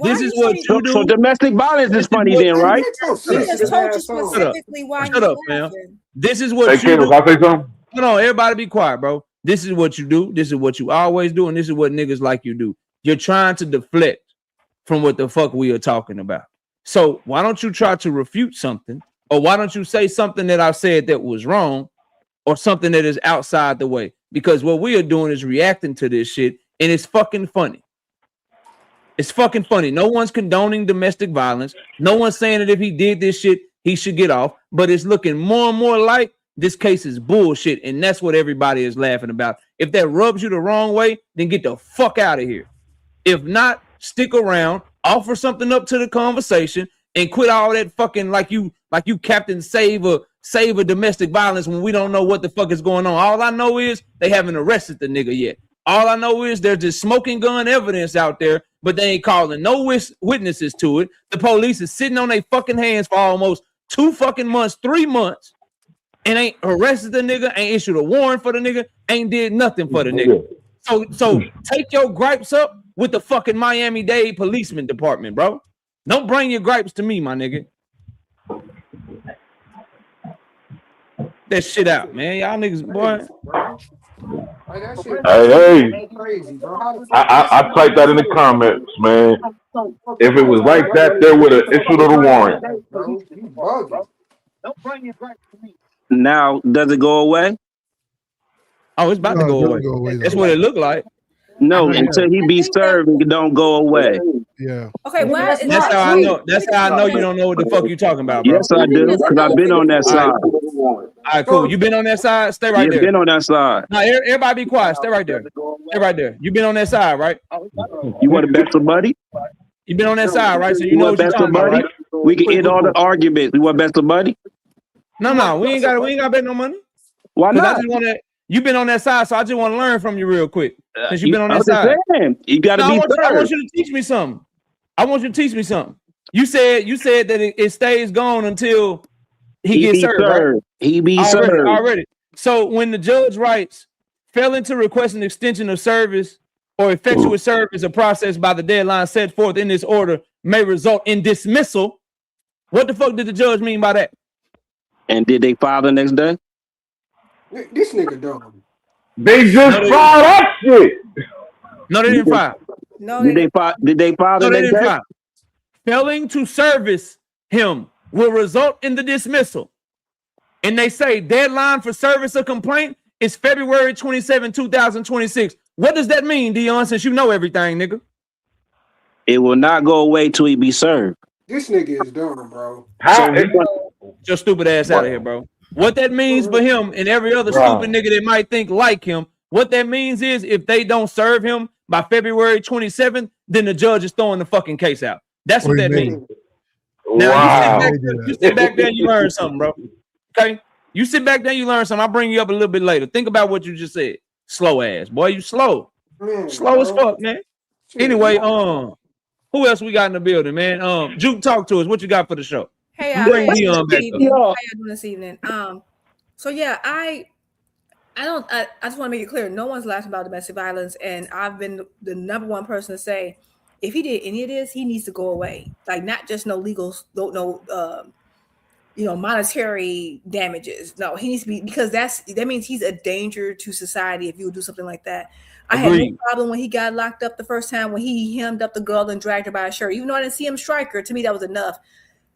This is what you do. So domestic violence is funny then, right? We just told you specifically why Shut up, man. This is what you do. Can I say something? Hold on, everybody be quiet, bro. This is what you do. This is what you always do, and this is what niggas like you do. You're trying to deflect from what the fuck we are talking about. So why don't you try to refute something? Or why don't you say something that I said that was wrong, or something that is outside the way? Because what we are doing is reacting to this shit, and it's fucking funny. It's fucking funny. No one's condoning domestic violence. No one's saying that if he did this shit, he should get off. But it's looking more and more like this case is bullshit, and that's what everybody is laughing about. If that rubs you the wrong way, then get the fuck out of here. If not, stick around, offer something up to the conversation, and quit all that fucking like you Captain Save a domestic violence when we don't know what the fuck is going on. All I know is they haven't arrested the nigga yet. All I know is there's just smoking gun evidence out there, but they ain't calling no witnesses to it. The police is sitting on their fucking hands for almost 2 fucking months, 3 months, and ain't arrested the nigga, ain't issued a warrant for the nigga, ain't did nothing for the nigga. So take your gripes up with the fucking Miami-Dade policeman department, bro. Don't bring your gripes to me, my nigga. That shit out, man. Y'all niggas, boy. Hey. I typed that in the comments, man. If it was like that, they would have issued a warrant. Now, does it go away? Oh, it's about to go away. That's what it looked like. No, until he be served, it don't go away. Yeah. Okay, why is That's how I know. That's how I know you don't know what the fuck you talking about, bro. Yes, I do, because I've been on that side. All right, cool. You been on that side? Stay right there. Been on that side. Now, everybody be quiet. Stay right there. Stay right there. You been on that side, right? You want to bet somebody? You been on that side, right? So you know what you're talking about, right? We can end all the arguments. We want to bet somebody? No, we ain't got to bet no money. Why not? I just want to. You been on that side, so I just want to learn from you real quick. Since you been on that side, you got to be. I want you to teach me something. You said that it stays gone until he gets served. Right? He be served already. So when the judge writes, failing to request an extension of service or effectual service or process by the deadline set forth in this order may result in dismissal. What the fuck did the judge mean by that? And did they file the next day? This nigga dumb. They just filed that shit. No, they didn't file. No, Did they file the next day? File. Failing to service him will result in the dismissal. And they say deadline for service of complaint is February 27, 2026. What does that mean, Dion, since you know everything, nigga? It will not go away till he be served. This nigga is dumb, bro. Your stupid ass out of here, bro. What that means for him and every other stupid nigga that might think like him, what that means is if they don't serve him by February 27th, then the judge is throwing the fucking case out. That's what that means. Now, you sit back there and you learn something, bro. Okay? You sit back there and you learn something. I'll bring you up a little bit later. Think about what you just said. Slow ass. Boy, you slow. Slow as fuck, man. Anyway, who else we got in the building, man? Juke, talk to us. What you got for the show? Hey, how you doing this evening? So yeah, I just want to make it clear, no one's laughing about domestic violence, and I've been the number one person to say, if he did any of this, he needs to go away. Like, not just no legal, monetary damages. No, he needs to be, because that means he's a danger to society if you would do something like that. I had no problem when he got locked up the first time, when he hemmed up the girl and dragged her by her shirt. Even though I didn't see him strike her, to me that was enough.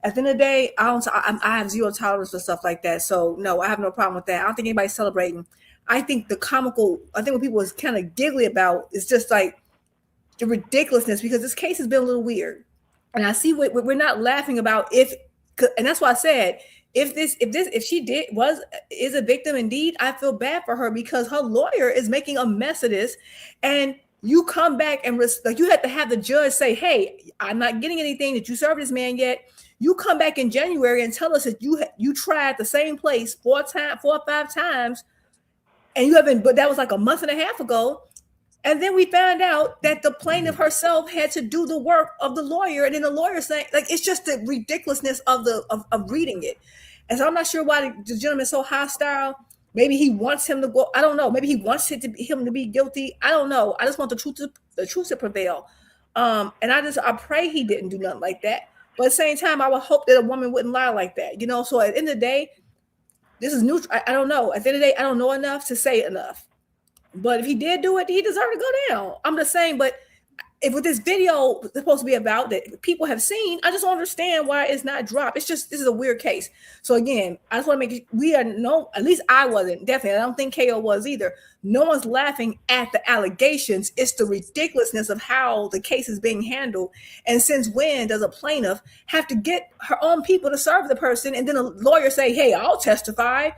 At the end of the day, I have zero tolerance for stuff like that. So no, I have no problem with that. I don't think anybody's celebrating. I think what people was kind of giggly about is just like the ridiculousness, because this case has been a little weird. And I see what we're not laughing about, and that's why I said, if she is a victim indeed, I feel bad for her, because her lawyer is making a mess of this. And you come back and you have to have the judge say, hey, I'm not getting anything, that you served this man yet. You come back in January and tell us that you tried the same place 4 or 5 times, and you haven't, but that was like a month and a half ago. And then we found out that the plaintiff herself had to do the work of the lawyer, and then the lawyer saying, like, it's just the ridiculousness of reading it. And so I'm not sure why the gentleman is so hostile. Maybe he wants him to go. I don't know. Maybe he wants him to be guilty. I don't know. I just want the truth to prevail. And I pray he didn't do nothing like that. But at the same time, I would hope that a woman wouldn't lie like that. So at the end of the day, this is neutral. I don't know. At the end of the day, I don't know enough to say enough. But if he did do it, he deserved to go down. I'm just saying, but if what this video is supposed to be about that people have seen, I just don't understand why it's not dropped. This is a weird case. So again, I just want to make at least I wasn't, definitely. I don't think KO was either. No one's laughing at the allegations. It's the ridiculousness of how the case is being handled. And since when does a plaintiff have to get her own people to serve the person, and then a lawyer say, hey, I'll testify?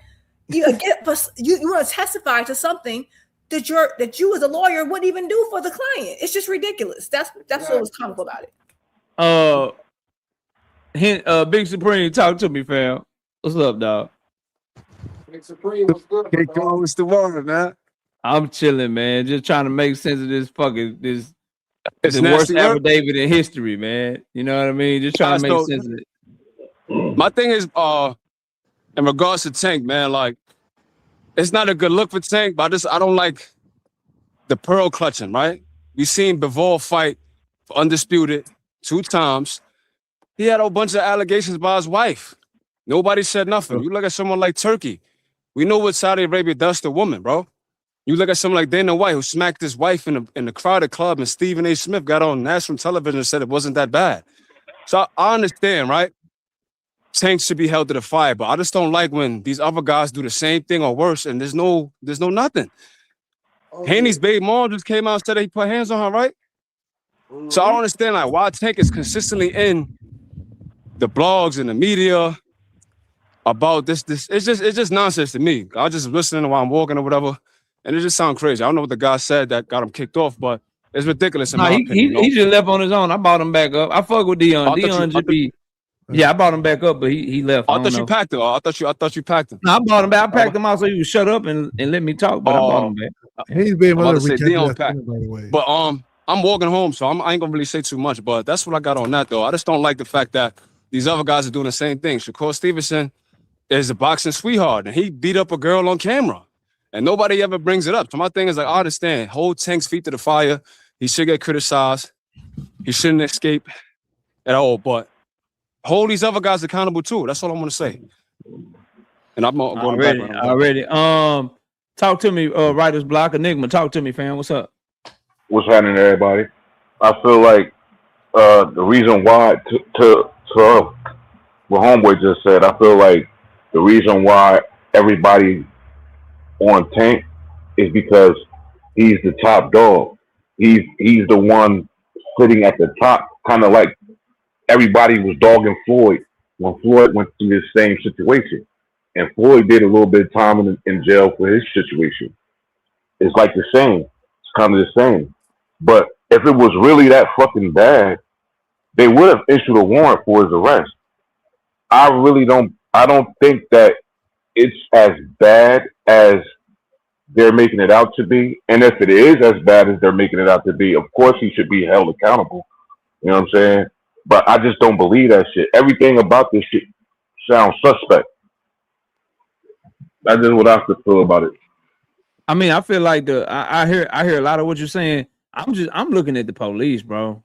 You want to testify to something that you as a lawyer wouldn't even do for the client. It's just ridiculous. That's what was comical about it. Big Supreme, talk to me, fam. What's up, dog? Big Supreme, what's good? What's the word, man? I'm chilling, man. Just trying to make sense of this the worst affidavit in history, man. You know what I mean? Just trying to make sense of it. My thing is, in regards to Tank, man, like, it's not a good look for Tank, but I don't like the pearl clutching, right? We seen Bivol fight for Undisputed 2 times. He had a bunch of allegations by his wife. Nobody said nothing. You look at someone like Turkey. We know what Saudi Arabia does to women, bro. You look at someone like Dana White, who smacked his wife in the crowded club, and Stephen A. Smith got on national television and said it wasn't that bad. So I understand, right? Tank should be held to the fire, but I just don't like when these other guys do the same thing or worse, and there's no nothing. Haney's baby mom just came out and said that he put hands on her, right? So I don't understand like why Tank is consistently in the blogs and the media about this. It's just nonsense to me. I just listening while I'm walking or whatever, and it just sounds crazy. I don't know what the guy said that got him kicked off, but it's ridiculous in my opinion. He just left on his own. I bought him back up. I fuck with Dion. Dion should be. Yeah, I bought him back up, but he left. I thought you packed him. I thought you packed him. No, I bought him back. I packed him out so you would shut up and let me talk. But I bought him back. He's being about to say Dion packed. By the way. But I'm walking home, so I ain't gonna really say too much. But that's what I got on that though. I just don't like the fact that these other guys are doing the same thing. Shakur Stevenson is a boxing sweetheart, and he beat up a girl on camera, and nobody ever brings it up. So my thing is like, I understand. Hold Tank's feet to the fire. He should get criticized. He shouldn't escape at all. But hold these other guys accountable too. That's all I'm gonna say. And I'm going back. Already. Talk to me, Writer's Block Enigma. Talk to me, fam. What's up? What's happening, everybody? I feel like the reason why to what Homeboy just said, I feel like the reason why everybody on Tank is because he's the top dog. He's the one sitting at the top, kind of like everybody was dogging Floyd when Floyd went through this same situation. And Floyd did a little bit of time in jail for his situation. It's like the same. It's kind of the same. But if it was really that fucking bad, they would have issued a warrant for his arrest. I don't think that it's as bad as they're making it out to be. And if it is as bad as they're making it out to be, of course he should be held accountable. You know what I'm saying? But I just don't believe that shit. Everything about this shit sounds suspect. That's just what I feel about it. I mean, I feel like I hear a lot of what you're saying. I'm looking at the police, bro.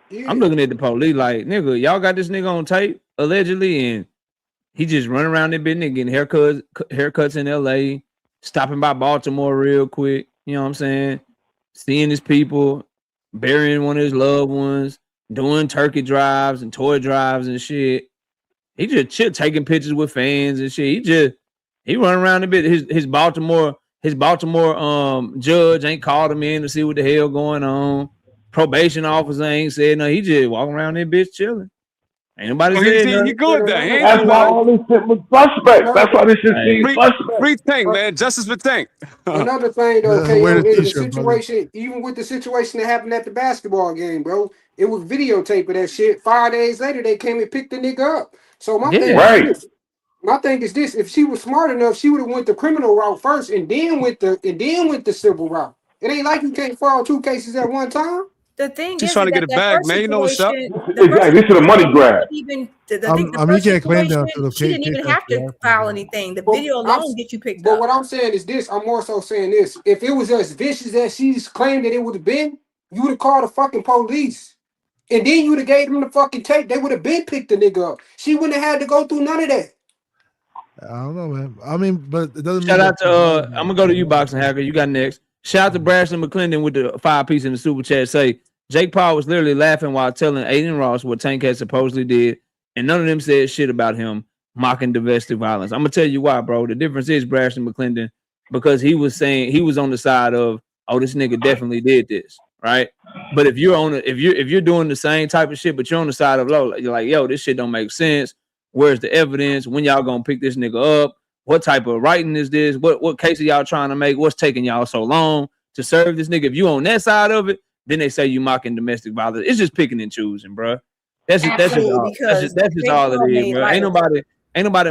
Yeah. I'm looking at the police like, nigga, y'all got this nigga on tape allegedly, and he just running around that bitch nigga getting haircuts in LA, stopping by Baltimore real quick. You know what I'm saying? Seeing his people, burying one of his loved ones, doing turkey drives and toy drives and shit. He just taking pictures with fans and shit. He running around a bit. His Baltimore judge ain't called him in to see what the hell going on. Probation officer ain't said no. He just walking around that bitch chilling. Ain't nobody said nothing. He good there. That's why all this shit was suspect. That's why this shit seems suspect. Free Tank, man. Justice for Tank. Another thing though, in the situation, even with the situation that happened at the basketball game, bro, it was videotape of that shit. 5 days later, they came and picked the nigga up. So my thing is this: if she was smart enough, she would have went the criminal route first, and then went the civil route. It ain't like you can't file 2 cases at one time. The thing She's is trying to get it back, man. You know what's up? Exactly. This is a money grab. You can't claim that to the she didn't even have to file anything. The video alone gets you picked up. But what I'm saying is this: I'm more so saying this. If it was as vicious as she's claimed that it would have been, you would have called the fucking police. And then you would have gave them the fucking tape. They would have been picked the nigga up. She wouldn't have had to go through none of that. I don't know, man. I mean, but it doesn't shout out to I'm gonna go to you, Boxing Hacker. You got next. Shout out to Brashton McClendon with the 5-piece in the super chat. Say Jake Paul was literally laughing while telling Aiden Ross what Tank had supposedly did, and none of them said shit about him mocking domestic violence. I'm gonna tell you why, bro. The difference is Brashton McClendon, because he was saying he was on the side of, oh, this nigga definitely did this, right? But if you're doing the same type of shit, but you're on the side of low, you're like, yo, this shit don't make sense. Where's the evidence? When y'all gonna pick this nigga up? What type of writing is this? What case are y'all trying to make? What's taking y'all so long to serve this nigga? If you on that side of it, then they say you mocking domestic violence. It's just picking and choosing, bro. That's just all it is, bro. Ain't nobody.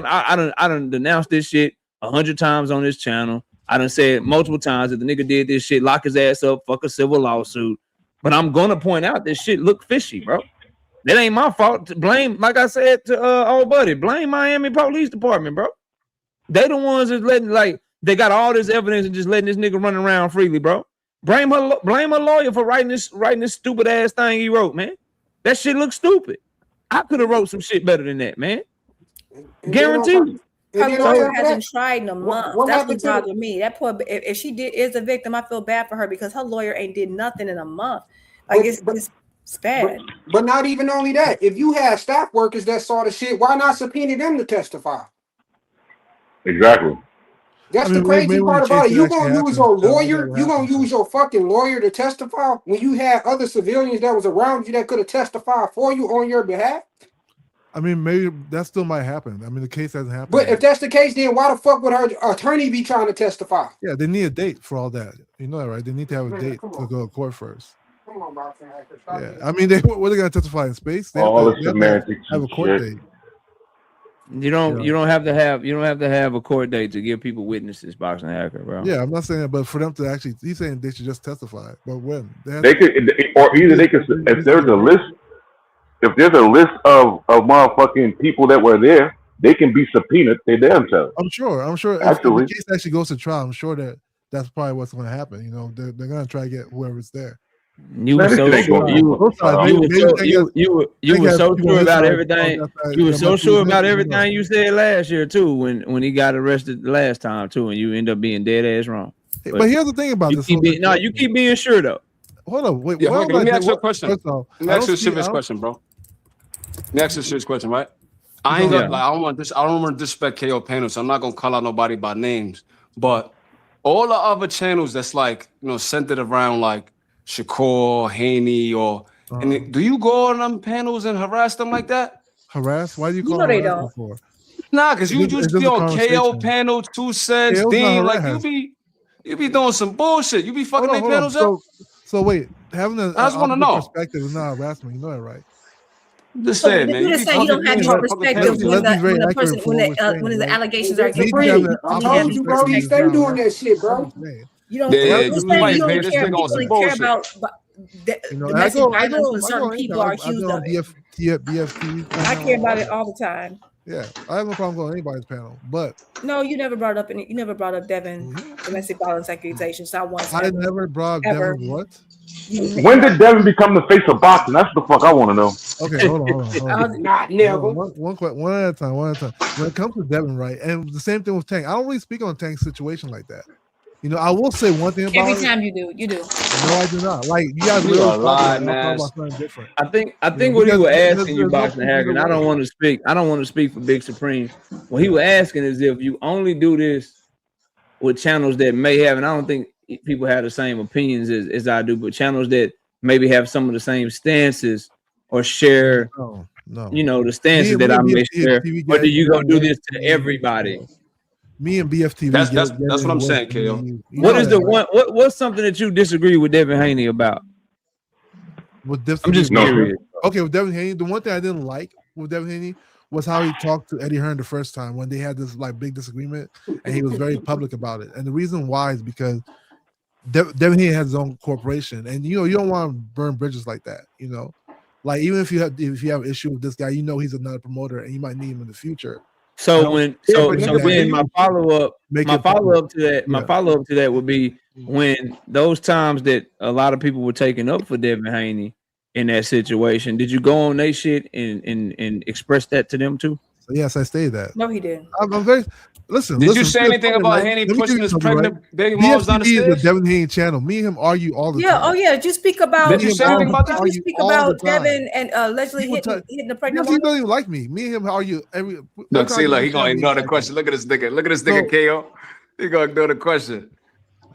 I done denounced this shit 100 times on this channel. I done said multiple times that the nigga did this shit, lock his ass up, fuck a civil lawsuit. But I'm gonna point out this shit look fishy, bro. That ain't my fault. To blame, like I said to old buddy, blame Miami Police Department, bro. They the ones that letting, like, they got all this evidence and just letting this nigga run around freely, bro. Blame her lawyer for writing this stupid ass thing he wrote, man. That shit looks stupid. I could have wrote some shit better than that, man. Guaranteed. Her lawyer hasn't tried in a month. That's what bothered me. That poor, if she is a victim, I feel bad for her because her lawyer ain't did nothing in a month. Like it's bad. But not even only that. If you have staff workers that saw the shit, why not subpoena them to testify? Exactly. That's the crazy part about it. You gonna use your lawyer? You gonna use your fucking lawyer to testify when you had other civilians that was around you that could have testified for you on your behalf? I mean, maybe that still might happen. I mean, the case hasn't happened. But if that's the case, then why the fuck would her attorney be trying to testify? Yeah, they need a date for all that. You know that, right? They need to have a date to go to court first. Come on, boxing hacker. Yeah, I mean, what are they gonna testify in space? They all have the semantics have a court date. You don't have to have a court date to give people witnesses, boxing hacker, bro. Yeah, I'm not saying that, but for them to actually, he's saying they should just testify. But when they could, or either they could, if there's a list of motherfucking people that were there, they can be subpoenaed. They damn self. I'm sure. If the case actually goes to trial, I'm sure that's probably what's going to happen. You know, they're going to try to get whoever's there. You were so sure. You were so sure about everything. You were so sure about everything you said last year too. When he got arrested the last time too, and you end up being dead ass wrong. But here's the thing about this. You keep being sure though. Hold on, wait. Yeah, let me ask you a question. Let me ask you a serious question, bro. Let me ask you a serious question, right? I ain't gonna I don't want to disrespect KO panel, so I'm not gonna call out nobody by names. But all the other channels that's like, centered around like Shakur, Haney, or and do you go on them panels and harass them like that? Harass? Why do you call them harass for? Nah, because you just be on KO panel, 2 cents, Dean, like you be doing some bullshit. You be fucking their panels up. So wait, having a I just want to know. Perspective is not harassment. You know that, right? Just saying, man. You just say you don't have your perspective when the allegations are against you. I told you, bro. You stay doing that shit, bro. You don't care about domestic violence when certain people are accused of it. I care about it all the time. Yeah, I have no problem going on anybody's panel, but no, you never brought up Devin domestic violence accusations. Not once. I never brought up Devin what? When did Devin become the face of boxing? That's the fuck I want to know. Okay, hold on. Not never. One at a time. When it comes to Devin, right, and the same thing with Tank. I don't really speak on Tank's situation like that. I will say one thing about every time you do. No, I do not. Like you guys really talk about something different. I think what he was asking you, boxing hacker, and I don't want to speak for Big Supreme. What he was asking is if you only do this with channels that may have, and I don't think people have the same opinions as I do, but channels that maybe have some of the same stances or share, the stances that I may share. Or do you go do this to everybody? Me and BFTV. That's what I'm saying, KO. What is the one? What's something that you disagree with Devin Haney about? I'm just curious. Okay, with Devin Haney, the one thing I didn't like with Devin Haney was how he talked to Eddie Hearn the first time when they had this like big disagreement, and he was very public about it. And the reason why is because Devin Haney has his own corporation, and you don't want to burn bridges like that. Like even if you have an issue with this guy, he's another promoter, and you might need him in the future. So then my follow up to that would be when those times that a lot of people were taking up for Devin Haney in that situation, did you go on their shit and express that to them too? So yes, I stayed that. No, he didn't. I'm very listen. Did you say anything about Haney pushing his pregnant baby moms down the stairs? The Devin Haney channel. Me and him argue all the time. Oh yeah. Did you speak about? Did you say anything about that? Did you speak about Devin and allegedly hitting the pregnant woman? He doesn't even like me. Me and him argue every. Look, see, he gonna ignore the question. Look at this nigga, KO. He gonna ignore the question.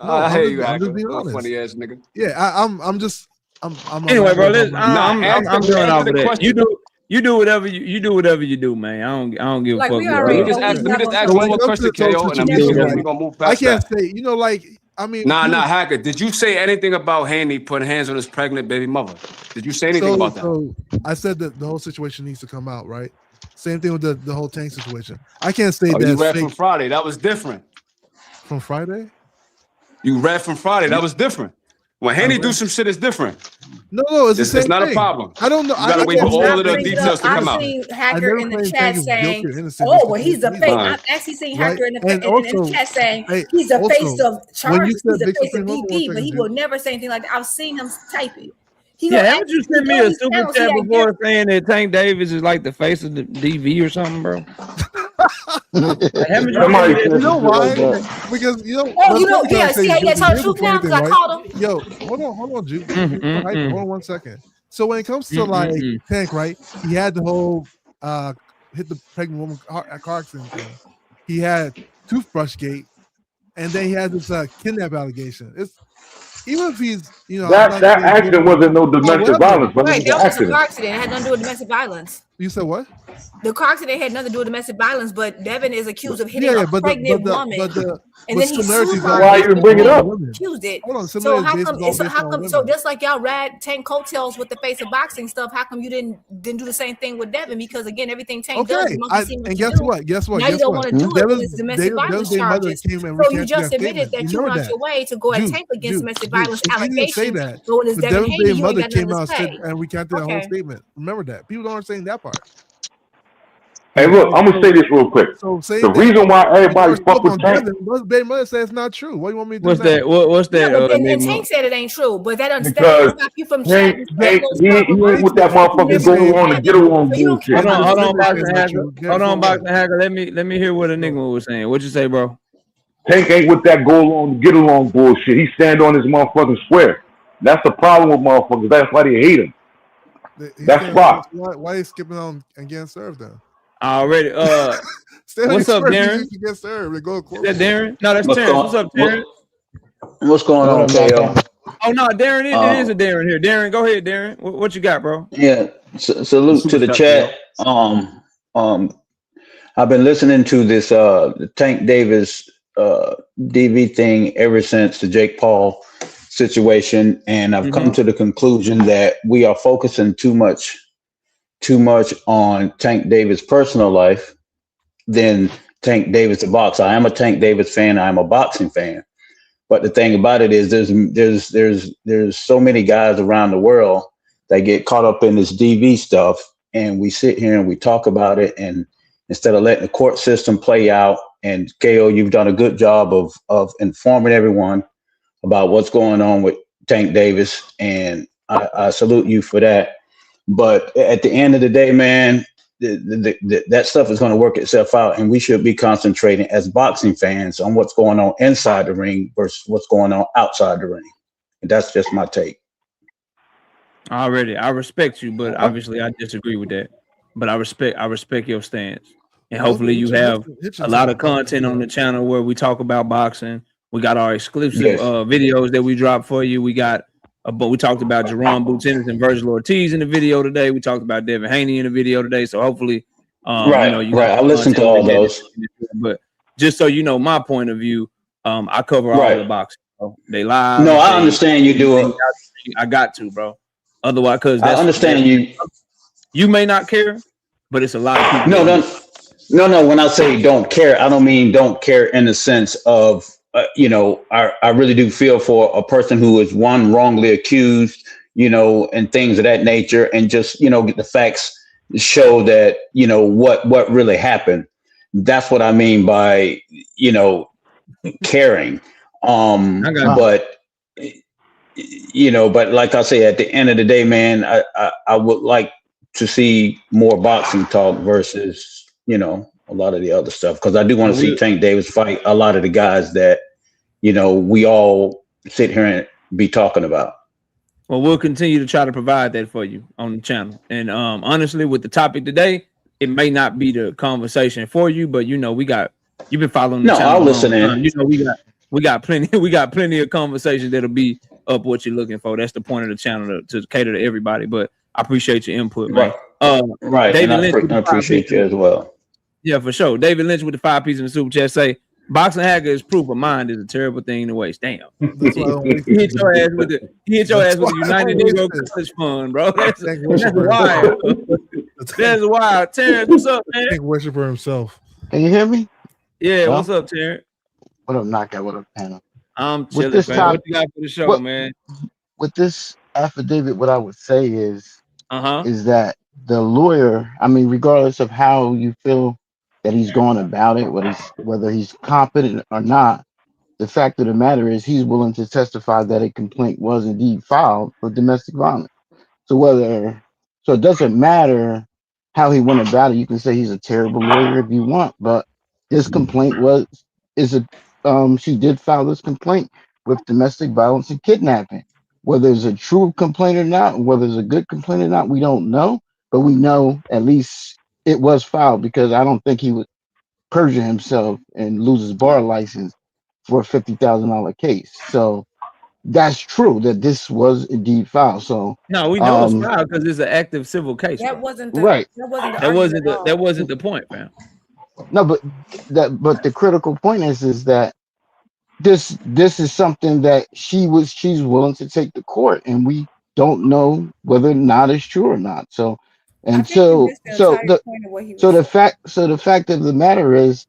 I hate you, hacker. Funny ass nigga. Yeah, I'm just. Anyway, bro. I'm doing all of that. You do whatever you do, man. I don't give a fuck. Let me just ask one more question, KO, and we're gonna move past. I can't say, Nah, hacker. Did you say anything about Haney putting hands on his pregnant baby mother? Did you say anything about that? So I said that the whole situation needs to come out, right? Same thing with the whole Tank situation. I can't say that. You read from Friday. That was different. From Friday? You read from Friday. That was different. When Haney do some shit, it's different. No, it's not a problem. I don't know. You gotta wait for all of the details to come out. I've seen Hacker in the chat saying, he's the face. I've actually seen Hacker in the chat saying he's the face of Charles, he's the face of DP, but he will never say anything like that. I've seen him type it. Haven't you sent me a super chat before saying that Tank Davis is like the face of the DV or something, bro? You know why? Because tell the truth now because I called him. Yo, hold on, Juke. Hold on 1 second. So when it comes to like Tank, right? He had the whole hit the pregnant woman car accident thing. He had toothbrush gate, and then he had this kidnap allegation. It's even if he's, that accident wasn't no domestic violence, but right, it was that was an a car accident. accident. It had nothing to do with domestic violence. You said what? The car accident had nothing to do with domestic violence, but Devin is accused of hitting a pregnant woman, and then he sued her. Why you bring it up? Accused it. Hold on, So how come? So just like y'all ride Tank coattails with the face of boxing stuff, how come you didn't do the same thing with Devin? Because again, everything Tank does, and guess what? Now you don't want to do it when it's domestic violence charges. So you just admitted that you went out your way to go at Tank against domestic violence allegations. So when it's Devin Haney, you ain't got nothing to say. And recanted that whole statement. Remember that. People don't understand that part. Hey, look, I'm gonna say this real quick. The reason why everybody fuck with Tank, Baby Mother says it's not true. What do you want me to do? What's that? What's that? And Tank said it ain't true, but that doesn't stop you from he ain't with that motherfucker go on and get along bullshit. Hold on, Boxing Hacker. Let me hear what a nigga was saying. What you say, bro? Tank ain't with that go along, get along bullshit. He stand on his motherfucking square. That's the problem with motherfuckers. That's why they hate him. That's why. Why they skipping on and getting served then? Already. What's up, Darren? You get served. Is that Darren? No, that's Terrence. What's up, Terrence? What's going on, KO? Oh no, Darren. It is a Darren here. Darren, go ahead, Darren. What you got, bro? Yeah. Salute to the chat. I've been listening to this Tank Davis DV thing ever since the Jake Paul situation, and I've come to the conclusion that we are focusing too much on Tank Davis' personal life than Tank Davis the boxer. I am a Tank Davis fan. I am a boxing fan. But the thing about it is there's so many guys around the world that get caught up in this DV stuff, and we sit here and we talk about it, and instead of letting the court system play out, and KO, you've done a good job of informing everyone about what's going on with Tank Davis, and I salute you for that. But at the end of the day, man, that stuff is going to work itself out, and we should be concentrating as boxing fans on what's going on inside the ring versus what's going on outside the ring. And that's just my take. Already, I respect you, but obviously I disagree with that. But I respect your stance, and hopefully you have a lot of content on the channel where we talk about boxing. We got our exclusive videos that we drop for you. We got. But we talked about Jerome Boots-Ennis and Virgil Ortiz in the video today. We talked about Devin Haney in the video today. So hopefully, right. I listened to all those. But just so you know, my point of view, I cover all the boxing. Bro. They live. No, I understand you do it. I got to, bro. Otherwise, because I understand you. You may not care, but it's a lot of people. No. When I say don't care, I don't mean don't care in the sense of. I really do feel for a person who is wrongly accused, and things of that nature, and just, get the facts show that, what really happened. That's what I mean by, caring. But like I say, at the end of the day, man, I would like to see more boxing talk versus, a lot of the other stuff, because I do want to see Tank Davis fight a lot of the guys that, we all sit here and be talking about. Well, we'll continue to try to provide that for you on the channel. And honestly, with the topic today, it may not be the conversation for you, but you've been following the channel. I'll listen in. We got plenty of conversations that'll be up what you're looking for. That's the point of the channel to cater to everybody. But I appreciate your input, man. Right. David Lynch, I appreciate you as well. Yeah, for sure. David Lynch with the 5 pieces in the super chat say, boxing hacker is proof of mind is a terrible thing to waste. Damn. He hit your ass with the United Negro College Fund, bro. That's wild. That's wild. Terrence, what's up, man? He worship for himself. Can you hear me? Yeah, what's up, Terrence? What up, Knockout? What up, panel? I'm chilling, man. What you got for the show, man? With this affidavit, what I would say is that the lawyer, regardless of how you feel that he's going about it, whether he's competent or not, the fact of the matter is he's willing to testify that a complaint was indeed filed for domestic violence. So it doesn't matter how he went about it. You can say he's a terrible lawyer if you want, but this complaint she did file this complaint with domestic violence and kidnapping. Whether it's a true complaint or not, whether it's a good complaint or not, we don't know. But we know at least it was filed, because I don't think he would perjure himself and lose his bar license for a $50,000 case. So that's true that this was indeed filed. So no, we know it's filed because it's an active civil case. That wasn't the right. That wasn't the point, fam. No, but the critical point is that this is something that she's willing to take to court, and we don't know whether or not it's true or not. So the fact of the matter is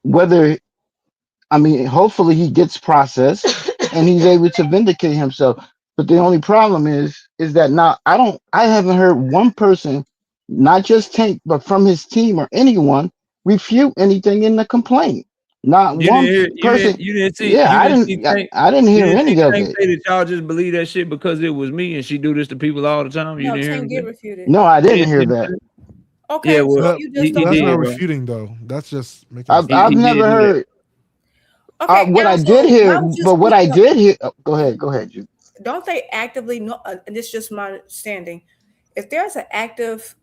whether, I mean, hopefully he gets processed and he's able to vindicate himself. But the only problem is that now I haven't heard one person, not just Tank, but from his team or anyone, refute anything in the complaint. Not one person. You didn't see. Yeah, I didn't hear any of it. Say that y'all just believe that shit because it was me and she do this to people all the time. You didn't hear refuted. No, I didn't hear that. Okay, yeah, well, that's not refuting though. That's just making. I've never heard. Okay, what I did hear, but what I did hear. Go ahead, you. Don't they actively know? And this is just my understanding. If there's an active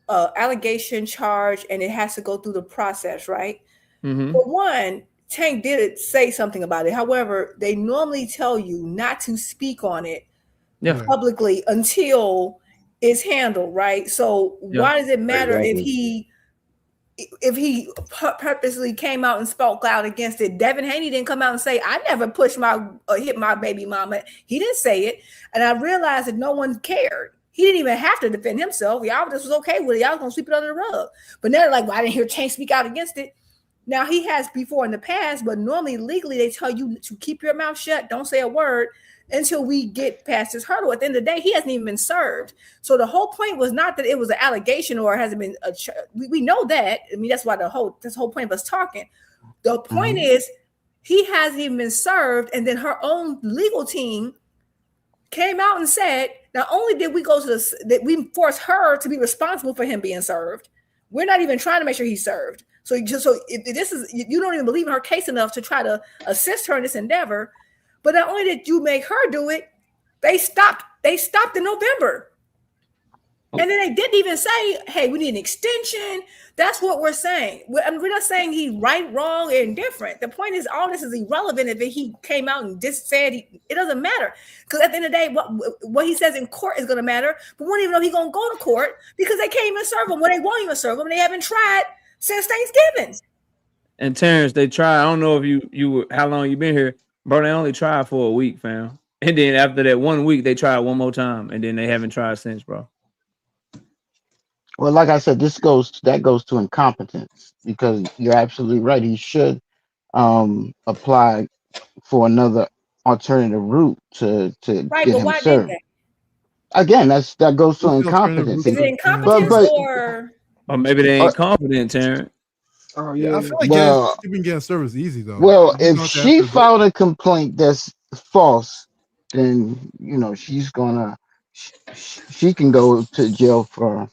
allegation charge and it has to go through the process, right? Mm-hmm. For one, Tank did say something about it. However, they normally tell you not to speak on it publicly until it's handled, right? So why does it matter if he purposely came out and spoke out against it? Devin Haney didn't come out and say, I never pushed hit my baby mama. He didn't say it. And I realized that no one cared. He didn't even have to defend himself. Y'all just was okay with it. Y'all was gonna sweep it under the rug. But now like, well, I didn't hear Tank speak out against it. Now he has before in the past, but normally legally they tell you to keep your mouth shut, don't say a word until we get past this hurdle. At the end of the day, he hasn't even been served. So the whole point was not that it was an allegation or hasn't been we know that. I mean, that's why this whole point of us talking. The point is he hasn't even been served, and then her own legal team came out and said, not only did we go to that we forced her to be responsible for him being served, we're not even trying to make sure he's served. So if this is, you don't even believe in her case enough to try to assist her in this endeavor. But not only did you make her do it, they stopped in November. And then they didn't even say, hey, we need an extension. That's what we're saying. We're not saying he's right, wrong, or indifferent. The point is all this is irrelevant if he came out and just said it doesn't matter. Because at the end of the day, what he says in court is going to matter. But we don't even know he's going to go to court because they can't even serve him. Well, they won't even serve him. They haven't tried since Thanksgiving. And Terrence, they tried. I don't know if you how long you been here, bro. They only tried for a week, fam. And then after that 1 week, they tried one more time, and then they haven't tried since, bro. Well, like I said, that goes to incompetence, because you're absolutely right. He should apply for another alternative route to get him served. Again, that goes to incompetence. Is it incompetence or maybe they ain't confident, Terrence? Oh yeah, I feel like getting service easy though. Well, if she filed a complaint that's false, then she's gonna she can go to jail for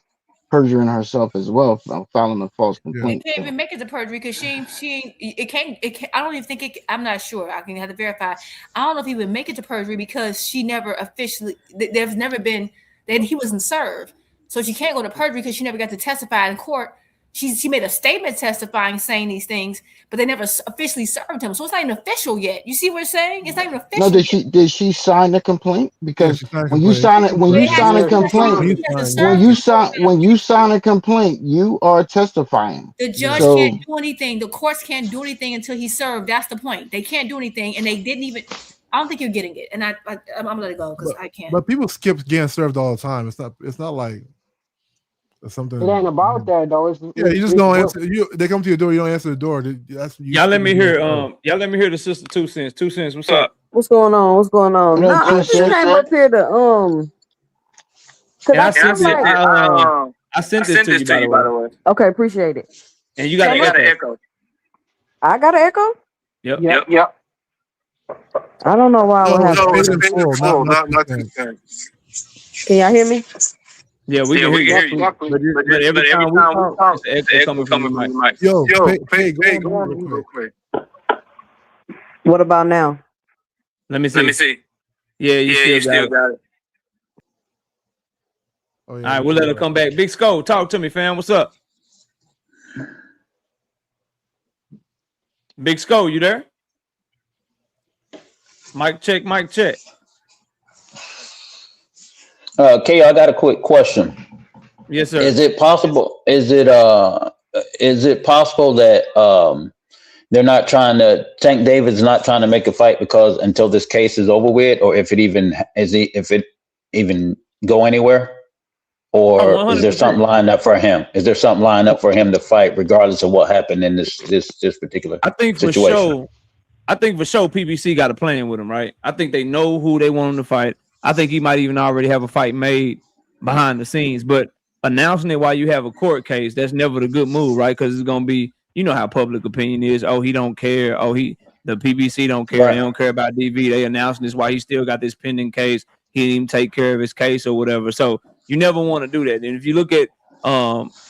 perjuring herself as well, filing a false complaint. It can't even make it to perjury because she ain't. It can't. I don't even think it. I'm not sure. I can have to verify. I don't know if he would make it to perjury because she never officially. There's never been that he wasn't served, so she can't go to perjury because she never got to testify in court. She made a statement testifying, saying these things, but they never officially served him. So it's not even official yet. You see what I'm saying? It's not even official. No, did she sign the complaint? Because when you sign a complaint, you are testifying. The judge can't do anything. The courts can't do anything until he's served. That's the point. They can't do anything, and they didn't even. I don't think you're getting it, and I'm gonna let it go because I can't. But people skip getting served all the time. It's not like. Something. It ain't about that though. You just don't answer. They come to your door. You don't answer the door. Y'all let me hear. Y'all let me hear the sister 2 cents. 2 cents. What's up? What's going on? What's going on? No, I just came up here to I sent this to you by the way. Okay, appreciate it. And you got an echo. I got an echo. Yep. I don't know why I would have. Can y'all hear me? Yeah, we can hear you. But every time we talk, it's the echo coming from the mic. Yo, go on real quick. What about now? Let me see. Yeah, you still got it. Oh, yeah, all right, we'll let her come back. Big Skull, talk to me, fam. What's up? Big Skull, you there? Mic check, mic check. Kay, I got a quick question. Yes, sir. Is it possible? Is it possible that they're not trying to? Tank David's not trying to make a fight because until this case is over with, or if it even go anywhere, or is there something lined up for him? Is there something lined up for him to fight regardless of what happened in this particular situation? I think for sure PBC got a plan with him, right? I think they know who they want him to fight. I think he might even already have a fight made behind the scenes, but announcing it while you have a court case, that's never the good move, right? Because it's gonna be, you know how public opinion is. Oh, he don't care. Oh, the PBC don't care. Right. They don't care about DV. They announcing this while he still got this pending case. He didn't even take care of his case or whatever. So you never want to do that. And if you look at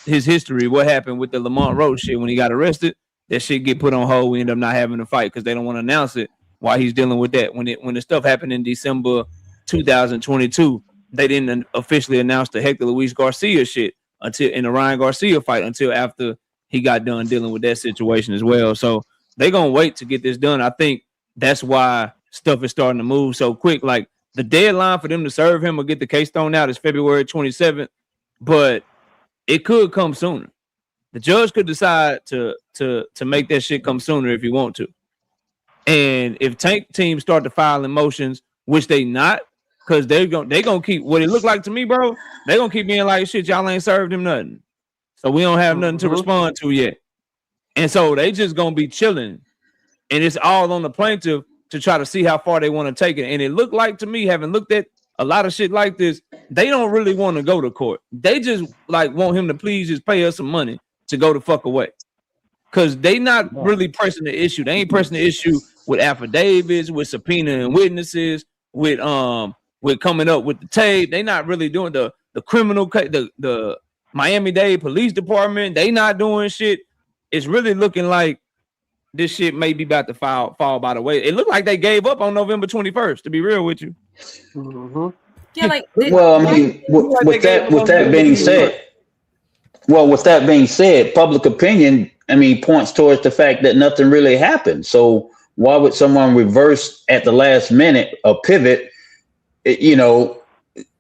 his history, what happened with the Lamont Road shit when he got arrested, that shit get put on hold. We end up not having a fight because they don't want to announce it while he's dealing with that. When the stuff happened in December 2022, they didn't officially announce the Hector Luis Garcia shit until in the Ryan Garcia fight until after he got done dealing with that situation as well. So they're gonna wait to get this done. I think that's why stuff is starting to move so quick. Like the deadline for them to serve him or get the case thrown out is February 27th, but it could come sooner. The judge could decide to make that shit come sooner if you want to. And if tank teams start to file motions, which they not, because they gonna keep what it look like to me, bro. They gonna keep being like, shit, y'all ain't served him nothing, so we don't have nothing to respond to yet. And so they just gonna be chilling, and it's all on the plaintiff to try to see how far they want to take it. And it looked like to me, having looked at a lot of shit like this, they don't really want to go to court. They just like want him to please just pay us some money to go the fuck away, because they not really pressing the issue. They ain't pressing the issue with affidavits, with subpoenaing witnesses, with coming up with the tape. They not really doing the criminal case. The Miami-Dade Police Department, they not doing shit. It's really looking like this shit may be about to fall by the way. It looked like they gave up on November 21st, to be real with you. Yeah, like well, I mean, with that being said, public opinion, I mean, points towards the fact that nothing really happened. So why would someone reverse at the last minute a pivot, you know,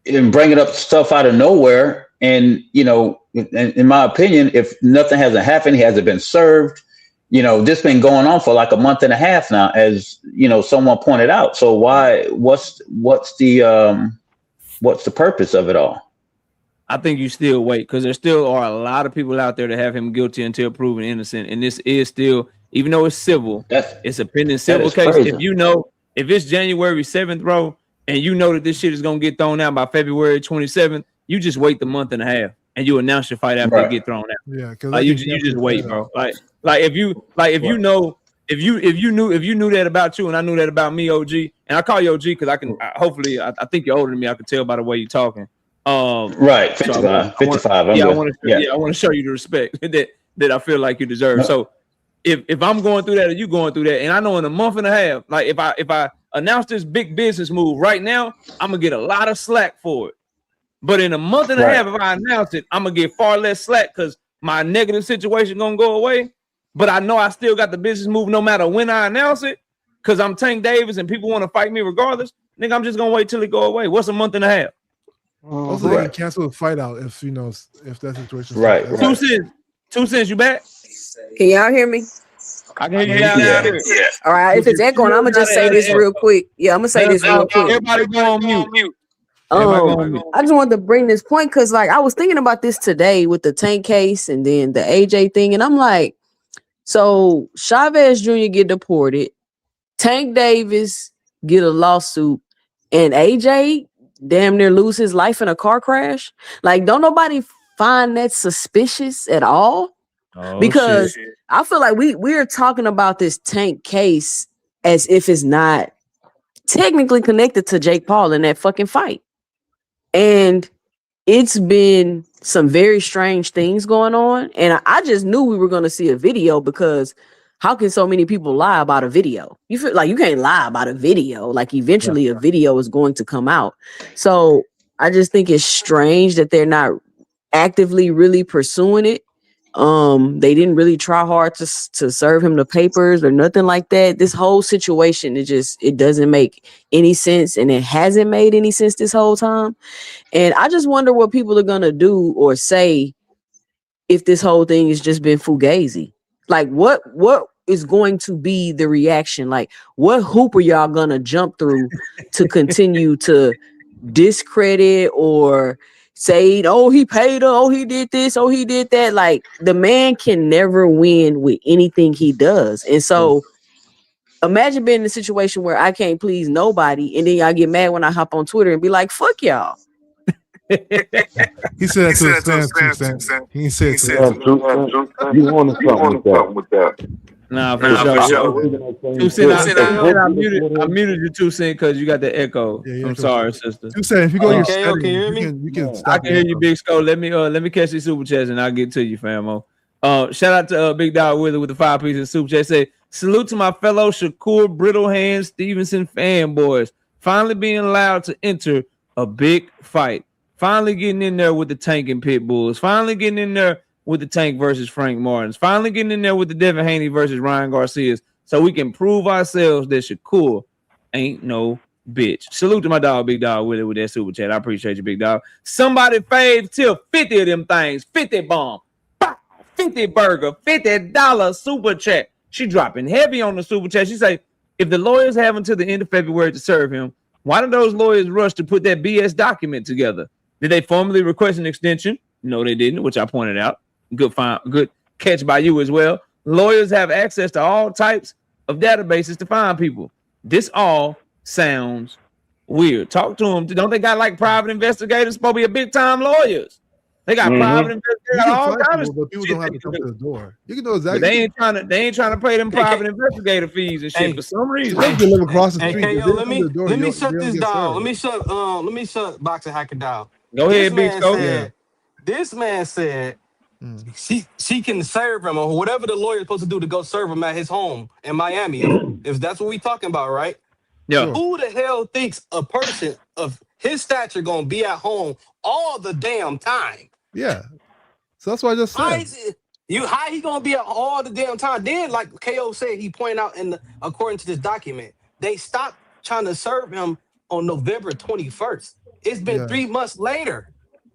and bring it up stuff out of nowhere? And, you know, in my opinion, if nothing hasn't happened, he hasn't been served, you know, this been going on for like a month and a half now, as, you know, someone pointed out. So what's the purpose of it all? I think you still wait, because there still are a lot of people out there that have him guilty until proven innocent. And this is still, even though it's civil, it's a pending civil case. Crazy. If it's January 7th, bro, and you know that this shit is going to get thrown out by February 27th, you just wait the month and a half and you announce your fight after it get thrown out. Yeah, because like you just wait, bro. If you knew that about you and I knew that about me, OG, and I call you OG because I think you're older than me. I can tell by the way you're talking. Right, 55. I want to show you the respect that I feel like you deserve. No. So if I'm going through that or you going through that, and I know in a month and a half, like if I announce this big business move right now, I'm gonna get a lot of slack for it. But in a month and a half, if I announce it, I'm gonna get far less slack because my negative situation gonna go away. But I know I still got the business move no matter when I announce it, because I'm Tank Davis and people want to fight me regardless. Nigga, I'm just gonna wait till it go away. What's a month and a half? Also, they can cancel the fight out if if that situation. Right. 2 cents. You back? Can y'all hear me? I can hear you. Yeah. All right. If it's echoing, I'm gonna just say this real quick. Yeah, I'm gonna say this real quick. Everybody go on mute. I just wanted to bring this point because, like, I was thinking about this today with the Tank case and then the AJ thing, and I'm like, so Chavez Jr. get deported, Tank Davis get a lawsuit, and AJ damn near lose his life in a car crash. Like, don't nobody find that suspicious at all? Because shit. I feel like we're talking about this Tank case as if it's not technically connected to Jake Paul in that fucking fight. And it's been some very strange things going on. And I just knew we were going to see a video, because how can so many people lie about a video? You feel like you can't lie about a video. Like, eventually a video is going to come out. So I just think it's strange that they're not actively really pursuing it. They didn't really try hard to serve him the papers or nothing like that. This whole situation, it doesn't make any sense, and it hasn't made any sense this whole time. And I just wonder what people are gonna do or say if this whole thing has just been fugazi. Like, what is going to be the reaction? Like, what hoop are y'all gonna jump through to continue to discredit or say, oh, he paid her, oh, he did this, oh, he did that? Like, the man can never win with anything he does. And so imagine being in a situation where I can't please nobody, and then y'all get mad when I hop on Twitter and be like, fuck y'all. He said that to his fans. He said You wanted something with that. Nah, for sure. 2 Cent, I muted you, 2 Cent, because you got the echo. Yeah, I'm sorry, sister. 2 Cent, if you go your can you hear me? You can stop. I can hear you, Big Skull. Let me catch these super chats and I'll get to you, famo. Shout out to Big Dog Wheeler with the 5 pieces super chat. Say, salute to my fellow Shakur Brittle Hand Stevenson fanboys. Finally being allowed to enter a big fight. Finally getting in there with the Tank and Pit Bulls. Finally getting in there with the Tank versus Frank Martins. Finally getting in there with the Devin Haney versus Ryan Garcias, so we can prove ourselves that Shakur ain't no bitch. Salute to my dog, Big Dog, with that super chat. I appreciate you, Big Dog. Somebody fave till 50 of them things. 50 bomb. 50 burger. $50 super chat. She dropping heavy on the super chat. She say, if the lawyers have until the end of February to serve him, why did those lawyers rush to put that BS document together? Did they formally request an extension? No, they didn't, which I pointed out. Good catch by you as well. Lawyers have access to all types of databases to find people. This all sounds weird. Talk to them. Don't they got like private investigators? Supposed to be a big time lawyers. They got private investigators. All kinds of people don't have to come to the door. You can know exactly. But they ain't trying to pay them private investigator fees and shit for some reason. They can live across the street. KO, let me shut this down. Let me shut Boxing Hacker down. Go ahead, Big Skull. This man said she can serve him or whatever the lawyer is supposed to do to go serve him at his home in Miami. If that's what we talking about, right? Yeah. Who the hell thinks a person of his stature gonna be at home all the damn time? Yeah. So that's what I just said. How he gonna be at all the damn time? Then, like KO said, he pointed out according to this document, they stopped trying to serve him on November 21st. It's been 3 months later.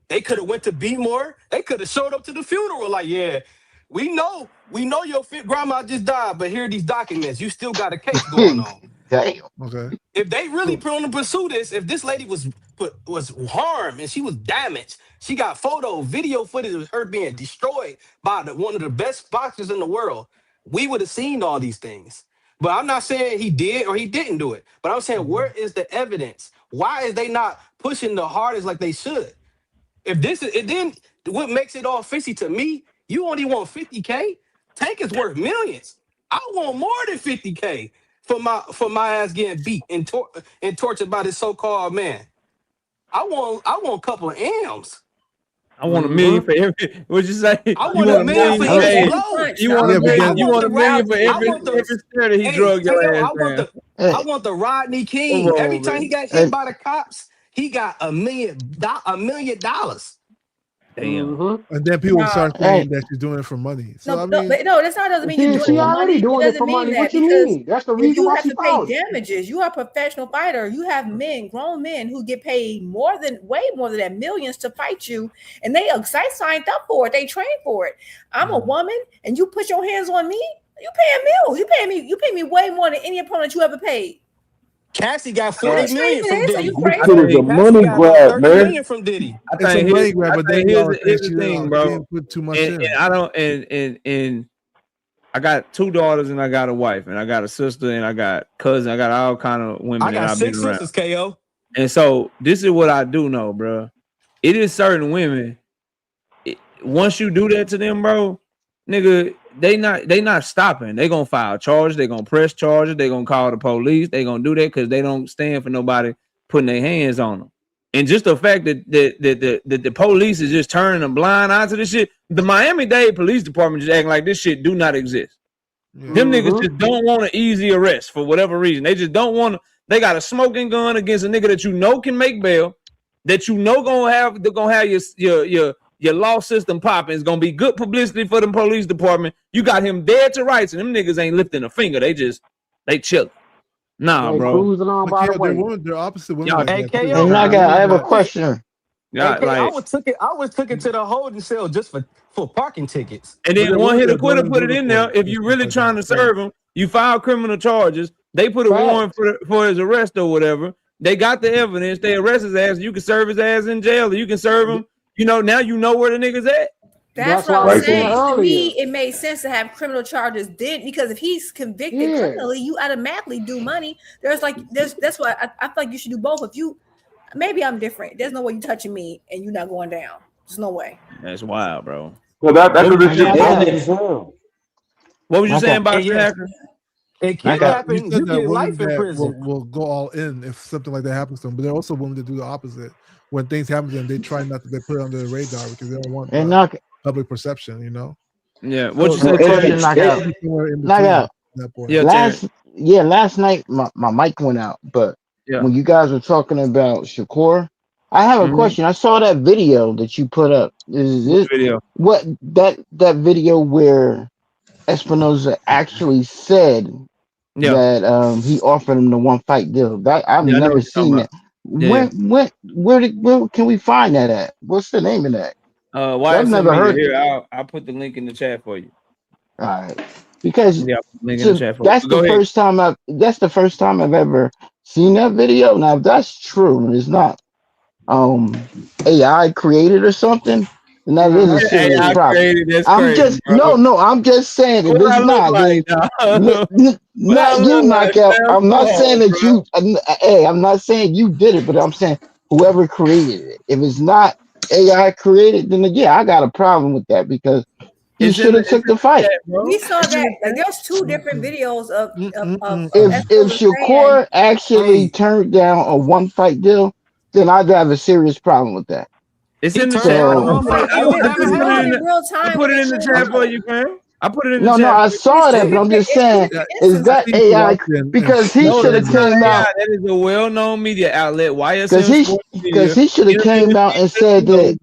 They could have went to Beemore. They could have showed up to the funeral. Like, yeah, we know your grandma just died, but here are these documents. You still got a case going on. Damn. Okay. If they really put on to pursue this, if this lady was harmed and she was damaged, she got video footage of her being destroyed by one of the best boxers in the world, we would have seen all these things. But I'm not saying he did or he didn't do it. But I'm saying, where is the evidence? Why is they not pushing the hardest like they should? If this is it, then what makes it all fishy to me? You only want 50K. Tank is worth millions. I want more than 50K for my ass getting beat and tortured by this so-called man. I want a couple of M's. I want $1 million for every. What'd you say? I want $1 million for every blow. You want $1 million for every stare that he drug your ass. I want the Rodney King. Every time he got hit by the cops, he got $1 million. Damn. And then people start saying that she's doing it for money. So no, that's not doesn't mean you're doing it for money. Doing it for money. What you mean? That's the reason you why have she to pay filed. damages. You are a professional fighter. You have grown men who get paid way more than that, millions to fight you, and they signed up for it. They trained for it. I'm a woman, and you put your hands on me. You paying millions. You pay me way more than any opponent you ever paid. Cassie got $40 million from Diddy. This is a money grab, man. $30 million from Diddy. It's a money grab, but here's the thing, bro. Didn't put too much in. And I got 2 daughters and I got a wife and I got a sister and I got cousin. I got all kind of women. I got 6 sisters, KO. And so this is what I do know, bro. It is certain women. Once you do that to them, bro, nigga, they not stopping. They gonna file charges. They gonna press charges. They gonna call the police. They gonna do that because they don't stand for nobody putting their hands on them. And just the fact that the police is just turning a blind eye to this shit. The Miami-Dade Police Department just acting like this shit do not exist. Them niggas just don't want an easy arrest for whatever reason. They just don't want to. They got a smoking gun against a nigga that you know can make bail, that you know gonna have your your law system popping. It's gonna be good publicity for the police department. You got him dead to rights, and them niggas ain't lifting a finger. They chill. Nah, They bro. cruising on by the way. They're opposite women. Hey, Like that, KO. too. I have a question. Yeah, Hey, like, I was took it to the holding cell just for parking tickets. and then one hit a quitter put it in there. If you really trying to serve him, you file criminal charges. They put a warrant for his arrest or whatever. They got the evidence. They arrest his ass. You can serve his ass in jail, or you can serve him. You know, now you know where the niggas at. That's what I was saying. To me, it made sense to have criminal charges then, because if he's convicted criminally, you automatically do money. That's why I feel like you should do both. If you, maybe I'm different. There's no way you touching me and you're not going down. There's no way. That's wild, bro. Well, that's what was you saying about Hacker? It can happen. You get life in that prison. will go all in if something like that happens to them. But there are also women that do the opposite. When things happen to them, they try not to put it under the radar because they don't want public perception, you know? Yeah. What you say? Knock out. Yeah, last night my mic went out, but when you guys were talking about Shakur, I have a question. I saw that video that you put up. Is this video? What that video where Espinoza actually said that he offered him the one fight deal? That I've never seen that. Where can we find that at? What's the name of that? I've never heard it. I'll put the link in the chat for you. All right, because that's the first time I've ever seen that video. Now, if that's true and it's not AI created or something, then that is a serious problem. I'm just saying if it's not, not you, Knockout. I'm not saying that you. I'm not saying you did it, but I'm saying whoever created it. If it's not AI created, then I got a problem with that because he should have took the fight. We saw that. Like, there's two different videos of if Shakur actually turned down a one fight deal, then I'd have a serious problem with that. It's in the chat. I put it in the chat for you, man. I put it in the chat. No, I saw that, but I'm just saying, is that AI? Because he should have came out. That is a well-known media outlet. YSM because he should have came out and said that.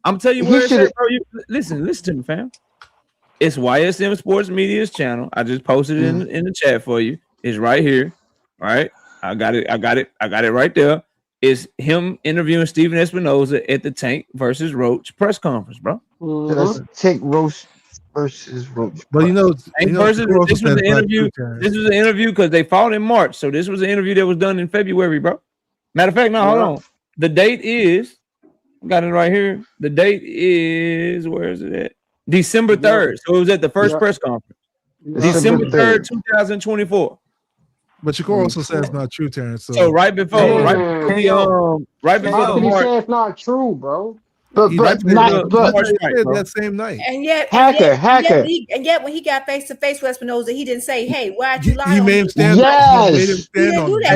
I'm telling you where it's at, bro. Listen to me, fam. It's YSM Sports Media's channel. I just posted it in the chat for you. It's right here. All right. I got it right there. It's him interviewing Steven Espinoza at the Tank versus Roach press conference, bro. That's Tank Roach versus Roach. But this was an interview. This was an interview because they fought in March. So this was an interview that was done in February, bro. Matter of fact, hold on. The date is, got it right here. The date is, where is it at? December 3rd. So it was at the first press conference. December 3rd, 2024. But Shakur also says it's not true, Terrence. So right before How can you say it's not true, bro? But that same night. And yet, hacker. And yet, when he got face to face with Espinoza, he didn't say, "Hey, why'd you lie?" He made him stand up. He made him stand on it.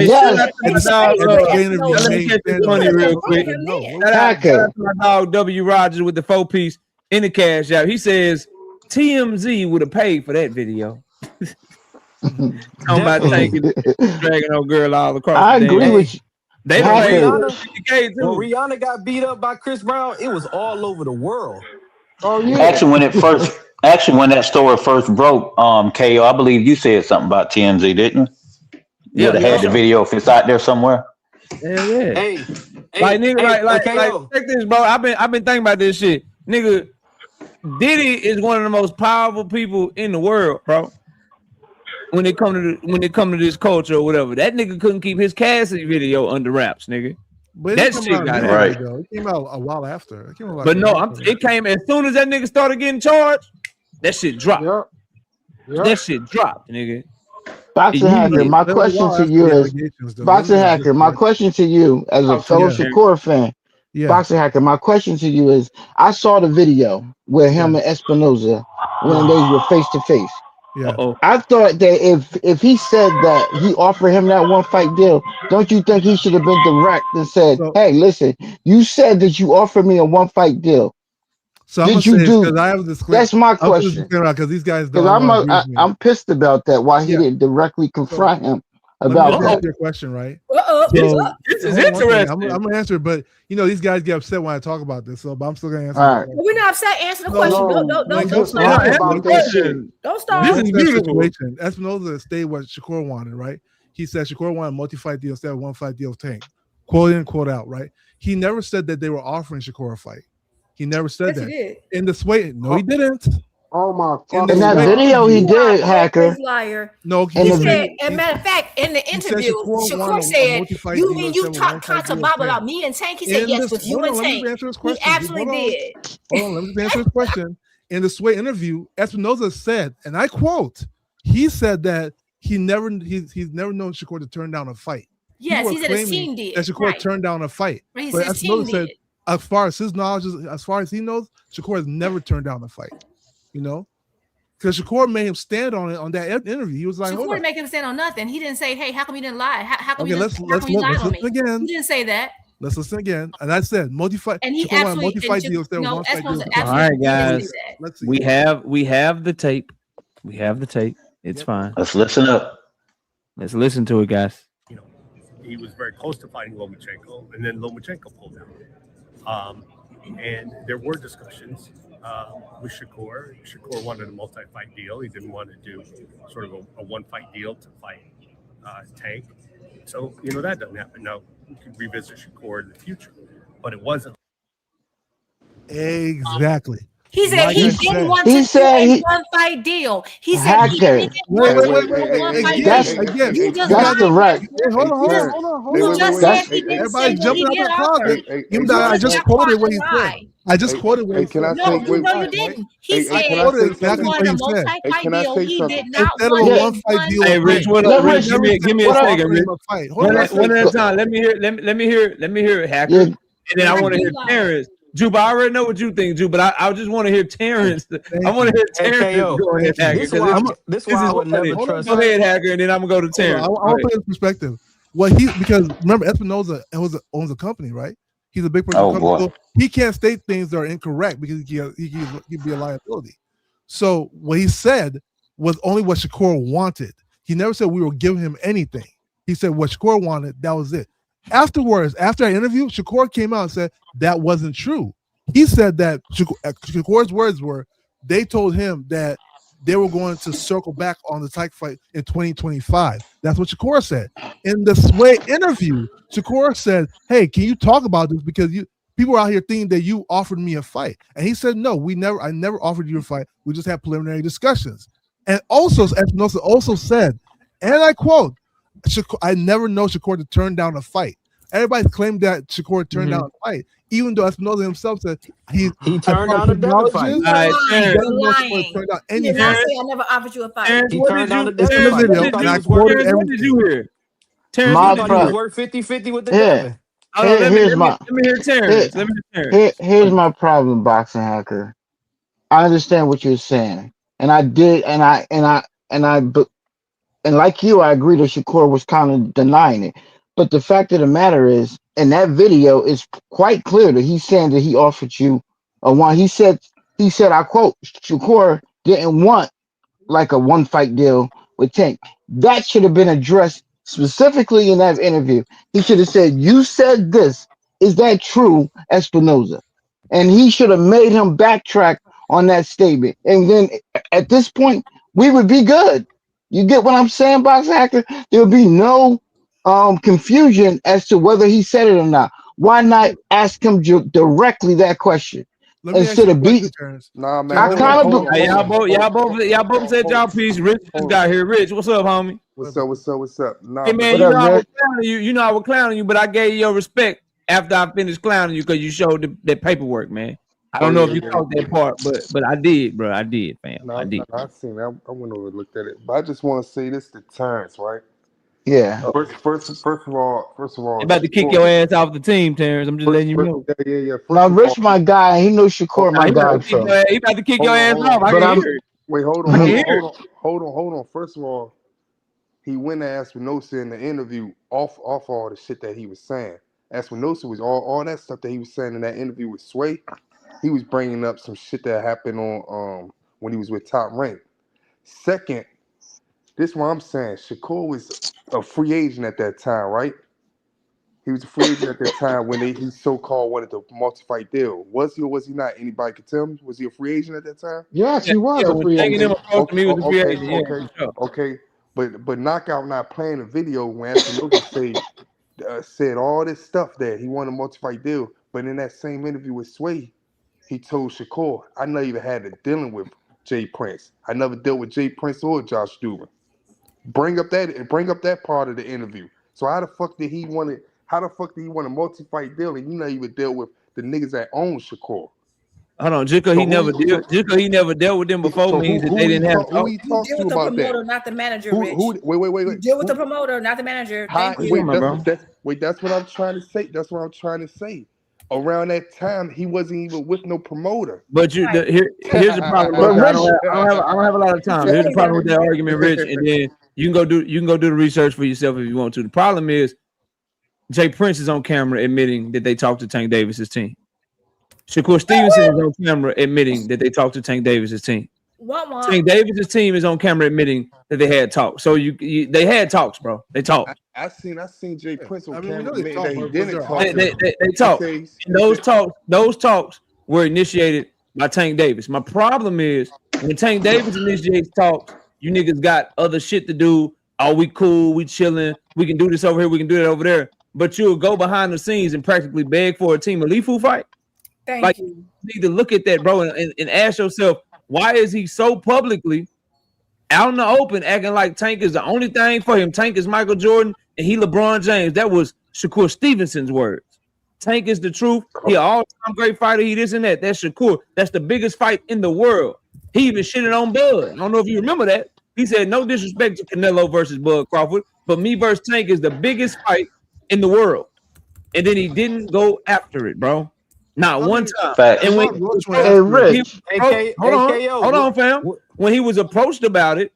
Funny real quick. Shout out to my dog W. Rogers with the 4-piece in the cash out. He says TMZ would have paid for that video. Talking about dragging old girl all across. I agree with you. When Rihanna got beat up by Chris Brown, it was all over the world. Oh yeah. Actually, when that story first broke, KO, I believe you said something about TMZ, didn't you? You would have had the video if it's out there somewhere. Yeah. Hey, like, check this, bro. I've been thinking about this shit, nigga. Diddy is one of the most powerful people in the world, bro. When it come to this culture or whatever, that nigga couldn't keep his Cassidy video under wraps, nigga. But that shit got right. It came out a while after. It came as soon as that nigga started getting charged. That shit dropped. Yep. That shit dropped, nigga. Boxing Hacker, my question to you is, Boxing Hacker, my question to you as a fellow Shakur fan, Boxing Hacker, my question to you is, I saw the video where him and Espinoza when they were face to face. Yeah. I thought that if he said that he offered him that one fight deal, don't you think he should have been direct and said, "Hey, listen, you said that you offered me a one fight deal. So did you do?" I have this That's my question. Because these guys I'm pissed about that. Why he didn't directly confront him about Let me that. answer your question, right? This is interesting. I'm gonna answer it, but these guys get upset when I talk about this, but I'm still gonna answer. All right. We're not upset. Answer the question. Don't stop about that shit. Don't start. This is beautiful. Espinosa stated what Shakur wanted, right? He said Shakur wanted a multi-fight deal instead of one fight deal with Tank. Quote in, quote out, right? He never said that they were offering Shakur a fight. He never said that. He did. In the sway, no, he didn't. Oh my God. In that video, he did, Hacker. Liar. No, he said, as a matter of fact, in the interview, Shakur said, you mean you talk to Bob about me and Tank? He said, yes, with you and Tank. He absolutely did. Hold on, let me just answer this question. In the Sway interview, Espinosa said, and I quote, he said that he's never known Shakur to turn down a fight. Yes, he said his team did. That Shakur turned down a fight. Right, but Espinosa said, as far as his knowledge, as far as he knows, Shakur has never turned down a fight. Because Shakur made him stand on it on that interview. He was like, Shakur didn't make him stand on nothing. He didn't say, hey, how come you didn't lie? How come you let's lied on me? again. He didn't say that. Let's listen again. And I said multi-fight. And he absolutely deals. no, all right, guys. We have the tape. We have the tape. It's fine. Let's listen up. Let's listen to it, guys. He was very close to fighting Lomachenko, and then Lomachenko pulled out. And there were discussions with Shakur. Shakur wanted a multi-fight deal. He didn't want to do sort of a one-fight deal to fight Tank. So, that doesn't happen. Now, we can revisit Shakur in the future, but it wasn't. Exactly. He said he didn't want to do a one-fight deal. He said he didn't want to do a one-fight deal. That's correct. Hold on. You just said he didn't say what he did offer. I just quoted what he said. I just quoted what he said. No, you didn't. He said he wanted a multi-fight deal. He did not want a one-fight deal. Hey, Rich, what up? Rich, give me a second, Rich. One at a time. Let me hear it, Hacker. And then I want to hear Terrence. Juba, I already know what you think, Juba, but I just want to hear Terrence. I want to hear Terrence go ahead, Hacker. This is why I would never trust. Go ahead, Hacker, and then I'm gonna go to Terrence. I want to put in perspective. Because remember, Espinosa owns a company, right? He's a big person. So he can't state things that are incorrect because he'd be a liability. So what he said was only what Shakur wanted. He never said we were giving him anything. He said what Shakur wanted, that was it. Afterwards, after I interviewed, Shakur came out and said that wasn't true. He said that Shakur's words were, they told him that they were going to circle back on the Tyke fight in 2025. That's what Shakur said. In the Sway interview, Shakur said, hey, can you talk about this? Because people are out here thinking that you offered me a fight. And he said, no, I never offered you a fight. We just had preliminary discussions. And also, Espinosa also said, and I quote, I never know Shakur to turn down a fight. Everybody claimed that Shakur turned down a fight, even though Espinosa himself said he turned down a Devin fight. He did not say I never offered you a fight. He turned down a Devin fight. What did you hear? Terrence, you thought he was worth 50-50 with the Devin. Let me hear Terrence. Here's my problem, Boxing Hacker. I understand what you're saying, and I did, and like you, I agree that Shakur was kind of denying it. But the fact of the matter is, in that video, it's quite clear that he's saying that he offered you a one. He said, I quote, Shakur didn't want like a one-fight deal with Tank. That should have been addressed specifically in that interview. He should have said, you said this. Is that true, Espinosa? And he should have made him backtrack on that statement. And then at this point, we would be good. You get what I'm saying, Boxing Hacker? There'll be no confusion as to whether he said it or not. Why not ask him directly that question instead of beating? Nah, man. Y'all both said y'all piece. Rich just got here. Rich, what's up, homie? What's up? Nah, hey man, you know I was clowning you, but I gave you your respect after I finished clowning you because you showed that paperwork, man. I don't know if you caught that part, but I did, bro. I did, fam. I did. I seen it. I went over and looked at it. But I just want to say this to Terrence, right? Yeah. First of all, you're about to kick your ass off the team, Terrence. I'm just letting you know. Yeah. Now, Rich, my guy, he knows Shakur, my guy. He about to kick your ass off. I can hear it. Wait, hold on. First of all, he went and asked Espinosa in the interview off all the shit that he was saying. Espinosa was all that stuff that he was saying in that interview with Sway. He was bringing up some shit that happened on when he was with Top Rank. Second, This is what I'm saying. Shakur was a free agent at that time, right? He was a free agent at that time when he so-called wanted the multi-fight deal. Was he or was he not? Anybody could tell me. Was he a free agent at that time? Yes, he was a free agent. Okay. But Knockout not playing the video when Espinosa said all this stuff that he wanted a multi-fight deal. But in that same interview with Sway, he told Shakur, I never even had to dealing with Jay Prince. I never dealt with Jay Prince or Josh Dubin. Bring up that part of the interview. So how the fuck did he want a multi-fight deal and you never even dealt with the niggas that own Shakur? Hold on, Jiko, he never dealt with them before. So means that they didn't have. Who he talks to about that? Promoter, not the manager. Rich. Wait. Deal with the promoter, not the manager. That's what I'm trying to say. That's what I'm trying to say. Around that time, he wasn't even with no promoter. But here's the problem. I don't have a lot of time. Here's the problem with that argument, Rich. And then you can go do the research for yourself if you want to. The problem is Jay Prince is on camera admitting that they talked to Tank Davis's team. Shakur Stevenson is on camera admitting that they talked to Tank Davis's team. Tank Davis's team is on camera admitting that they had talks. So they had talks, bro. They talked. I seen Jay Prince on camera admitting that he didn't talk. They talked. And those talks were initiated by Tank Davis. My problem is when Tank Davis initiates talks, you niggas got other shit to do. Oh, we cool, we chilling, we can do this over here, we can do that over there. But you'll go behind the scenes and practically beg for a Team Alifu fight. Thank you. You need to look at that, bro, and ask yourself, why is he so publicly out in the open acting like Tank is the only thing for him? Tank is Michael Jordan and he LeBron James. That was Shakur Stevenson's words. Tank is the truth. He an all-time great fighter. He this and that. That's Shakur. That's the biggest fight in the world. He even shitted on Bud. I don't know if you remember that. He said, no disrespect to Canelo versus Bud Crawford, but me versus Tank is the biggest fight in the world. And then he didn't go after it, bro. Not one time. And when hold on, fam. When he was approached about it,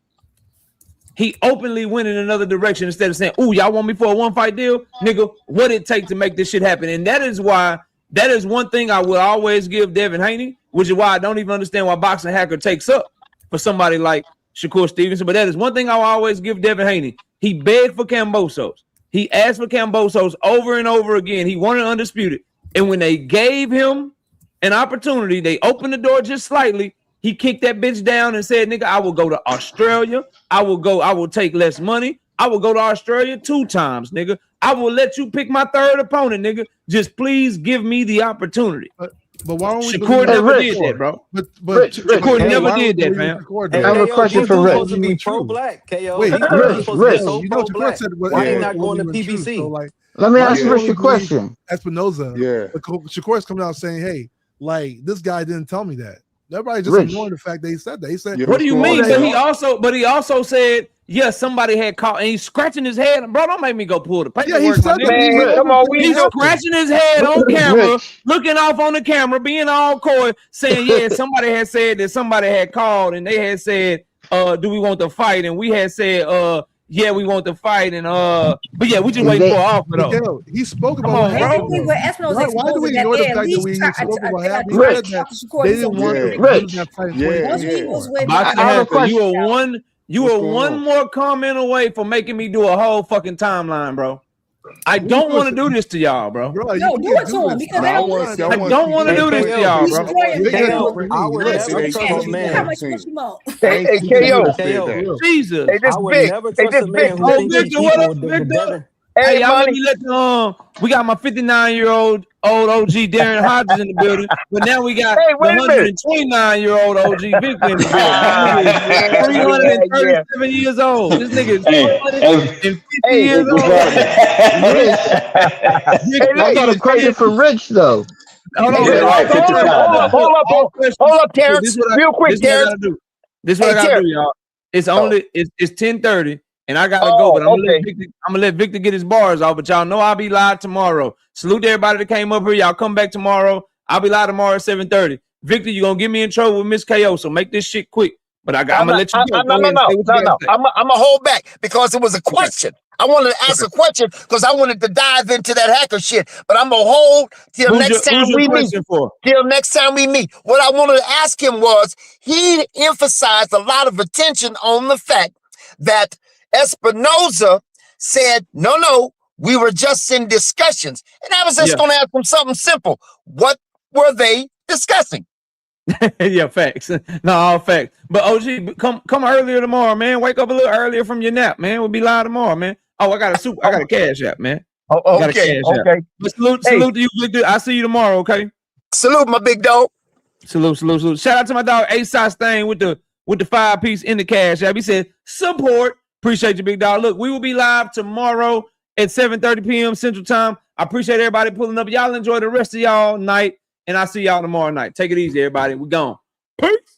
he openly went in another direction instead of saying, "Ooh, y'all want me for a one-fight deal, nigga? What it take to make this shit happen?" And that is one thing I will always give Devin Haney, which is why I don't even understand why Boxing Hacker takes up for somebody like Shakur Stevenson. But that is one thing I will always give Devin Haney. He begged for Kambosos. He asked for Kambosos over and over again. He wanted undisputed. And when they gave him an opportunity, they opened the door just slightly. He kicked that bitch down and said, nigga, I will go to Australia. I will take less money. I will go to Australia 2 times, nigga. I will let you pick my third opponent, nigga. Just please give me the opportunity. But why don't we Shakur never did that, bro. But Shakur never did that, man. I have a question for Rich. Supposed to be pro-black, KO. Wait, Rich. Why they not going to PBC? So like, let me ask Rich a question. Espinosa, Shakur is coming out saying, "Hey, like this guy didn't tell me that." Everybody just ignoring the fact that he said that. He said, "What do you mean?" But he also said, "Yeah, somebody had called," and he's scratching his head. Bro, don't make me go pull the paperwork. Yeah, he said that. Come on, he's scratching his head on camera, looking off on the camera, being all coy, saying, "Yeah, somebody had said that somebody had called, and they had said, do we want to fight?" And we had said, yeah, we want to fight, and but yeah, we just waiting for an offer though. He spoke about why do we ignore the fact that we spoke about happening? They didn't want to. You are one more comment away from making me do a whole fucking timeline, bro. I don't want to do this to y'all, bro. No, do it to him because I don't want to do this to y'all, bro. Hey, KO. Jesus. Hey, this big. Hey, this big. Oh, Victor, what up, Victor? Hey, y'all let me we got my 59-year-old OG Darren Hodges in the building, but now we got the 129-year-old OG Victor in the building. 337 years old. This nigga is 250 years old. I got a question for Rich though. Hold up, Terrence. Real quick, Terrence. This is what I gotta do, y'all. It's 10:30. And I gotta go, but I'm gonna let Victor get his bars off. But y'all know I'll be live tomorrow. Salute to everybody that came up here. Y'all come back tomorrow. I'll be live tomorrow at 7:30. Victor, you're gonna get me in trouble with Miss KO, so make this shit quick. But I'm gonna let you go. No. I'm gonna hold back because it was a question. I wanted to ask a question because I wanted to dive into that hacker shit. But I'm gonna hold till next time we meet. Till next time we meet. What I wanted to ask him was he emphasized a lot of attention on the fact that Espinoza said, no, we were just in discussions. And I was just going to ask him something simple. What were they discussing? Yeah, facts. No, all facts. But OG, come earlier tomorrow, man. Wake up a little earlier from your nap, man. We'll be live tomorrow, man. Oh, I got a cash app, man. Oh, okay. But salute to you, big dude. I'll see you tomorrow, okay? Salute, my big dog. Salute. Shout out to my dog A-Sauce Thing with the 5-piece in the cash app. He said, support. Appreciate you, big dog. Look, we will be live tomorrow at 7:30 p.m. Central Time. I appreciate everybody pulling up. Y'all enjoy the rest of y'all night, and I'll see y'all tomorrow night. Take it easy, everybody. We're gone. Peace.